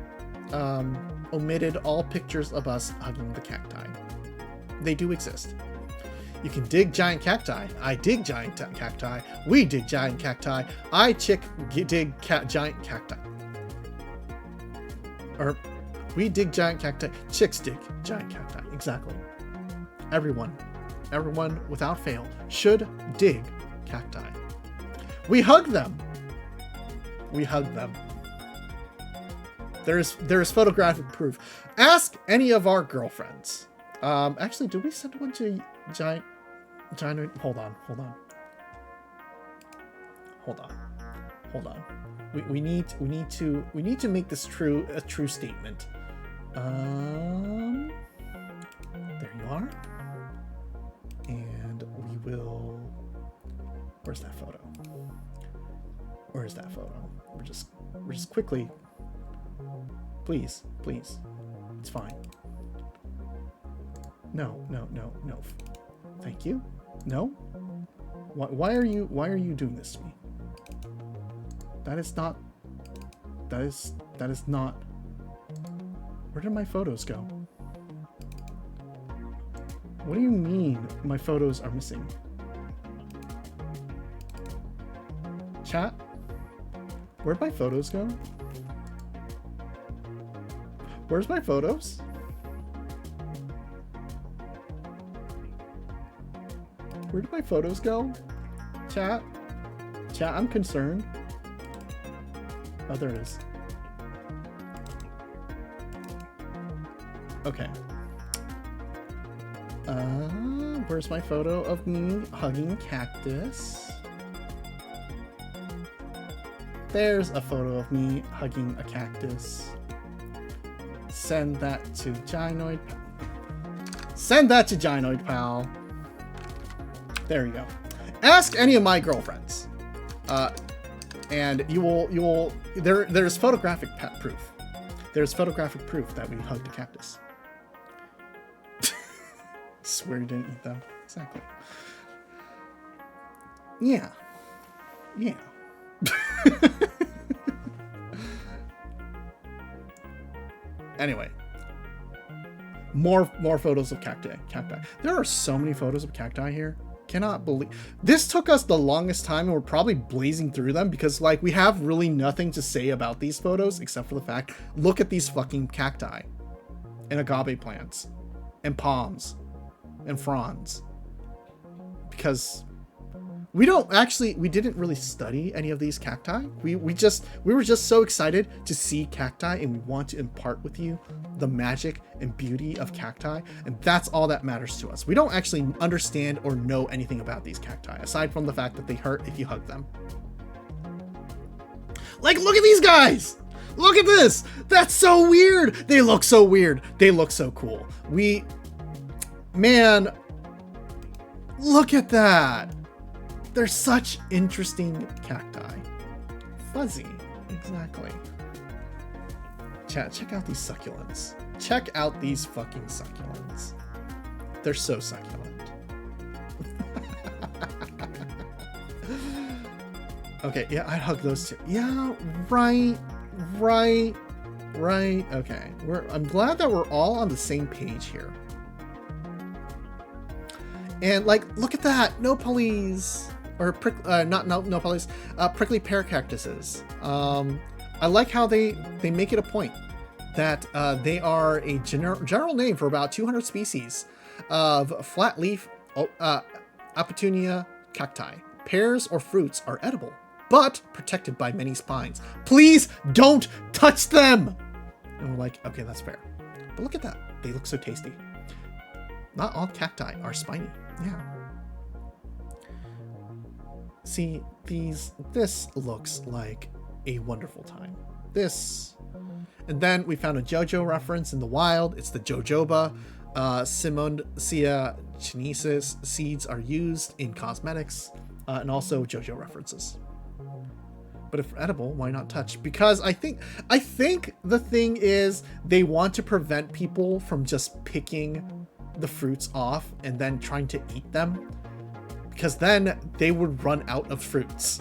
omitted all pictures of us hugging the cacti. They do exist. You can dig giant cacti. I dig giant cacti. We dig giant cacti. Dig giant cacti. Or we dig giant cacti. Chicks dig giant cacti. Exactly. Everyone without fail should dig cacti. We hug them. There's photographic proof. Ask any of our girlfriends. Actually, did we send one to giant? Hold on. We need to make this a true statement. There you are. And we will. Where's that photo? We're just quickly. Please. It's fine. No. Thank you. No. Why are you doing this to me? That is not. Where did my photos go? What do you mean my photos are missing? Chat? Where'd my photos go? Where's my photos? Where did my photos go? Chat? I'm concerned. Oh, there it is. Okay. Where's my photo of me hugging a cactus? There's a photo of me hugging a cactus. Send that to Gynoid. Send that to Gynoid Pal. There you go. Ask any of my girlfriends. And you will there's photographic proof. There's photographic proof that we hugged a cactus. Swear you didn't eat them. Exactly. Yeah. Anyway, more photos of cacti. There are so many photos of cacti here. Cannot believe this took us the longest time, and we're probably blazing through them because like we have really nothing to say about these photos except for the fact, look at these fucking cacti and agave plants and palms and fronds, because we didn't really study any of these cacti. We were just so excited to see cacti, and we want to impart with you the magic and beauty of cacti, and that's all that matters to us. We don't actually understand or know anything about these cacti, aside from the fact that they hurt if you hug them. Like, look at these guys! Look at this! That's so weird! They look so weird. They look so cool. Man, look at that! They're such interesting cacti. Fuzzy, exactly. Chat, check out these succulents. Check out these fucking succulents. They're so succulent. Okay, yeah, I'd hug those two. Yeah, right. Okay, I'm glad that we're all on the same page here. And like, look at that, nopales, or not nopales, prickly pear cactuses. I like how they make it a point that they are a general name for about 200 species of flat leaf Apetunia cacti. Pears or fruits are edible, but protected by many spines. Please don't touch them! And we're like, okay, that's fair. But look at that. They look so tasty. Not all cacti are spiny. Yeah. See, this looks like a wonderful time. And then we found a JoJo reference in the wild. It's the jojoba. Simonsia chinensis seeds are used in cosmetics, and also JoJo references. But if edible, why not touch? Because I think the thing is they want to prevent people from just picking the fruits off and then trying to eat them, because then they would run out of fruits.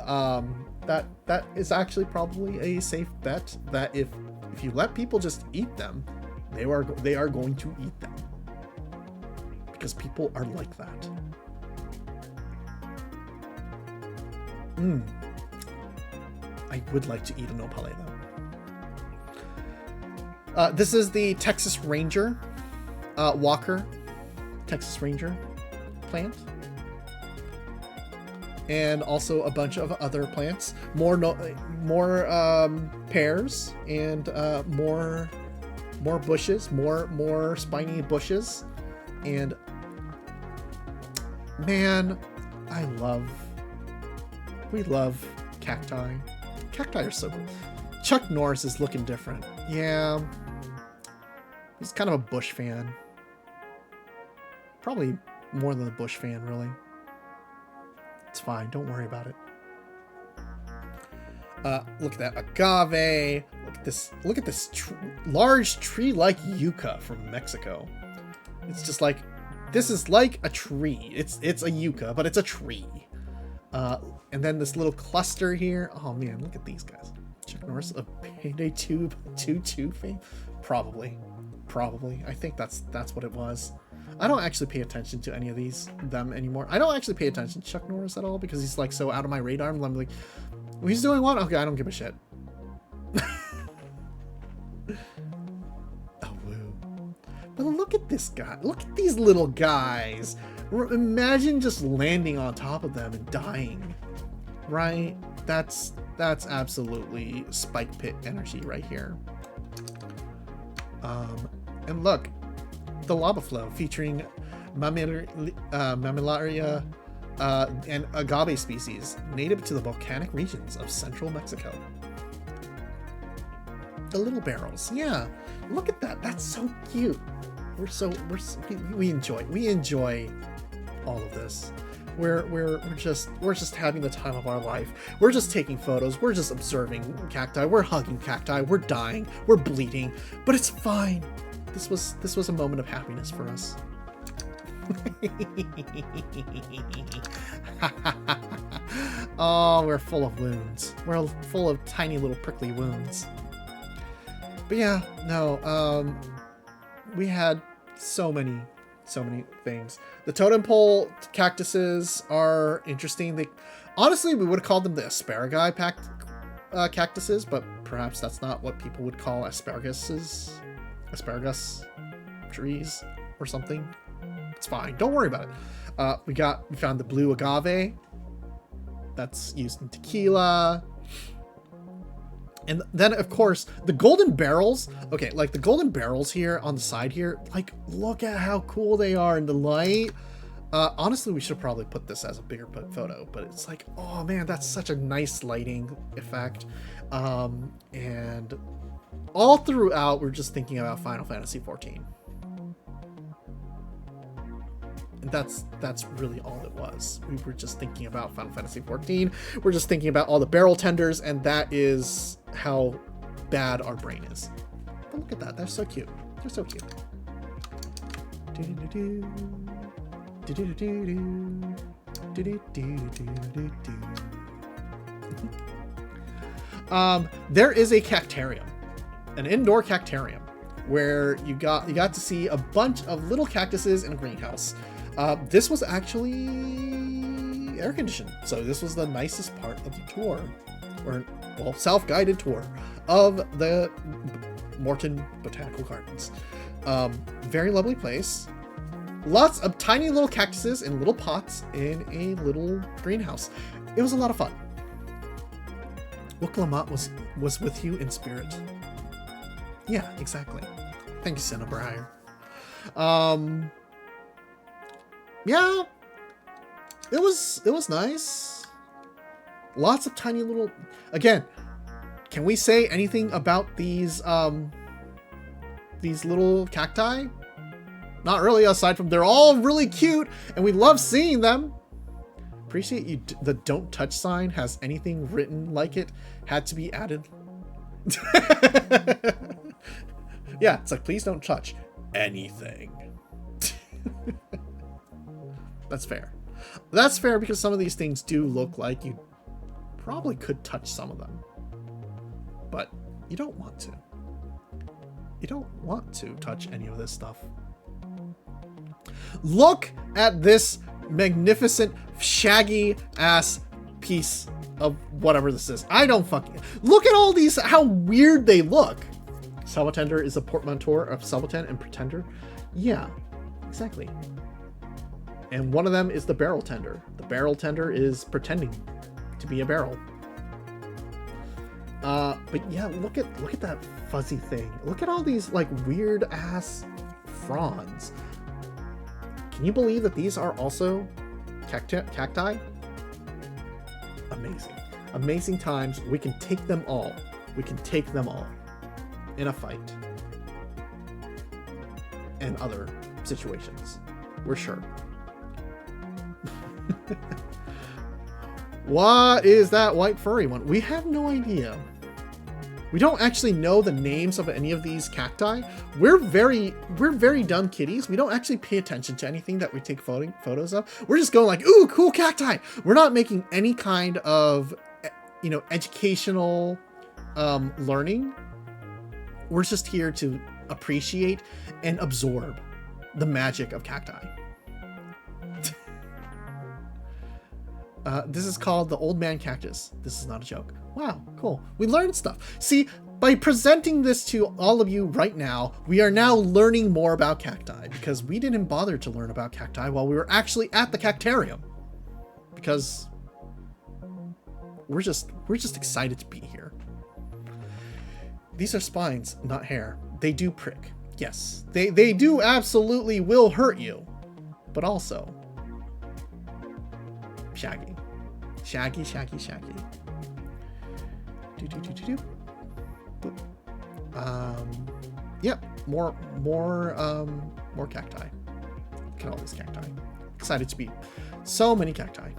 That is actually probably a safe bet, that if you let people just eat them, they are going to eat them, because people are like that. I would like to eat a nopale though. This is the Texas Ranger, Walker Texas Ranger plant. And also a bunch of other plants. More pears and more bushes, more spiny bushes. And man, we love cacti. Cacti are so cool. Chuck Norris is looking different. Yeah. He's kind of a Bush fan. Probably more than a Bush fan, really. It's fine. Don't worry about it. Look at that agave. Look at this large tree-like yucca from Mexico. It's just like, this is like a tree. It's a yucca, but it's a tree. And then this little cluster here. Oh man, look at these guys. Chuck Norris of Payday 2 fame? Probably. I think that's what it was. I don't actually pay attention to any of them anymore. I don't actually pay attention to Chuck Norris at all, because he's like so out of my radar. I'm like, well, he's doing what? Okay, I don't give a shit. Oh, woo. But look at this guy. Look at these little guys. Imagine just landing on top of them and dying. Right? That's absolutely spike pit energy right here. And look, the lava flow featuring Mammillaria and agave species native to the volcanic regions of central Mexico. The little barrels, yeah. Look at that. That's so cute. We enjoy all of this. We're just having the time of our life. We're just taking photos. We're just observing cacti. We're hugging cacti. We're dying. We're bleeding. But it's fine. This was a moment of happiness for us. Oh, we're full of wounds. We're full of tiny little prickly wounds. But yeah, no, we had so many things. The totem pole cactuses are interesting. Honestly, we would have called them the asparagus cactuses, but perhaps that's not what people would call asparagus trees or something. It's fine. Don't worry about it. We found the blue agave. That's used in tequila. And then, of course, the golden barrels. Okay, like the golden barrels here on the side here. Like, look at how cool they are in the light. Honestly, we should probably put this as a bigger photo. But it's like, oh man, that's such a nice lighting effect. And all throughout, we're just thinking about Final Fantasy XIV. And that's really all it was. We were just thinking about Final Fantasy XIV. We're just thinking about all the barrel tenders, and that is how bad our brain is. But look at that. They're so cute. They're so cute. There is a cactarium, an indoor cactarium, where you got to see a bunch of little cactuses in a greenhouse. This was actually air conditioned, so this was the nicest part of the tour, or well, self-guided tour of the Morton Botanical Gardens. Very lovely place. Lots of tiny little cactuses in little pots in a little greenhouse. It was a lot of fun. Wooklamat was with you in spirit. Yeah, exactly. Thank you, Cinnabriar. Yeah, it was nice. Lots of tiny little. Again, can we say anything about these little cacti? Not really, aside from they're all really cute and we love seeing them. Appreciate you. The don't touch sign has anything written like it had to be added. Yeah, it's like, please don't touch anything. That's fair. That's fair because some of these things do look like you probably could touch some of them. But you don't want to. You don't want to touch any of this stuff. Look at this magnificent, shaggy ass piece of whatever this is. I don't fucking... Look at all these, how weird they look. Salvatender is a portmanteau of Salvaten and Pretender. Yeah, exactly. And one of them is the barrel tender. The barrel tender is pretending to be a barrel. But yeah, look at that fuzzy thing. Look at all these like weird ass fronds. Can you believe that these are also cacti? Amazing. Amazing times. We can take them all. We can take them all in a fight and other situations. We're sure. What is that white furry one? We have no idea. We don't actually know the names of any of these cacti. We're very dumb kitties. We don't actually pay attention to anything that we take photos of. We're just going like, ooh, cool cacti. We're not making any kind of, educational learning. We're just here to appreciate and absorb the magic of cacti. This is called the Old Man Cactus. This is not a joke. Wow, cool. We learned stuff. See, by presenting this to all of you right now, we are now learning more about cacti because we didn't bother to learn about cacti while we were actually at the cactarium. Because we're just excited to be here. These are spines, not hair. They do prick. Yes, they do absolutely will hurt you, but also shaggy. Shaggy, shaggy, shaggy. Yep, more cacti. Look at all these cacti. Excited to be so many cacti.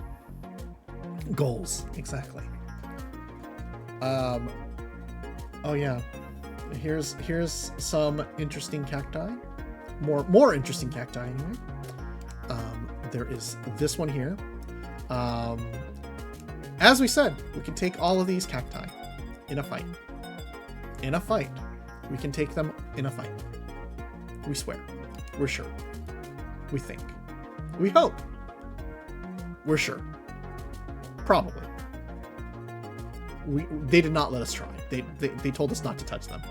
Goals, exactly. Oh yeah. Here's some interesting cacti. More interesting cacti anyway. There is this one here. As we said, we can take all of these cacti in a fight. In a fight. We can take them in a fight. We swear. We're sure. We think. We hope. We're sure. Probably. They did not let us try. They told us not to touch them.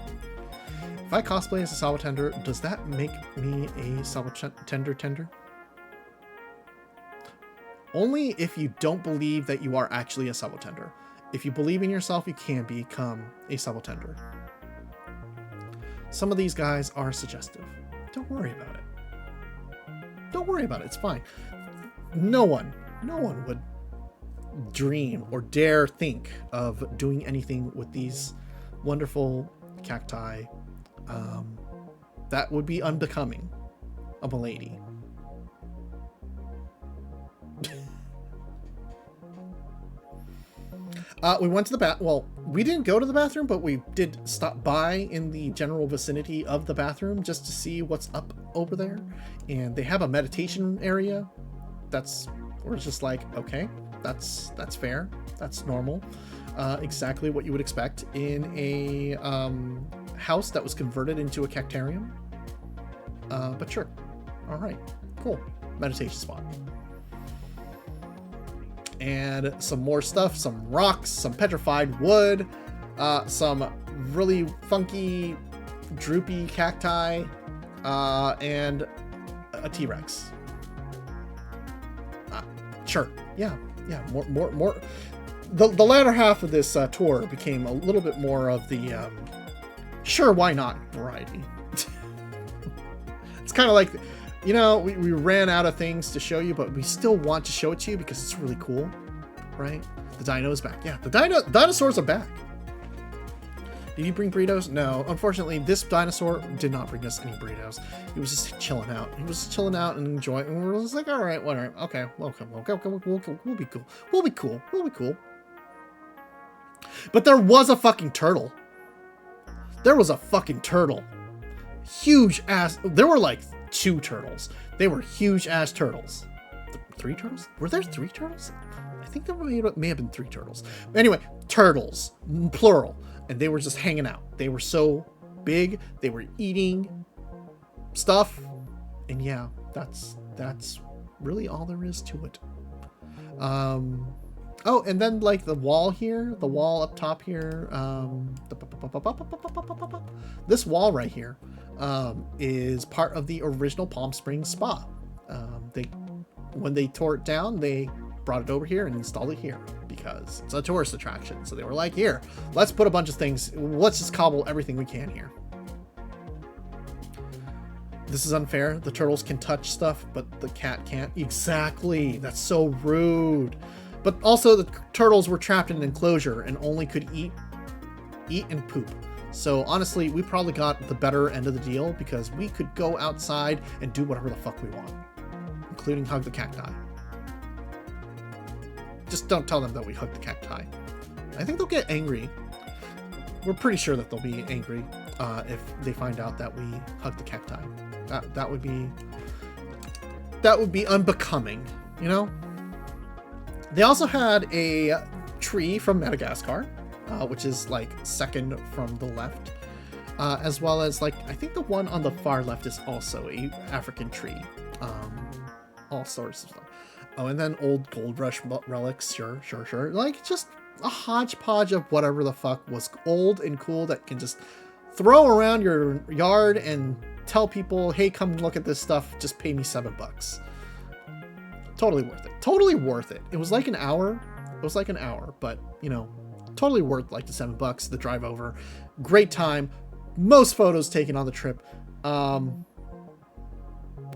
If I cosplay as a Salvatender, does that make me a Salvatender tender? Only if you don't believe that you are actually a sub tender. If you believe in yourself, you can become a sub tender. Some of these guys are suggestive. Don't worry about it. Don't worry about it. It's fine. No one would dream or dare think of doing anything with these wonderful cacti. That would be unbecoming of a lady. We went to the well, we didn't go to the bathroom, but we did stop by in the general vicinity of the bathroom just to see what's up over there. And they have a meditation area. We're just like, okay, that's fair. That's normal. Exactly what you would expect in a house that was converted into a cactarium. But sure. All right, cool. Meditation spot. And some more stuff, some rocks, some petrified wood, some really funky, droopy cacti, and a T-Rex. Sure, yeah, more. The latter half of this tour became a little bit more of the sure, why not variety. It's kind of like, you know, we ran out of things to show you, but we still want to show it to you because it's really cool, right? The dino is back. Yeah, the dinosaurs are back. Did he bring burritos? No, unfortunately, this dinosaur did not bring us any burritos. He was just chilling out. He was chilling out and enjoying. And we were just like, all right, whatever. Okay, welcome. We'll be cool. We'll be cool. But there was a fucking turtle. There was a fucking turtle. Huge ass. There were like 2 turtles. They were huge ass turtles. 3 turtles? Were there 3 turtles? I think there may have been 3 turtles. Anyway, turtles, plural. And they were just hanging out. They were so big. They were eating stuff. And yeah, that's really all there is to it. Oh, and then like the wall here, the wall up top here, this wall right here is part of the original Palm Springs spa. When they tore it down, they brought it over here and installed it here because it's a tourist attraction. So they were like, here, let's put a bunch of things. Let's just cobble everything we can here. This is unfair. The turtles can touch stuff, but the cat can't. Exactly. That's so rude. But also the turtles were trapped in an enclosure and only could eat and poop. So honestly, we probably got the better end of the deal because we could go outside and do whatever the fuck we want, including hug the cacti. Just don't tell them that we hugged the cacti. I think they'll get angry. We're pretty sure that they'll be angry if they find out that we hugged the cacti. That would be unbecoming, you know? They also had a tree from Madagascar, which is like second from the left, as well as like, I think the one on the far left is also a African tree. All sorts of stuff. Oh, and then old gold rush relics. Sure. Like just a hodgepodge of whatever the fuck was old and cool that can just throw around your yard and tell people, hey, come look at this stuff. Just pay me $7. Totally worth it. It was like an hour. But you know, totally worth like the $7, the drive over. Great time. Most photos taken on the trip.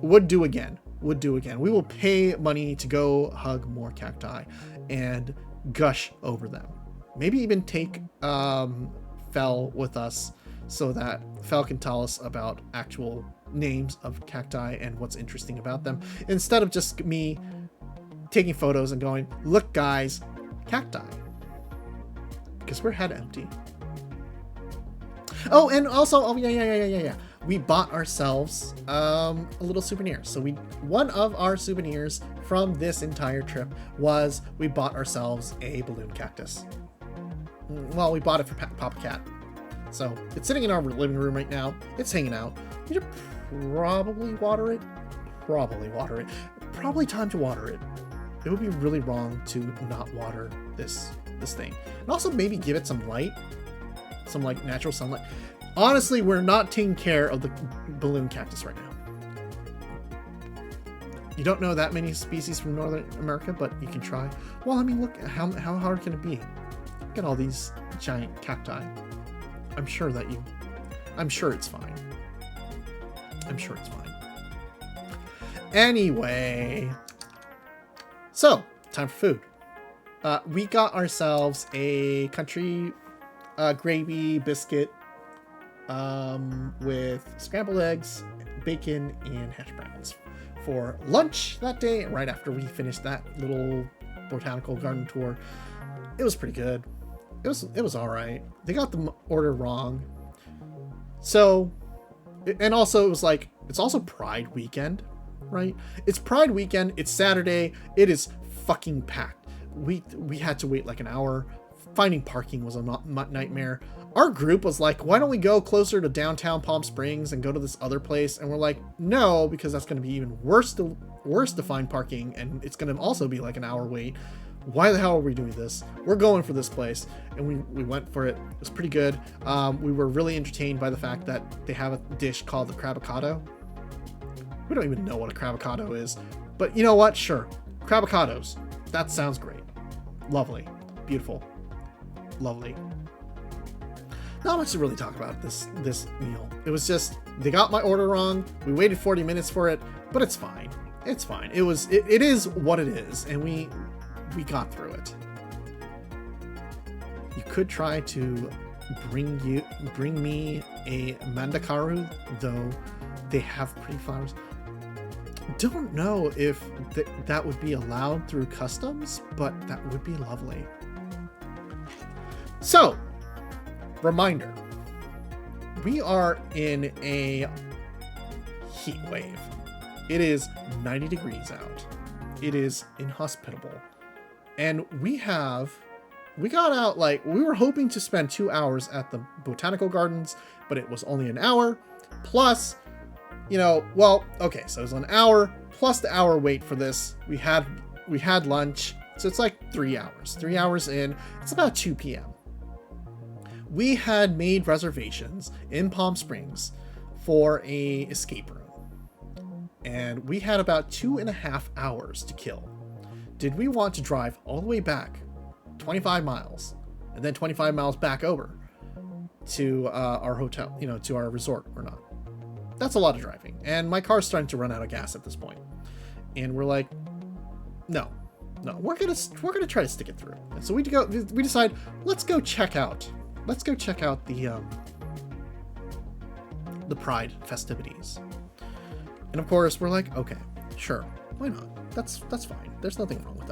Would do again. We will pay money to go hug more cacti and gush over them. Maybe even take Fel with us so that Fel can tell us about actual names of cacti and what's interesting about them, instead of just me taking photos and going, look guys, cacti. Because we're head empty. Oh, and also, yeah. We bought ourselves a little souvenir. So one of our souvenirs from this entire trip was we bought ourselves a balloon cactus. Well, we bought it for Papa Cat. So it's sitting in our living room right now. It's hanging out. We should probably water it. Probably time to water it. It would be really wrong to not water this thing. And also maybe give it some light, some like natural sunlight. Honestly, we're not taking care of the balloon cactus right now. You don't know that many species from Northern America, but you can try. Well, I mean, look, how hard can it be? Look at all these giant cacti. I'm sure it's fine. I'm sure it's fine. Anyway, so time for food. We got ourselves a country gravy biscuit with scrambled eggs, bacon, and hash browns for lunch that day, right after we finished that little botanical garden tour. It was pretty good. It was all right. They got the order wrong. So, and also it was like, it's also Pride weekend, right? It's Pride weekend. It's Saturday. It is fucking packed. We had to wait like an hour. Finding parking was a nightmare. Our group was like, why don't we go closer to downtown Palm Springs and go to this other place? And we're like, no, because that's going to be even worse to find parking. And it's going to also be like an hour wait. Why the hell are we doing this? We're going for this place. And we went for it. It was pretty good. We were really entertained by the fact that they have a dish called the crabicado. We don't even know what a crabicado is. But you know what? Sure. Crabicados. That sounds great. Lovely. Beautiful. Lovely. Not much to really talk about this meal. It was just, they got my order wrong. We waited 40 minutes for it, but it's fine. It's fine. It is what it is, and we got through it. You could try to bring me a mandakaru, though they have pretty flowers. Don't know if that would be allowed through customs, but that would be lovely. So, reminder, we are in a heat wave. It is 90 degrees out. It is inhospitable. And we got out, like, we were hoping to spend 2 hours at the botanical gardens, but it was only an hour. Plus, well, okay, so it was an hour plus the hour wait for this. We had lunch, so it's like 3 hours. 3 hours in, it's about 2 p.m. We had made reservations in Palm Springs for a escape room, and we had about 2.5 hours to kill. Did we want to drive all the way back 25 miles and then 25 miles back over to our hotel, to our resort, or not? That's a lot of driving, and my car's starting to run out of gas at this point. And we're like, no, we're gonna try to stick it through. And so we decide, let's go check out the Pride festivities. And of course, we're like, okay, sure, why not? That's fine. There's nothing wrong with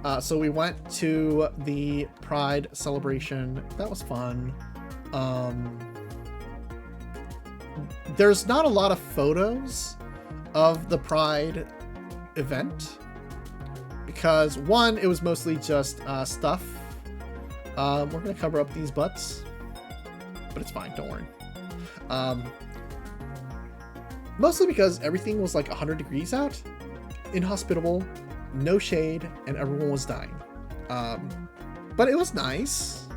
that. So we went to the Pride celebration. That was fun. There's not a lot of photos of the Pride event because, one, it was mostly just stuff. We're gonna cover up these butts, but it's fine, don't worry. Mostly because everything was like 100 degrees out, inhospitable, no shade, and everyone was dying. But it was nice.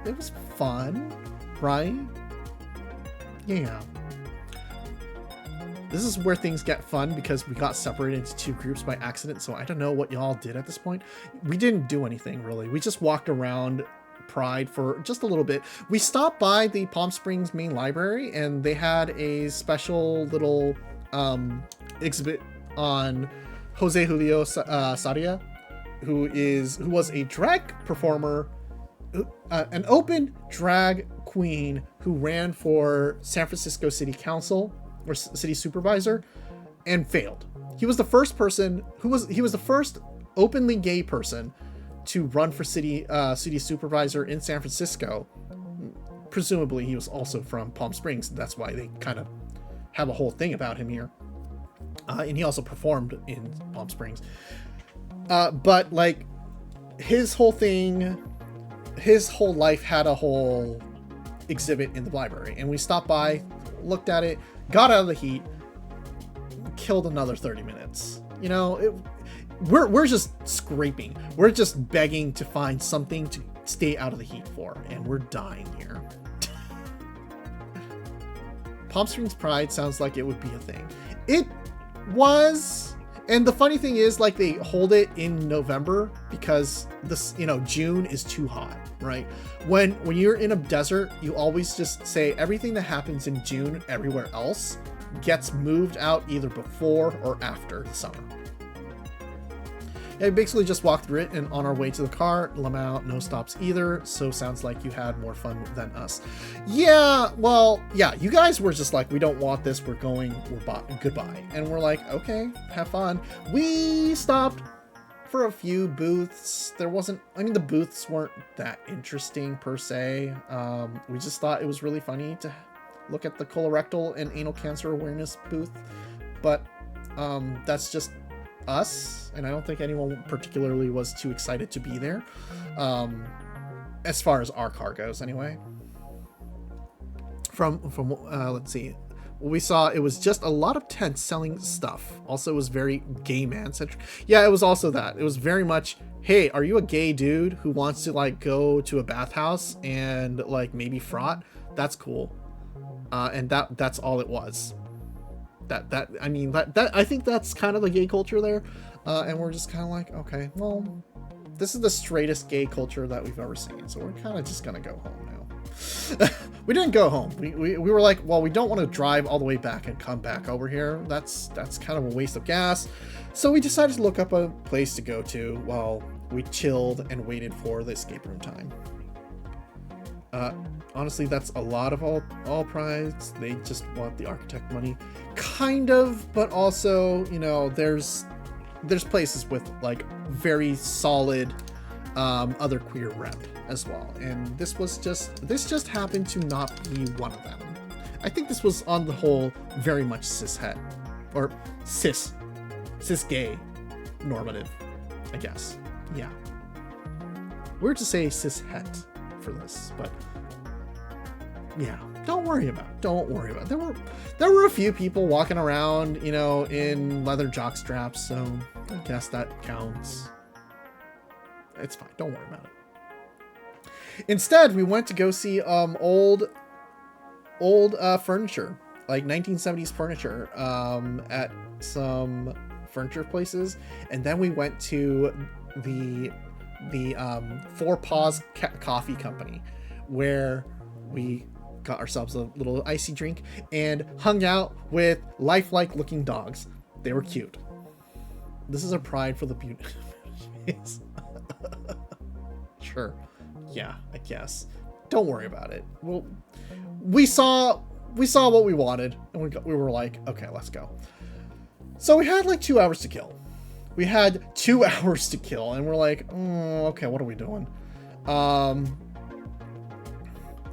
It was fun, right? Yeah. This is where things get fun because we got separated into 2 groups by accident, so I don't know what y'all did at this point. We didn't do anything, really. We just walked around Pride for just a little bit. We stopped by the Palm Springs main library, and they had a special little exhibit on Jose Julio Saria, who was a drag performer, an open drag queen who ran for San Francisco City Council or city supervisor and failed. He was the first person he was the first openly gay person to run for city supervisor in San Francisco. Presumably he was also from Palm Springs. That's why they kind of have a whole thing about him here. And he also performed in Palm Springs. But like his whole life had a whole exhibit in the library, and we stopped by, looked at it, got out of the heat, killed another 30 minutes. We're just scraping. We're just begging to find something to stay out of the heat for, and we're dying here. Palm Springs Pride sounds like it would be a thing. was. And the funny thing is, like, they hold it in November because this, June is too hot, right? When you're in a desert, you always just say everything that happens in June everywhere else gets moved out either before or after the summer. Yeah, we basically just walked through it, and on our way to the car, Lamau, no stops either, so sounds like you had more fun than us. Yeah, well, yeah, you guys were just like, we don't want this, we're goodbye. And we're like, okay, have fun. We stopped for a few booths. The booths weren't that interesting per se. We just thought it was really funny to look at the colorectal and anal cancer awareness booth, but that's just us, and I don't think anyone particularly was too excited to be there, as far as our car goes anyway. From let's see, what we saw, it was just a lot of tents selling stuff. Also, it was very gay man centric. Yeah, it was also that. It was very much, hey, are you a gay dude who wants to like go to a bathhouse and like maybe fraught? That's cool. And that's all it was. I think that's kind of the gay culture there, and we're just kind of like, okay, well, this is the straightest gay culture that we've ever seen, so we're kind of just gonna go home now. We didn't go home. We were like, well, we don't want to drive all the way back and come back over here. That's kind of a waste of gas. So we decided to look up a place to go to while we chilled and waited for the escape room time. Honestly, that's a lot of all prize. They just want the architect money, kind of, but also, there's places with like very solid other queer rep as well, and this just happened to not be one of them. I think this was on the whole very much cishet or cis gay normative, I guess. Yeah, weird to say cishet for this, but yeah, don't worry about it. There were a few people walking around, in leather jock straps, so I guess that counts. It's fine, don't worry about it. Instead, we went to go see old furniture, like 1970s furniture, at some furniture places, and then we went to the Four Paws Coffee Company, where we got ourselves a little icy drink and hung out with lifelike looking dogs. They were cute. This is a pride for the beauty. Sure. Yeah, I guess. Don't worry about it. Well, we saw what we wanted, and we were like, okay, let's go. So we had like 2 hours to kill. And we're like, okay, what are we doing?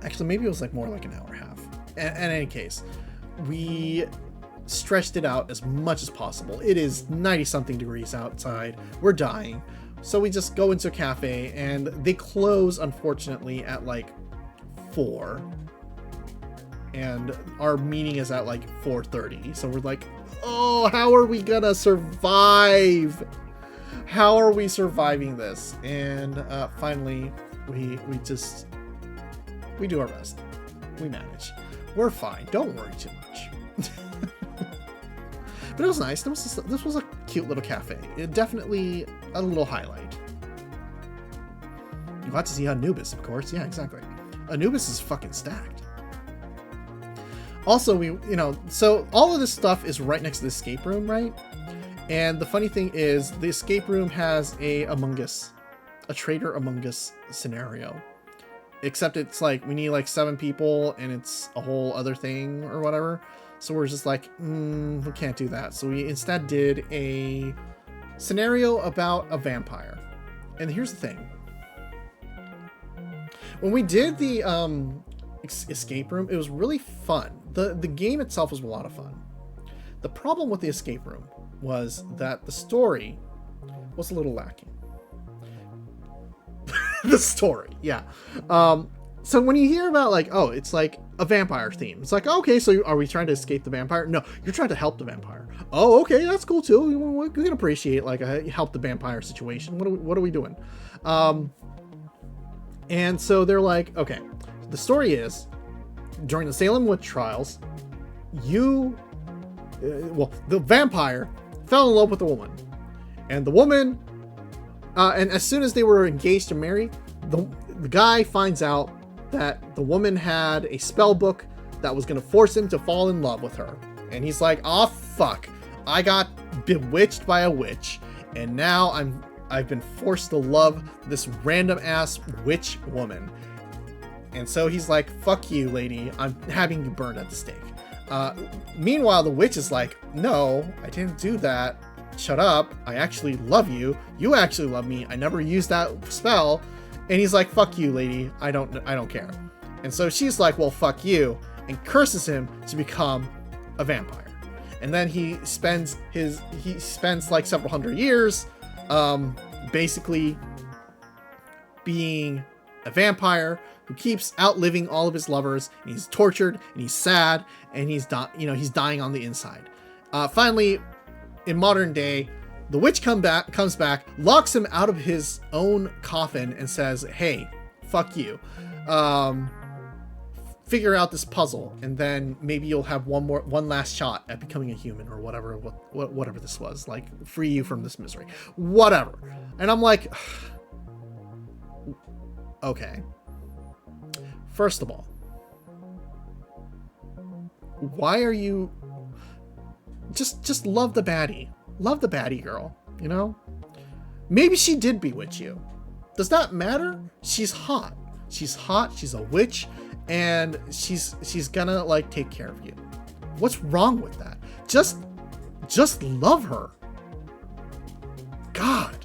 Actually, maybe it was like more like an hour and a half. In any case, we stretched it out as much as possible. It is 90-something degrees outside. We're dying. So we just go into a cafe, and they close, unfortunately, at like 4. And our meeting is at like 4:30. So we're like, oh, how are we gonna survive? How are we surviving this? And finally, we do our best. We manage. We're fine. Don't worry too much. But it was nice. This was a cute little cafe. It definitely a little highlight. You got to see Anubis, of course. Yeah, exactly. Anubis is fucking stacked. Also, so all of this stuff is right next to the escape room, right? And the funny thing is, the escape room has a traitor Among Us scenario. Except it's like, we need like 7 people, and it's a whole other thing or whatever. So we're just like, we can't do that. So we instead did a scenario about a vampire. And here's the thing. When we did the escape room, it was really fun. The game itself was a lot of fun. The problem with the escape room was that the story was a little lacking. The story, yeah. So when you hear about like, oh, it's like a vampire theme, it's like, okay, so are we trying to escape the vampire? No, you're trying to help the vampire. Oh, okay, that's cool too. We can appreciate like a help the vampire situation. What are we doing? And so they're like, okay, the story is, during the Salem witch trials, you well, the vampire fell in love with the woman, and the woman, and as soon as they were engaged to marry, the guy finds out that the woman had a spell book that was going to force him to fall in love with her. And he's like, oh fuck, I got bewitched by a witch, and now I've been forced to love this random ass witch woman. And so he's like, fuck you, lady, I'm having you burned at the stake. Meanwhile, the witch is like, no, I didn't do that. Shut up. I actually love you. You actually love me. I never used that spell. And he's like, fuck you, lady. I don't care. And so she's like, well, fuck you, and curses him to become a vampire. And then he spends like several hundred years, basically being a vampire who keeps outliving all of his lovers, and he's tortured, and he's sad, and he's dying on the inside. Finally, in modern day, the witch comes back, locks him out of his own coffin, and says, hey, fuck you. Figure out this puzzle, and then maybe you'll have one last shot at becoming a human, or whatever this was, like, free you from this misery, whatever. And I'm like, okay. First of all, why are you just love the baddie? Love the baddie girl, you know? Maybe she did bewitch you. Does that matter? She's hot. She's hot, she's a witch, and she's gonna like take care of you. What's wrong with that? Just love her. God.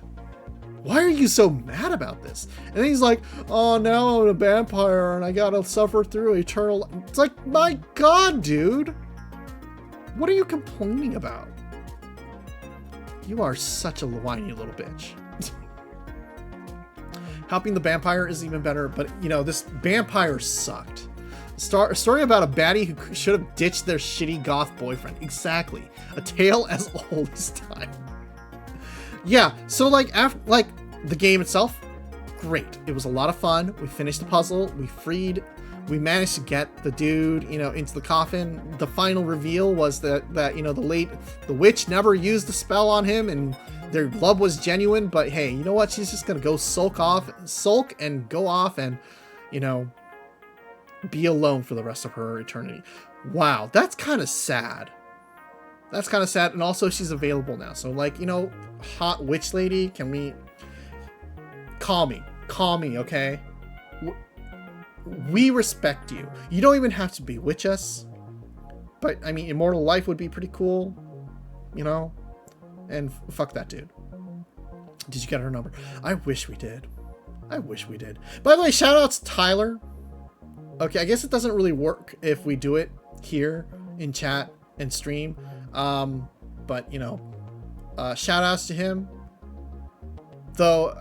Why are you so mad about this? And then he's like, oh, now I'm a vampire and I gotta suffer through eternal... It's like, my God, dude. What are you complaining about? You are such a whiny little bitch. Helping the vampire is even better, but, you know, this vampire sucked. A story about a baddie who should have ditched their shitty goth boyfriend. Exactly. A tale as old as time. Yeah, so like the game itself, great. It was a lot of fun. We finished the puzzle. We managed to get the dude, you know, into the coffin. The final reveal was that you know, the witch never used the spell on him, and their love was genuine. But hey, you know what? She's just gonna go sulk and go off and, you know, be alone for the rest of her eternity. Wow, that's kind of sad. That's kind of sad. And also, she's available now. So, like, you know, hot witch lady, can we... Call me, okay? We respect you. You don't even have to bewitch us. But, I mean, immortal life would be pretty cool. You know? And fuck that dude. Did you get her number? I wish we did. By the way, shout out to Tyler. Okay, I guess it doesn't really work if we do it here in chat and stream. But, you know, shout outs to him. Though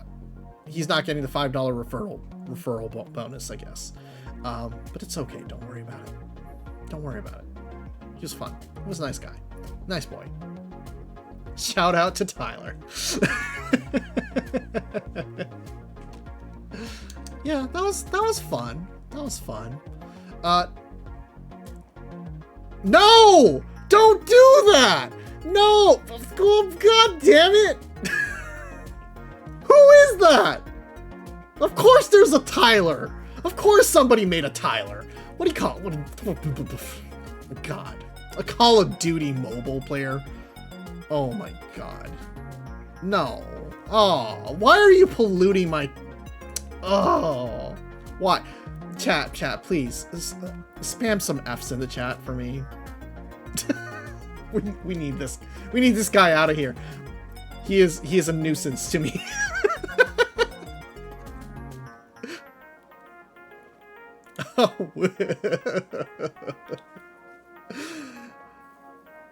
he's not getting the $5 referral bonus, I guess. But it's okay. Don't worry about it. He was fun. He was a nice guy. Nice boy. Shout out to Tyler. Yeah, that was fun. No! Don't do that! No! God damn it! Who is that? Of course there's a Tyler. Of course somebody made a Tyler. What do you call it? God. A Call of Duty mobile player? Oh my God. No. Oh, why are you polluting my... Oh. Why? Chat, please. Spam some Fs in the chat for me. We need this. We need this guy out of here. He is a nuisance to me. Oh.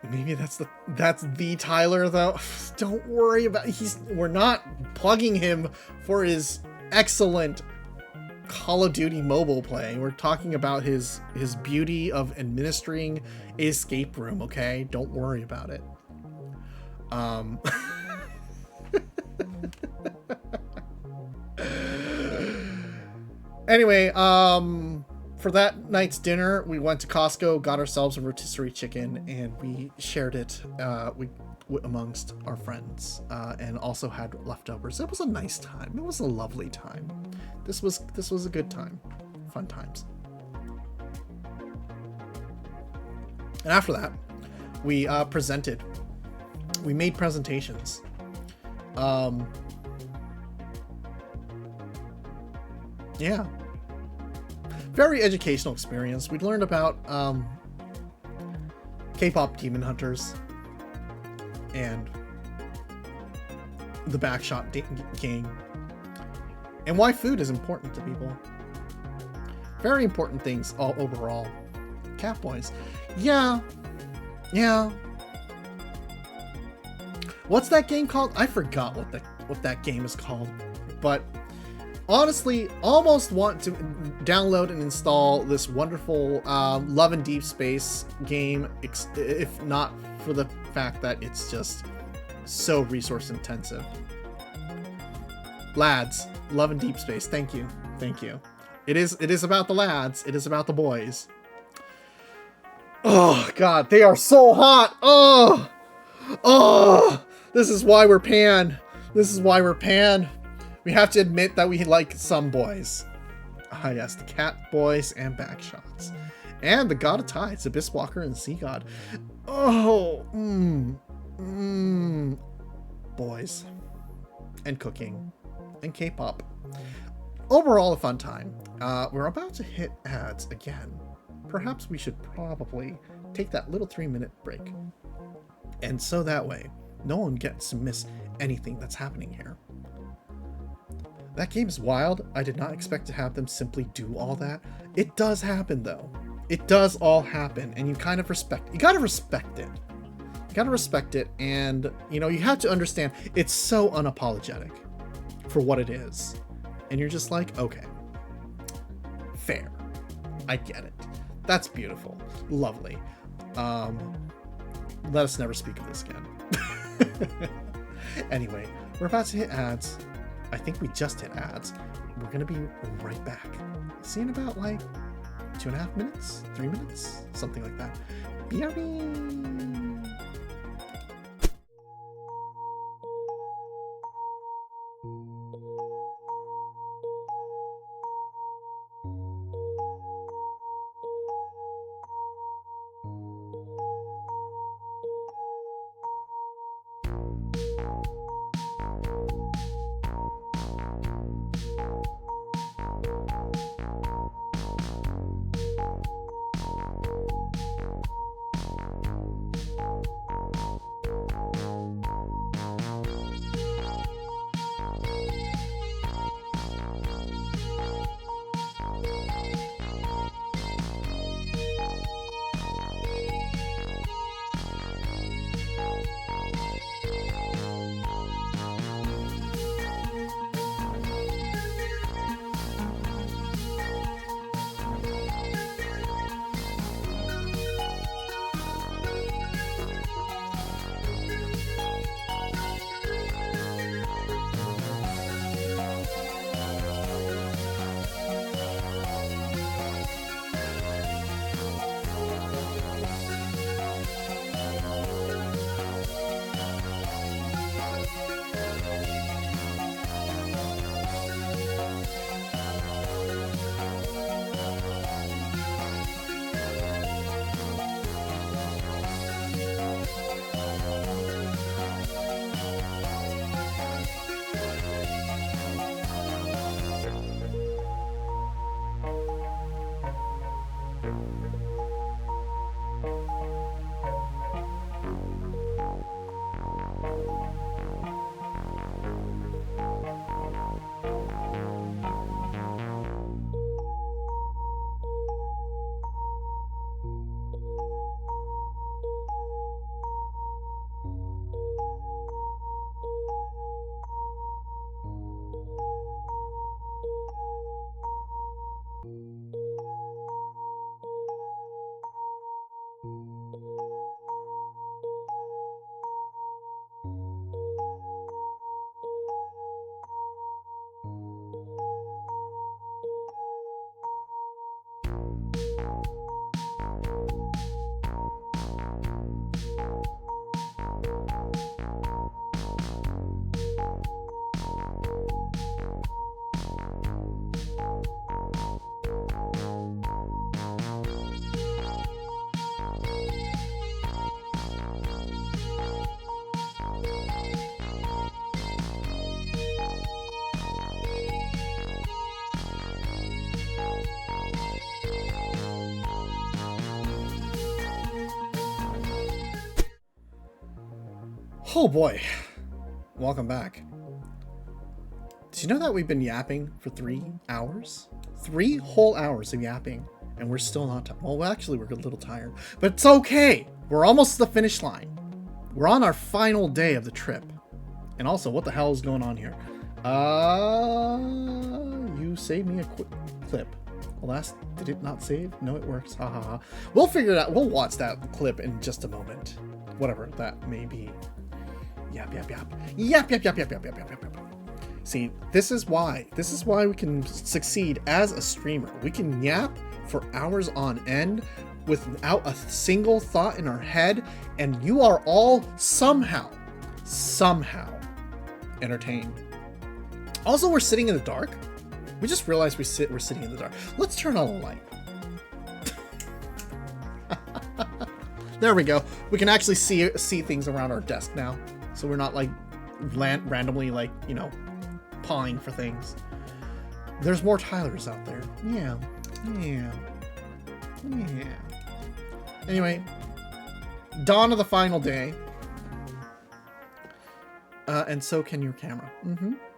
Maybe that's the Tyler though. Don't worry about we're not plugging him for his excellent Call of Duty mobile play. We're talking about his beauty of administering escape room, okay? Don't worry about it. Anyway, for that night's dinner, we went to Costco, got ourselves a rotisserie chicken, and we shared it amongst our friends, and also had leftovers. It was a nice time. It was a lovely time. This was a good time. Fun times. And after that, we presented. We made presentations. Yeah. Very educational experience. We learned about K-pop demon hunters and the Backshot gang, and why food is important to people. Very important things all overall. Catboys. Yeah. What's that game called? I forgot what that game is called, but honestly, almost want to download and install this wonderful Love and Deep Space game, if not for the fact that it's just so resource intensive. Lads, Love and Deep Space. Thank you. It is about the lads. It is about the boys. Oh God, they are so hot. Oh, this is why we're pan. We have to admit that we like some boys. Ah, yes, the cat boys and backshots. And the God of Tides, Abyss Walker and Sea God. Oh, boys. And cooking. And K-pop. Overall, a fun time. We're about to hit ads again. Perhaps we should probably take that little 3-minute break. And so that way, no one gets to miss anything that's happening here. That game is wild. I did not expect to have them simply do all that. It does happen though. It does all happen, and you gotta respect it. You gotta respect it, and you have to understand it's so unapologetic for what it is. And you're just like, okay, fair. I get it. That's beautiful. Lovely. Let us never speak of this again. Anyway, we're about to hit ads. I think we just hit ads. We're gonna be right back. See you in about 2.5 minutes, 3 minutes, something like that. BRB. Oh boy, welcome back. Did you know that we've been yapping for 3 hours? 3 whole hours of yapping, and we're still not well, actually, we're a little tired, but it's okay. We're almost to the finish line. We're on our final day of the trip. And also, what the hell is going on here? You saved me a quick clip. Alas, did it not save? No, it works. Ha ha ha. We'll figure it out. We'll watch that clip in just a moment. Whatever that may be. Yap, yap, yap. Yap, yap, yap, yap, yap, yap, yap, yap. See, this is why we can succeed as a streamer. We can yap for hours on end without a single thought in our head, and you are all somehow entertained. Also, we're sitting in the dark. We just realized we're sitting in the dark. Let's turn on a light. There we go. We can actually see things around our desk now. So we're not like randomly like, you know, pawing for things. There's more Tylers out there. Yeah. Anyway, dawn of the final day. And so can your camera.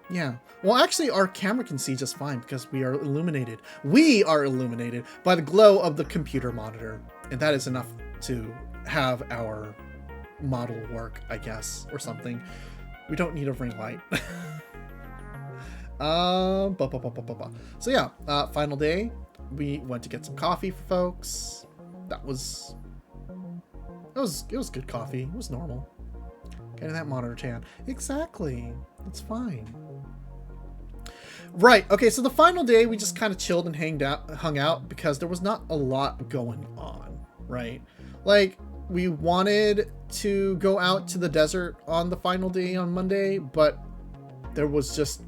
Yeah. Well, actually, our camera can see just fine because we are illuminated. We are illuminated by the glow of the computer monitor. And that is enough to have our model work, I guess, or something. We don't need a ring light. So yeah, final day. We went to get some coffee for folks. It was good coffee. It was normal. Getting that monitor tan. Exactly. It's fine. Right. Okay. So the final day, we just kind of chilled and hung out because there was not a lot going on. Right. Like, we wanted to go out to the desert on the final day on Monday, but it was just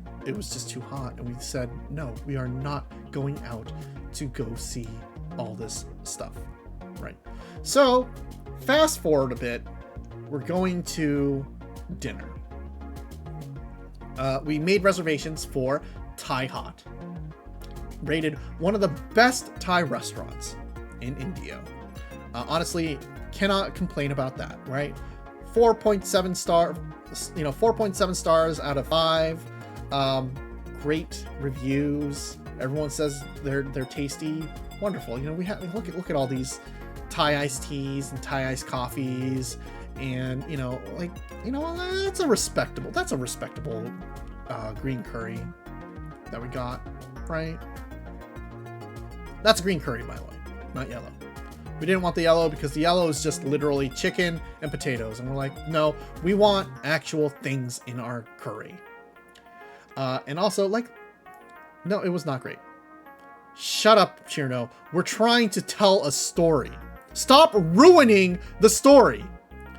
too hot, and we said no, we are not going out to go see all this stuff. Right. So fast forward a bit, we're going to dinner. We made reservations for Thai Hot, rated one of the best Thai restaurants in India. Honestly, cannot complain about that, right? 4.7 stars out of 5. Great reviews. Everyone says they're tasty. Wonderful. You know, we look at all these Thai iced teas and Thai iced coffees, and that's a respectable green curry that we got, right? That's green curry, by the way, not yellow. We didn't want the yellow because the yellow is just literally chicken and potatoes. And we're like, no, we want actual things in our curry. And also, like, no, it was not great. Shut up, Chirno. We're trying to tell a story. Stop ruining the story.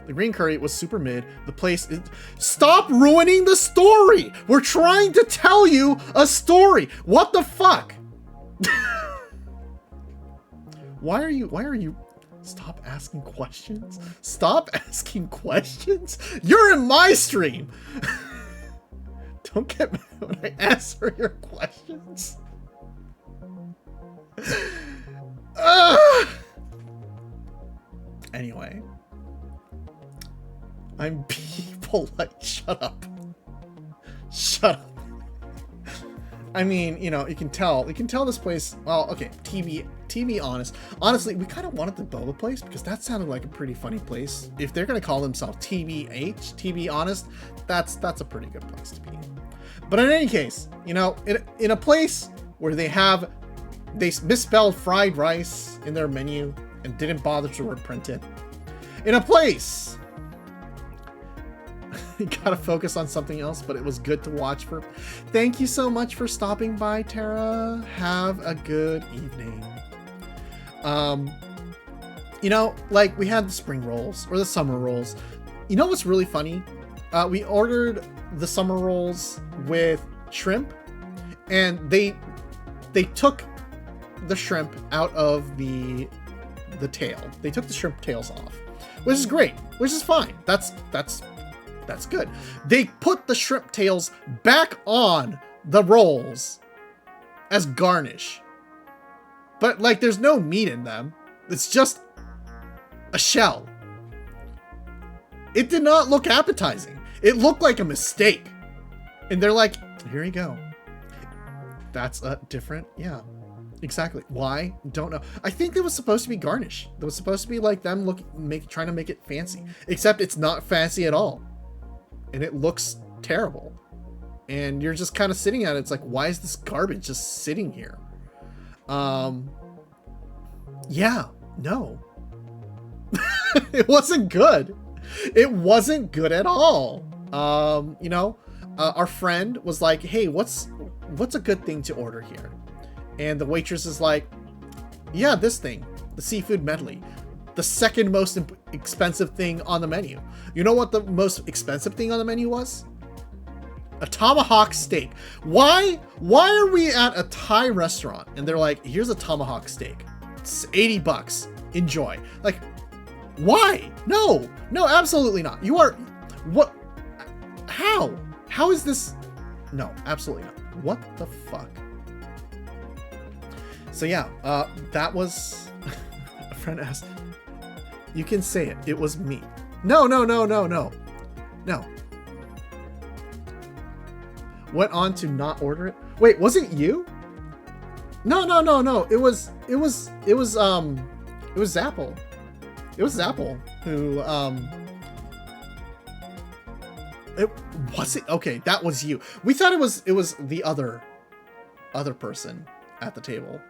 The green curry was super mid. The place is... Stop ruining the story. We're trying to tell you a story. What the fuck? Why are you... Stop asking questions. Stop asking questions. You're in my stream. Don't get mad when I answer your questions. Anyway. I'm being polite. Shut up. Shut up. I mean, you can tell this place, well, okay, to be honest, honestly, we kind of wanted the boba place because that sounded like a pretty funny place. If they're going to call themselves TBH, to be honest, that's a pretty good place to be. But in any case, in a place where they misspelled fried rice in their menu and didn't bother to print it. In a place, you gotta focus on something else, but it was good to watch for. Thank you so much for stopping by, Tara. Have a good evening. You know, like we had the spring rolls or the summer rolls. You know what's really funny? We ordered the summer rolls with shrimp, and they took the shrimp out of the tail. They took the shrimp tails off, which is great, which is fine. That's good. They put the shrimp tails back on the rolls as garnish. But like there's no meat in them. It's just a shell. It did not look appetizing. It looked like a mistake. And they're like, here you go. That's a different, yeah. Exactly. Why? Don't know. I think it was supposed to be garnish. It was supposed to be like them trying to make it fancy. Except it's not fancy at all. And it looks terrible. And you're just kind of sitting at it. It's like, why is this garbage just sitting here? Yeah, no. It wasn't good. It wasn't good at all. You know, our friend was like, hey, what's a good thing to order here? And the waitress is like, yeah, this thing, the seafood medley, the second most expensive thing on the menu. You know what the most expensive thing on the menu was? A tomahawk steak. Why are we at a Thai restaurant and they're like, here's a tomahawk steak. It's $80. Enjoy. Like, why? No, absolutely not. You are, what? How is this? No, absolutely not. What the fuck? So yeah, that was, a friend asked, you can say it. It was me. No. Went on to not order it. Wait, was it you? No. It was Zapple. It was Zapple who, okay, that was you. We thought it was the other person at the table.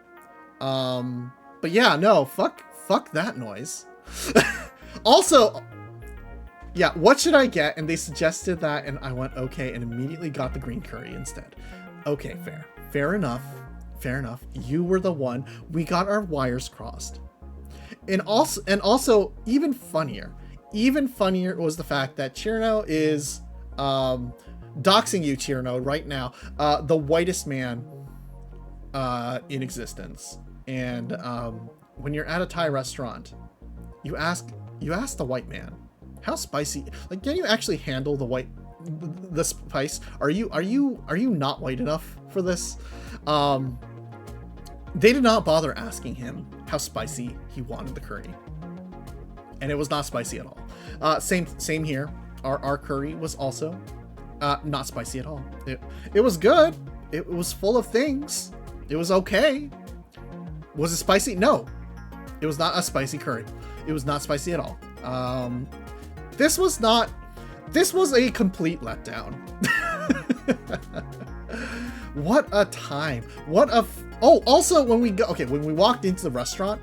But yeah, no, fuck that noise. Also, yeah, what should I get? And they suggested that, and I went, okay, and immediately got the green curry instead. Okay, fair enough. You were the one. We got our wires crossed. And also, even funnier was the fact that Chirno is, doxing you, Chirno, right now, the whitest man, in existence. And, when you're at a Thai restaurant, you ask the white man, how spicy, like, can you actually handle the spice? Are you not white enough for this? They did not bother asking him how spicy he wanted the curry. And it was not spicy at all. Same here. Our curry was also, not spicy at all. It was good. It was full of things. It was okay. Was it spicy? No. It was not a spicy curry. It was not spicy at all. This was a complete letdown. What a time. Also when we walked into the restaurant,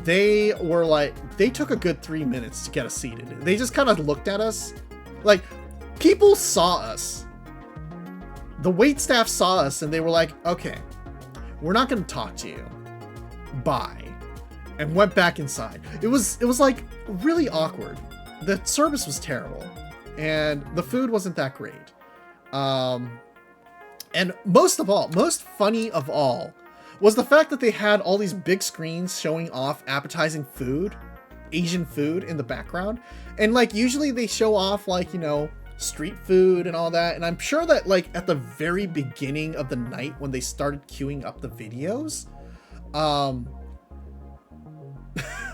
they were like, they took a good 3 minutes to get us seated. They just kind of looked at us like, people saw us. The wait staff saw us and they were like, okay, we're not going to talk to you. Bye. And went back inside. It was like really awkward. The service was terrible and the food wasn't that great. And most funny of all was the fact that they had all these big screens showing off appetizing food, Asian food in the background. And like, usually they show off like, you know, street food and all that. And I'm sure that like at the very beginning of the night when they started queuing up the videos,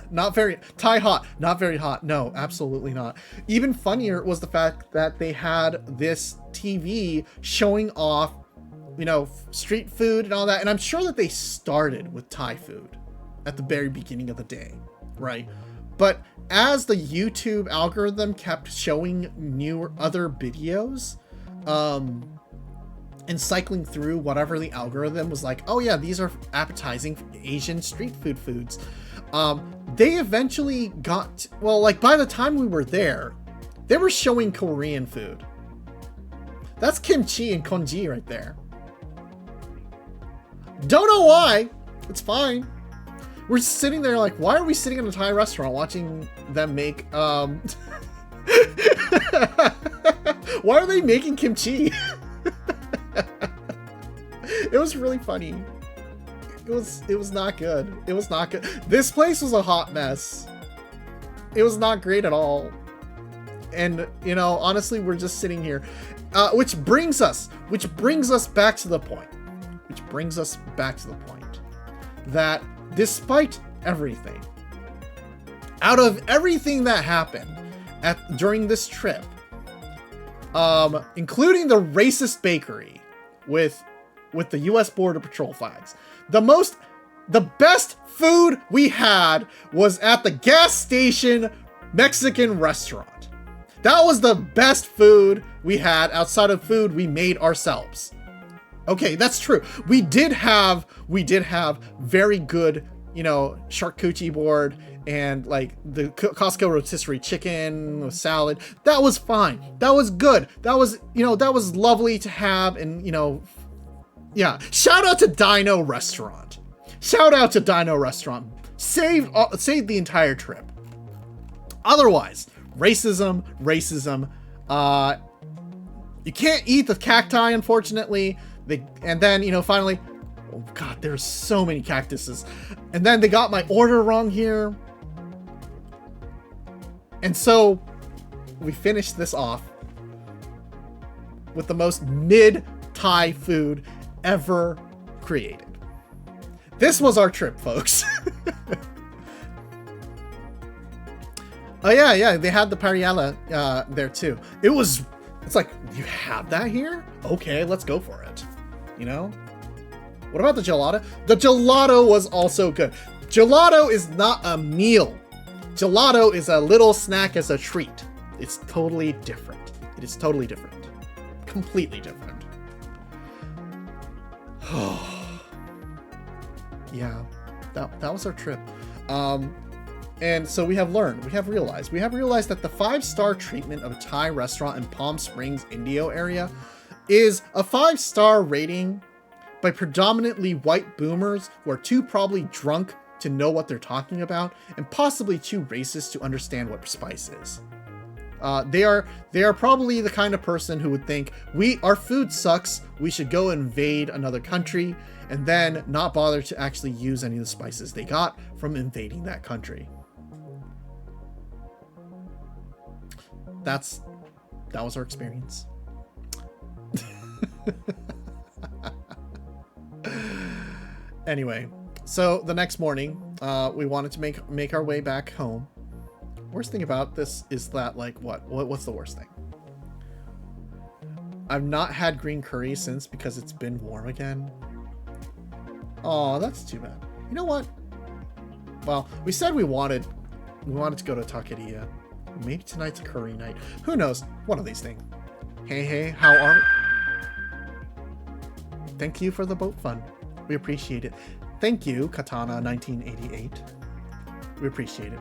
not very Thai hot, not very hot. No, absolutely not. Even funnier was the fact that they had this TV showing off, you know, street food and all that. And I'm sure that they started with Thai food at the very beginning of the day, right? But as the YouTube algorithm kept showing other videos, and cycling through whatever the algorithm was like, oh yeah, these are appetizing Asian street foods. They eventually got, well, like by the time we were there, they were showing Korean food. That's kimchi and congee right there. Don't know why. It's fine. We're sitting there like, why are we sitting in a Thai restaurant watching them make, why are they making kimchi? It was really funny. It was not good. It was not good. This place was a hot mess. It was not great at all. And, you know, honestly, we're just sitting here. Which brings us back to the point. That despite everything, out of everything that happened during this trip, including the racist bakery with the US Border Patrol flags, the best food we had was at the gas station Mexican restaurant. That was the best food we had outside of food we made ourselves. Okay, that's true. We did have very good, you know, charcuterie board and like the Costco rotisserie chicken with salad. That was fine. That was good. That was, you know, that was lovely to have. And, you know, yeah. Shout out to Dino Restaurant. Saved the entire trip. Otherwise, racism. You can't eat the cacti, unfortunately. And then, you know, finally, oh God, there's so many cactuses. And then they got my order wrong here. And so we finished this off with the most mid-Thai food ever created. This was our trip, folks. Oh yeah, they had the paella there too. It's like, you have that here? Okay, let's go for it. You know? What about the gelato? The gelato was also good. Gelato is not a meal. Gelato is a little snack as a treat. It's totally different. It is totally different. Completely different. Yeah, that was our trip. And so we have realized that the 5-star treatment of a Thai restaurant in Palm Springs, Indio area is a 5-star rating by predominantly white boomers who are too probably drunk to know what they're talking about and possibly too racist to understand what spice is. They are probably the kind of person who would think our food sucks, we should go invade another country and then not bother to actually use any of the spices they got from invading that country. That was our experience. Anyway, so the next morning, we wanted to make our way back home. Worst thing about this is that, like, what's the worst thing? I've not had green curry since because it's been warm again. Oh, that's too bad. You know what? Well, we said we wanted to go to Taqueria. Maybe tonight's a curry night. Who knows? One of these things. Hey, how are we? Thank you for the boat fun. We appreciate it. Thank you, Katana 1988. We appreciate it.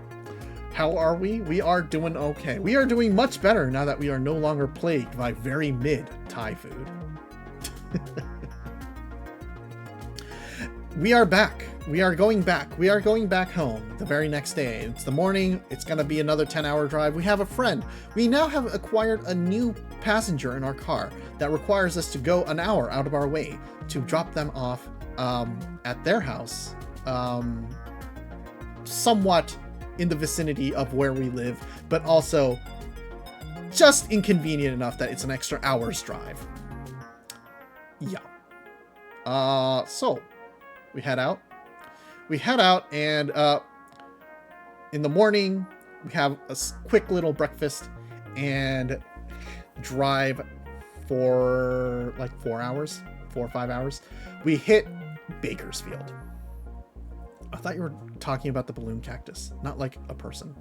How are we? We are doing okay. We are doing much better now that we are no longer plagued by very mid-Thai food. We are back. We are going back. We are going back home the very next day. It's the morning. It's going to be another 10-hour drive. We have a friend. We now have acquired a new passenger in our car that requires us to go an hour out of our way to drop them off at their house, somewhat in the vicinity of where we live, but also just inconvenient enough that it's an extra hour's drive. Yeah. So we head out. And in the morning, we have a quick little breakfast and drive for like 4 or 5 hours. We hit Bakersfield. I thought you were talking about the balloon cactus, not like a person.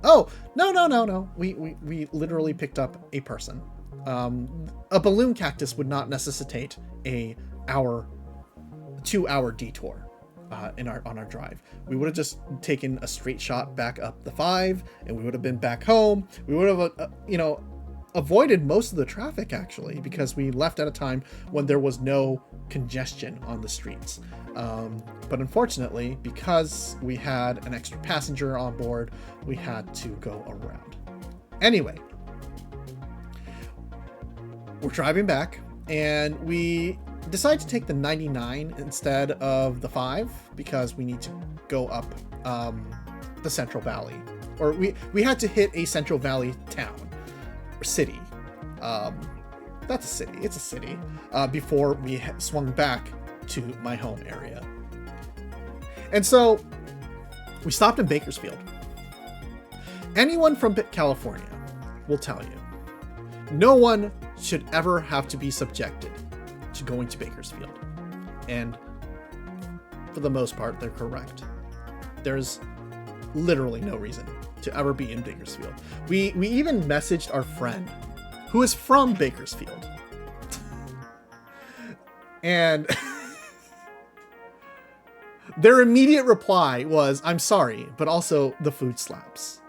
Oh, no. We literally picked up a person. A balloon cactus would not necessitate a 2-hour detour on our drive. We would have just taken a straight shot back up the 5 and we would have been back home. We would have, avoided most of the traffic actually, because we left at a time when there was no congestion on the streets. But unfortunately, because we had an extra passenger on board, we had to go around. Anyway, we're driving back and we decide to take the 99 instead of the 5 because we need to go up the Central Valley, or we had to hit a Central Valley town or city. That's a city. It's a city. Before we swung back to my home area. And so we stopped in Bakersfield. Anyone from California will tell you, no one should ever have to be subjected to going to Bakersfield. And for the most part, they're correct. There's literally no reason to ever be in Bakersfield. We even messaged our friend who is from Bakersfield. And their immediate reply was, I'm sorry, but also the food slaps.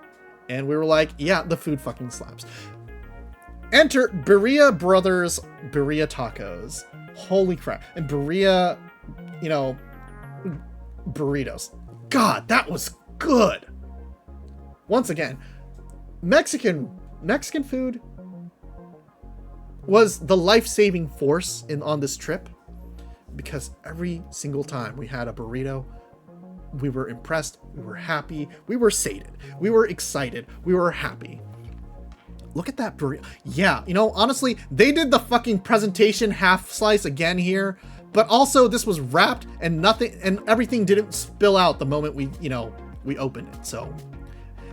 And we were like, yeah, the food fucking slaps. Enter Birria Brothers Birria Tacos. Holy crap. And Birria, burritos. God, that was good. Once again, Mexican food was the life-saving force on this trip, because every single time we had a burrito, we were impressed, we were happy, we were sated, we were excited, we were happy. Look at that burrito. Yeah, honestly, they did the fucking presentation half slice again here, but also this was wrapped and everything didn't spill out the moment we opened it. So,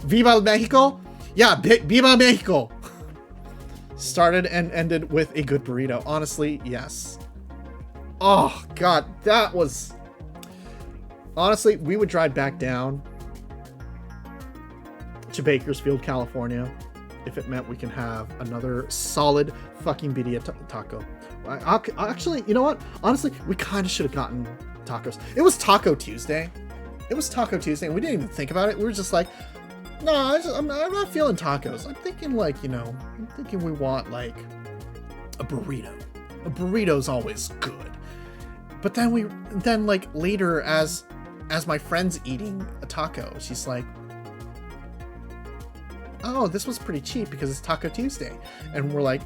Viva Mexico! Yeah, Viva Mexico! Started and ended with a good burrito. Honestly, yes. Oh, God, that was... Honestly, we would drive back down to Bakersfield, California, if it meant we can have another solid fucking birria taco. Actually, you know what? Honestly, we kind of should have gotten tacos. It was Taco Tuesday. And we didn't even think about it. We were just like, no, I'm not feeling tacos. I'm thinking we want like a burrito. A burrito's always good. But then like later as my friend's eating a taco, she's like, oh, this was pretty cheap because it's Taco Tuesday. And we're like,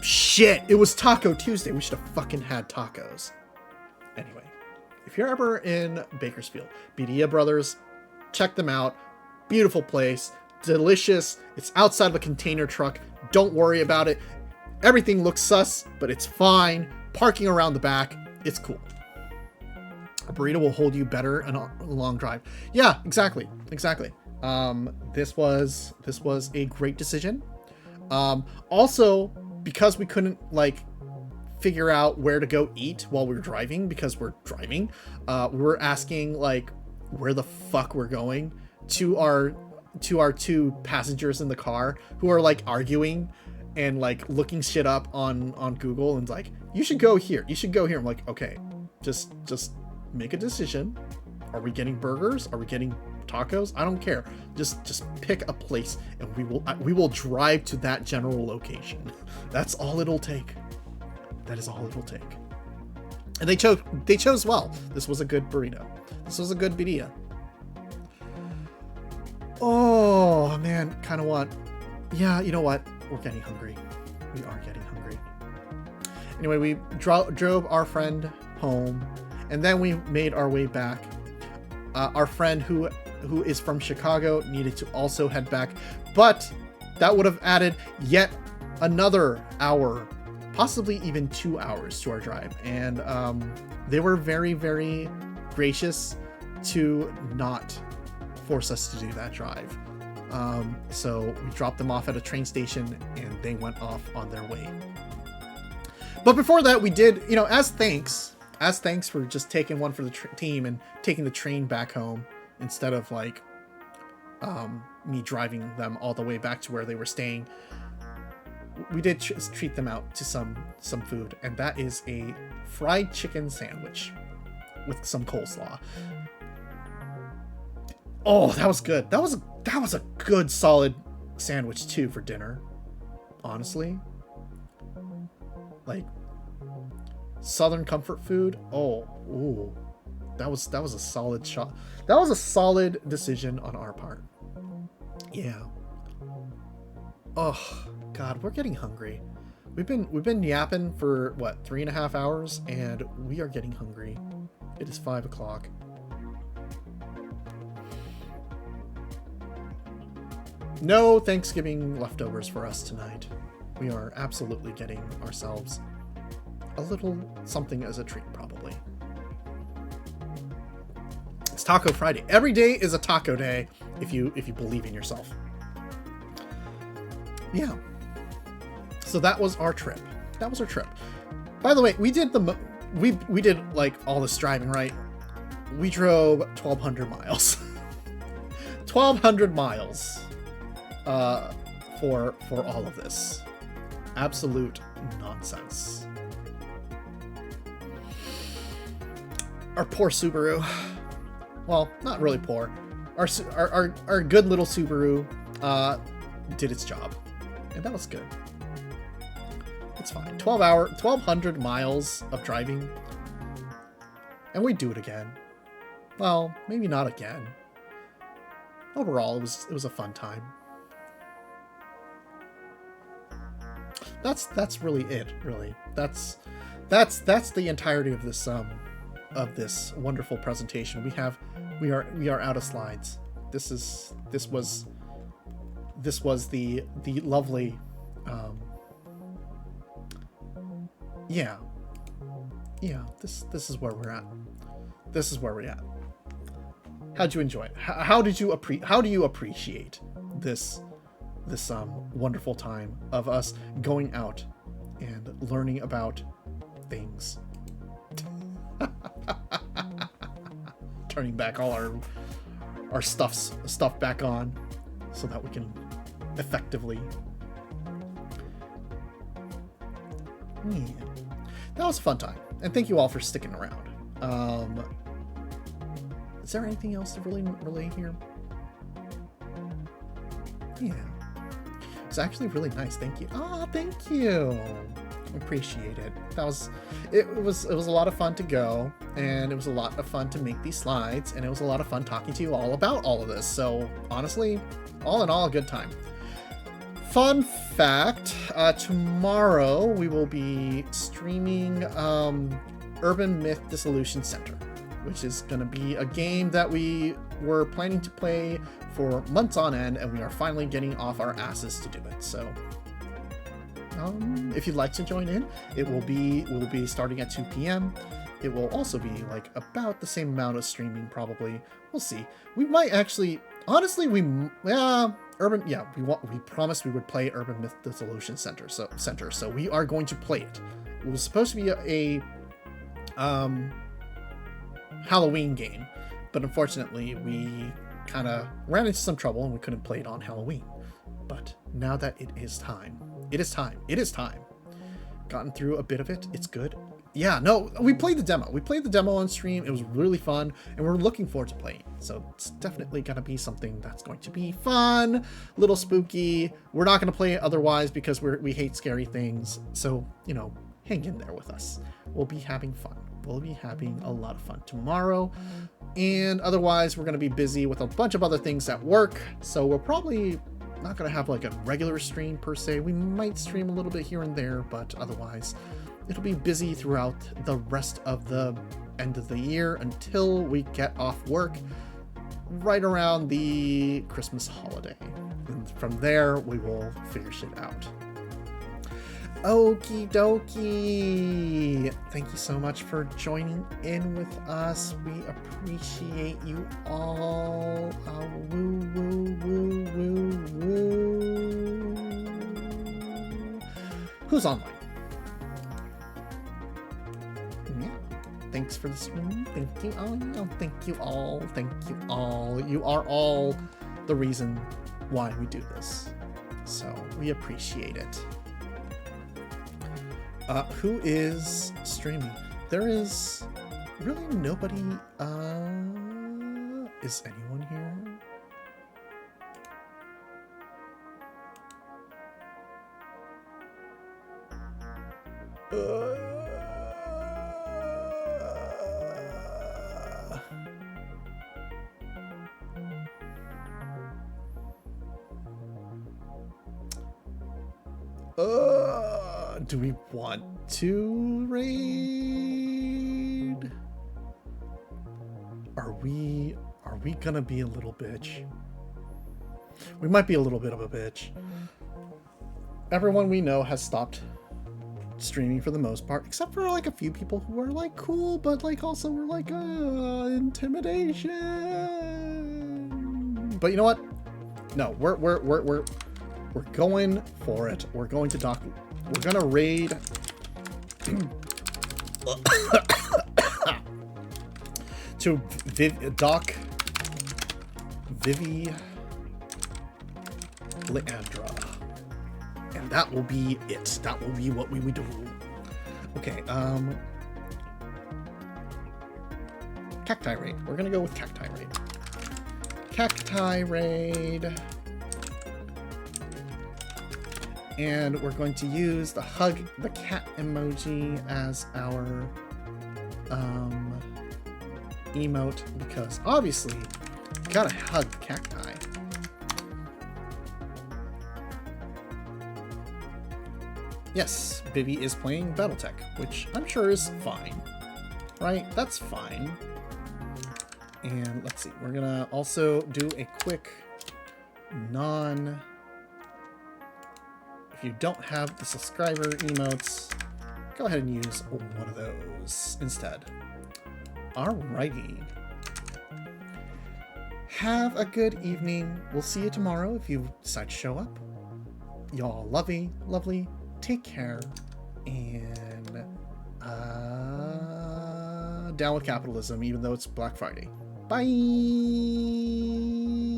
shit, it was Taco Tuesday. We should have fucking had tacos. Anyway, if you're ever in Bakersfield, Birria Brothers, check them out. Beautiful place, delicious. It's outside of a container truck. Don't worry about it. Everything looks sus, but it's fine. Parking around the back, it's cool. A burrito will hold you better in a long drive. Yeah, exactly. This was a great decision. Also, because we couldn't figure out where to go eat while we were driving, because we're driving, we were asking where the fuck we're going to our 2 passengers in the car, who are arguing and looking shit up on Google, and you should go here. I'm like, okay, just make a decision. Are we getting burgers? Are we getting tacos? I don't care. Just pick a place, and we will drive to that general location. That's all it'll take. That is all it'll take. And they chose well. This was a good burrito. This was a good birria. Oh man, kind of want. Yeah, you know what? We're getting hungry. We are getting hungry. Anyway, we drove our friend home, and then we made our way back. Our friend who is from Chicago needed to also head back, but that would have added yet another hour, possibly even 2 hours to our drive. And they were very, very gracious to not force us to do that drive. So we dropped them off at a train station, and they went off on their way. But before that, we did, as thanks for just taking one for the team and taking the train back home instead of me driving them all the way back to where they were staying. We did treat them out to some food, and that is a fried chicken sandwich with some coleslaw. Oh, that was good. That was a good solid sandwich too for dinner. honestly, like Southern comfort food. Oh, ooh, that was a solid shot. That was a solid decision on our part. Yeah. Oh God, we're getting hungry. We've been yapping for what 3.5 hours, and we are getting hungry. It is 5 o'clock. No Thanksgiving leftovers for us tonight. We are absolutely getting ourselves a little something as a treat, probably. It's Taco Friday. Every day is a taco day if you believe in yourself. Yeah. So that was our trip. That was our trip. By the way, we did we did like all this driving, right? We drove 1,200 miles. 1,200 miles for all of this. Absolute nonsense. Our poor Subaru. Well, not really poor. Our good little Subaru did its job, and that was good. It's fine. 1,200 miles of driving, and we'd do it again. Well, maybe not again. Overall, it was a fun time. That's really it. Really, that's the entirety of this wonderful presentation. We are out of slides. This was the lovely. Yeah. This is where we're at. This is where we're at. How'd you enjoy it? How do you appreciate this wonderful time of us going out and learning about things? Turning back all our stuff back on so that we can effectively. Yeah. That was a fun time, and thank you all for sticking around. Is there anything else to really relay here? Yeah. It's actually really nice. Thank you. Oh, thank you. Appreciate it. It was a lot of fun to go, and it was a lot of fun to make these slides, and it was a lot of fun talking to you all about all of this. So honestly, all in all, a good time. Fun fact, tomorrow we will be streaming Urban Myth Dissolution Center, which is going to be a game that we were planning to play for months on end, and we are finally getting off our asses to do it. So if you'd like to join in, we'll be starting at 2 p.m. It will also be like about the same amount of streaming, probably. We'll see. We might actually, honestly, we promised we would play Urban Myth Dissolution Center. So we are going to play it. It was supposed to be a Halloween game, but unfortunately we kind of ran into some trouble and we couldn't play it on Halloween. But now that it is time. Gotten through a bit of it. It's good. Yeah, no, we played the demo. We played the demo on stream. It was really fun, and we're looking forward to playing. So it's definitely going to be something that's going to be fun, a little spooky. We're not going to play it otherwise because we hate scary things. So, hang in there with us. We'll be having fun. We'll be having a lot of fun tomorrow. And otherwise, we're going to be busy with a bunch of other things at work. So we're probably not going to have like a regular stream per se. We might stream a little bit here and there, but otherwise it'll be busy throughout the rest of the end of the year until we get off work right around the Christmas holiday. And from there, we will figure shit out. Okie dokie. Thank you so much for joining in with us. We appreciate you all. Woo, woo, woo, woo, woo. Who's online? Yeah. Thanks for the stream. Thank you all. Thank you all. Thank you all. You are all the reason why we do this. So we appreciate it. Who is streaming? There is really nobody. Is anyone here? Do we want to raid? Are we gonna be a little bitch? We might be a little bit of a bitch. Everyone we know has stopped streaming for the most part, except for like a few people who are like cool, but like also were like intimidation. But you know what? No, we're going for it. We're going to dock. We're gonna raid. To dock Vivi Leandra. And that will be it. That will be what we would do. Okay, Cacti raid. We're gonna go with Cacti raid. Cacti raid. And we're going to use the hug the cat emoji as our emote, because obviously you gotta hug cacti. Yes, Vivi is playing Battletech, which I'm sure is fine. Right? That's fine. And let's see, we're gonna also do a quick if you don't have the subscriber emotes, go ahead and use one of those instead. Alrighty. Have a good evening. We'll see you tomorrow if you decide to show up. Y'all lovely. Take care. And down with capitalism, even though it's Black Friday. Bye.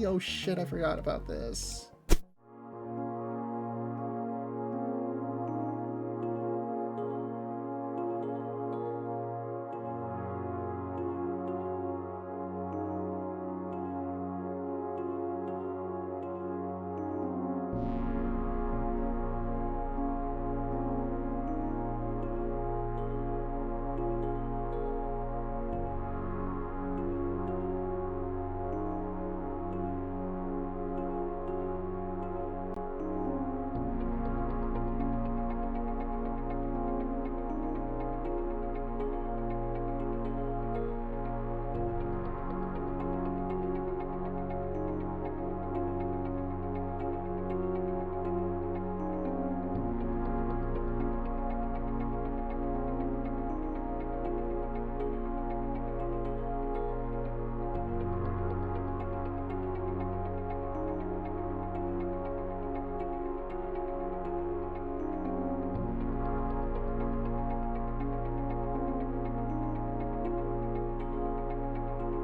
Oh shit, I forgot about this.